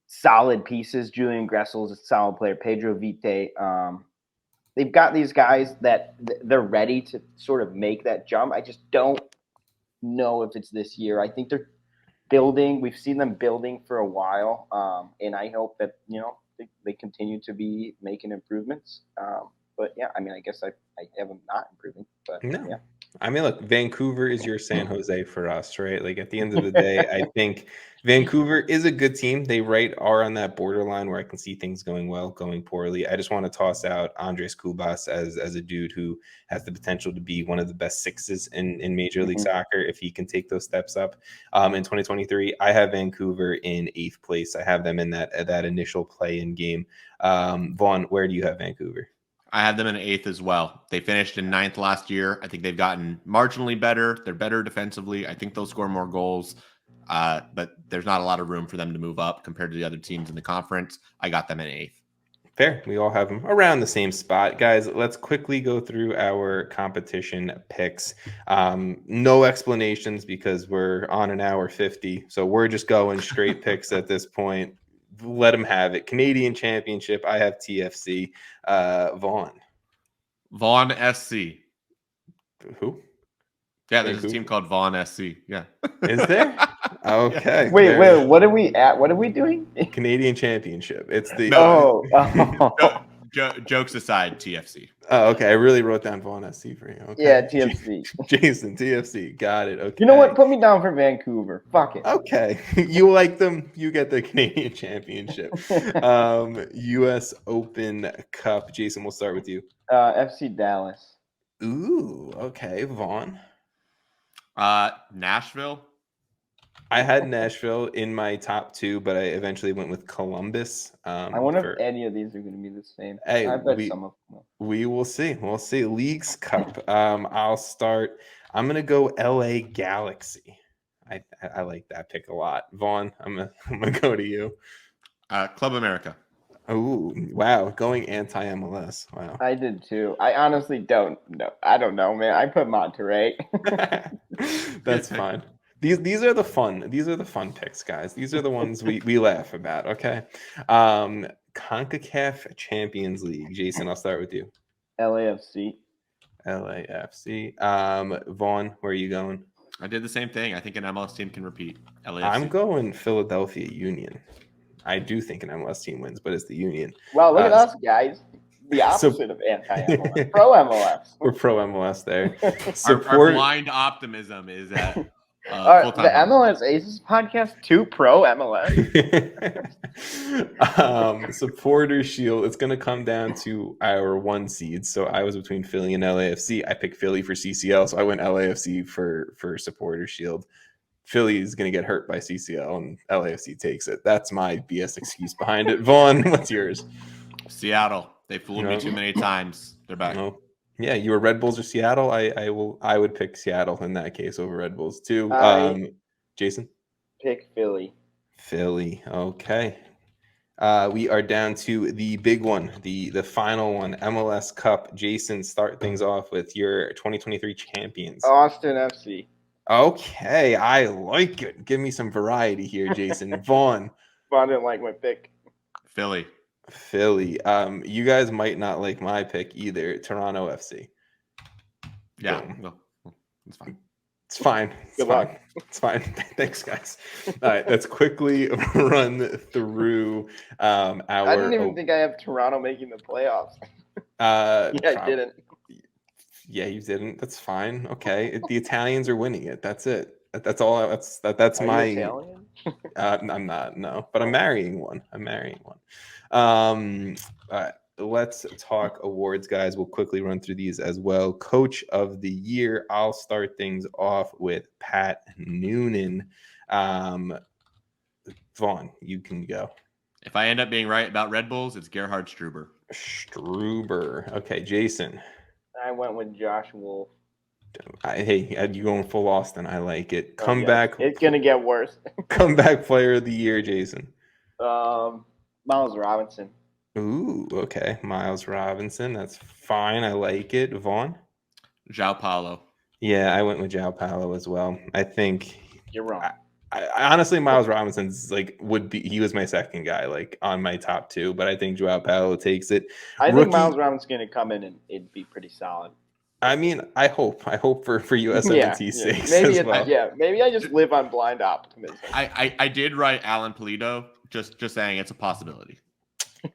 solid pieces. Julian Gressel is a solid player. Pedro Vite. They've got these guys that they're ready to sort of make that jump. I just don't know if it's this year. I think they're building. We've seen them building for a while. And I hope that, they continue to be making improvements. But yeah, I mean, I guess I have them not improving. But no. Yeah. I mean, look, Vancouver is your San Jose for us, right? Like at the end of the day, I think Vancouver is a good team. They are on that borderline where I can see things going well, going poorly. I just want to toss out Andres Kubas as a dude who has the potential to be one of the best sixes in Major League Soccer if he can take those steps up. In 2023, I have Vancouver in 8th place. I have them in that initial play-in game. Vaughn, where do you have Vancouver? I have them in 8th as well. They finished in 9th last year. I think they've gotten marginally better. They're better defensively. I think they'll score more goals, but there's not a lot of room for them to move up compared to the other teams in the conference. I got them in 8th. Fair. We all have them around the same spot. Guys, let's quickly go through our competition picks. No explanations because we're on an hour 50. So we're just going straight picks at this point. Let them have it. Canadian Championship. I have TFC. Vaughn SC. Who? Yeah, there's a team called Vaughn SC. Yeah. Is there? Okay. Wait. What are we at? What are we doing? Canadian Championship. It's the Jokes aside, TFC. Oh, okay. I really wrote down Vaughn SC for you. Okay. Yeah, TFC. Jason, TFC. Got it. Okay. You know what? Put me down for Vancouver. Fuck it. Okay. You like them. You get the Canadian Championship. U.S. Open Cup. Jason, we'll start with you. FC Dallas. Ooh, okay. Vaughn. Nashville. I had Nashville in my top 2, but I eventually went with Columbus. I wonder if any of these are going to be the same. Hey, I bet some of them will. We will see. We'll see. Leagues Cup. I'll start. I'm going to go LA Galaxy. I like that pick a lot. Vaughn, I'm gonna go to you. Club America. Oh, wow. Going anti-MLS. Wow. I did too. I honestly don't know. I don't know, man. I put Monterrey. That's fine. These are the fun picks, guys. These are the ones we laugh about, okay? CONCACAF Champions League. Jason, I'll start with you. LAFC. Vaughn, where are you going? I did the same thing. I think an MLS team can repeat. LAFC. I'm going Philadelphia Union. I do think an MLS team wins, but it's the Union. Well, look at us, guys. The opposite of anti-MLS. Pro-MLS. We're pro-MLS there. Our blind optimism is that The MLSAces podcast, 2 pro MLS. Supporter Shield. It's going to come down to our 1 seeds. So I was between Philly and LAFC. I picked Philly for CCL, so I went LAFC for Supporter Shield. Philly is going to get hurt by CCL, and LAFC takes it. That's my BS excuse behind it. Vaughn, what's yours? Seattle. They fooled me too many times. They're back. No. Yeah, you were Red Bulls or Seattle. I would pick Seattle in that case over Red Bulls too. Jason? Pick Philly. Philly. Okay. We are down to the big one, the final one, MLS Cup. Jason, start things off with your 2023 champions. Austin FC. Okay, I like it. Give me some variety here, Jason. Vaughn. Vaughn didn't like my pick. Philly. You guys might not like my pick either. Toronto FC. Yeah, no, it's fine. It's fine. Good luck. It's fine. Thanks, guys. All right, let's quickly run through I didn't even think I have Toronto making the playoffs. I didn't. Yeah, you didn't. That's fine. Okay, the Italians are winning it. That's it. That's all. That's are my. You Italian? I'm not. No, but I'm marrying one. All right, let's talk awards, guys. We'll quickly run through these as well. Coach of the Year. I'll start things off with Pat Noonan. Vaughn, you can go. If I end up being right about Red Bulls, it's Gerhard Struber. Okay, Jason. I went with Josh Wolf. Hey, you going full Austin? I like it. Comeback. It's gonna get worse. Comeback player of the year, Jason. Miles Robinson. Ooh, okay. Miles Robinson. That's fine. I like it. Vaughn? João Paulo. Yeah, I went with João Paulo as well. I think you're wrong. I honestly, Miles Robinson's he was my second guy, like on my top 2, but I think João Paulo takes it. I think Miles Robinson's gonna come in and it'd be pretty solid. I mean, I hope for USMNT's sake. Maybe maybe I just live on blind optimism. I did write Alan Pulido, just saying it's a possibility.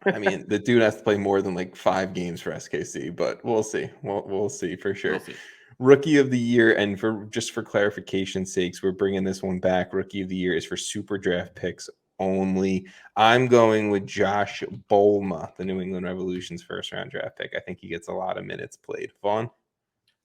I mean, the dude has to play more than like 5 games for SKC, but we'll see. We'll see for sure. We'll see. Rookie of the year, and for clarification's sakes, we're bringing this one back. Rookie of the year is for super draft picks only. I'm going with Josh Bolma, the New England Revolution's first round draft pick. I think he gets a lot of minutes played. Vaughn?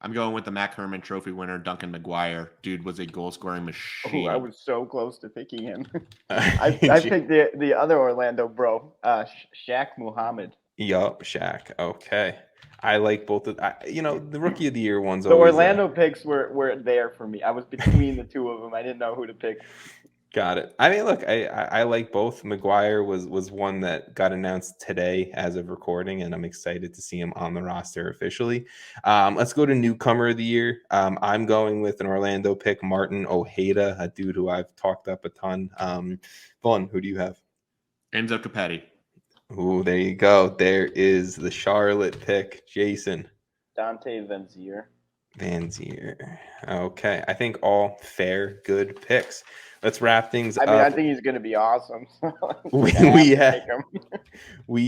I'm going with the Mac Herman Trophy winner, Duncan McGuire. Dude was a goal-scoring machine. Oh, I was so close to picking him. I picked the other Orlando bro, Shaq Muhammad. Yup, Shaq. Okay. I like both of the Rookie of the Year ones. The Orlando picks were there for me. I was between the 2 of them. I didn't know who to pick. Got it. I mean, look, I like both. McGuire was one that got announced today as of recording, and I'm excited to see him on the roster officially. Let's go to newcomer of the year. I'm going with an Orlando pick, Martin Ojeda, a dude who I've talked up a ton. Vaughn, who do you have? Enzo Capetti. Ooh, there you go. There is the Charlotte pick. Jason. Dante Vanzier. Okay. I think all fair, good picks. Let's wrap things up. I think he's going to be awesome. We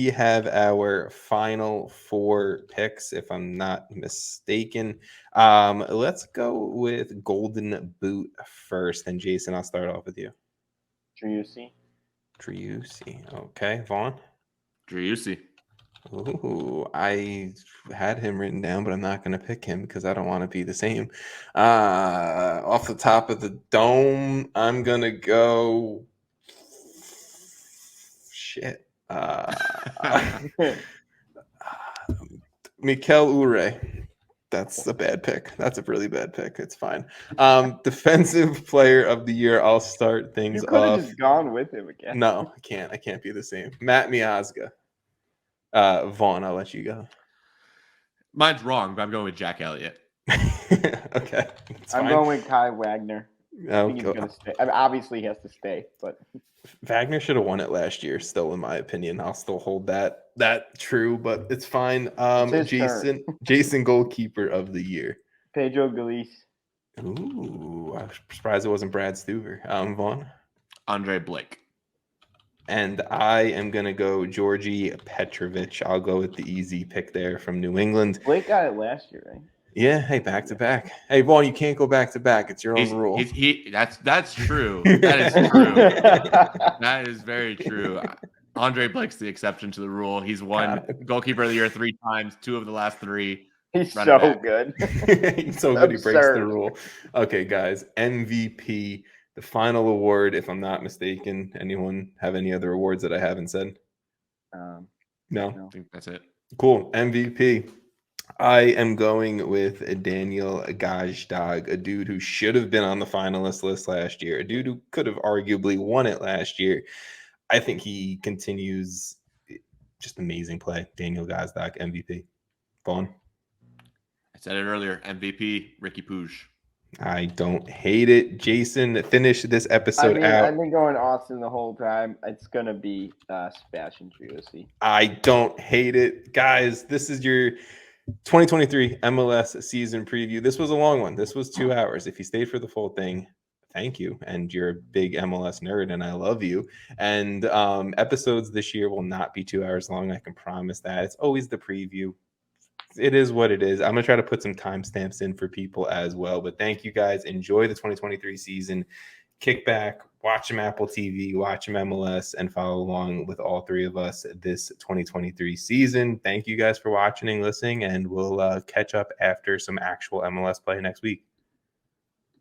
have our final 4 picks, if I'm not mistaken. Let's go with Golden Boot first. And Jason, I'll start off with you. Driussi. Okay. Vaughn? Driussi. Ooh, I had him written down, but I'm not going to pick him because I don't want to be the same. Off the top of the dome, I'm going to go. Shit. Mikel Ure. That's a bad pick. That's a really bad pick. It's fine. Defensive player of the year. I'll start things off. You could have just gone with him again. No, I can't. I can't be the same. Matt Miazga. Vaughn, I'll let you go. Mine's wrong, but I'm going with Jack Elliott. Okay. I'm going with Kai Wagner. I think he's going to stay. I mean, obviously, he has to stay, but Wagner should have won it last year. Still, in my opinion, I'll still hold that true, but it's fine. Jason, goalkeeper of the year. Pedro Galice. Ooh, I'm surprised it wasn't Brad Stuver. Vaughn. Andre Blake. And I am going to go Georgi Petrovic. I'll go with the easy pick there from New England. Blake got it last year, right? Yeah, hey, back to back. Hey, Vaughn, you can't go back to back. It's your own rule. That's true. That is true. That is very true. Andre Blake's the exception to the rule. He's won goalkeeper of the year 3 times, 2 of the last 3. He's so good. He's so good he breaks the rule. Okay, guys, MVP, the final award, if I'm not mistaken. Anyone have any other awards that I haven't said? No. I think that's it. Cool. MVP. I am going with Daniel Gazdag, a dude who should have been on the finalist list last year, a dude who could have arguably won it last year. I think he continues just amazing play. Daniel Gazdag, MVP. Vaughn? I said it earlier. MVP, Ricky Puig. I don't hate it. Jason, finish this episode out. I've been going Austin the whole time. It's going to be Sebastian Driussi. I don't hate it. Guys, this is your 2023 MLS season preview. This was a long one. This was 2 hours. If you stayed for the full thing, thank you. And you're a big MLS nerd, and I love you. And episodes this year will not be 2 hours long. I can promise that. It's always the preview. It is what it is. I'm going to try to put some timestamps in for people as well. But thank you guys. Enjoy the 2023 season. Kick back, watch some Apple TV, watch some MLS, and follow along with all 3 of us this 2023 season. Thank you guys for watching and listening, and we'll catch up after some actual MLS play next week.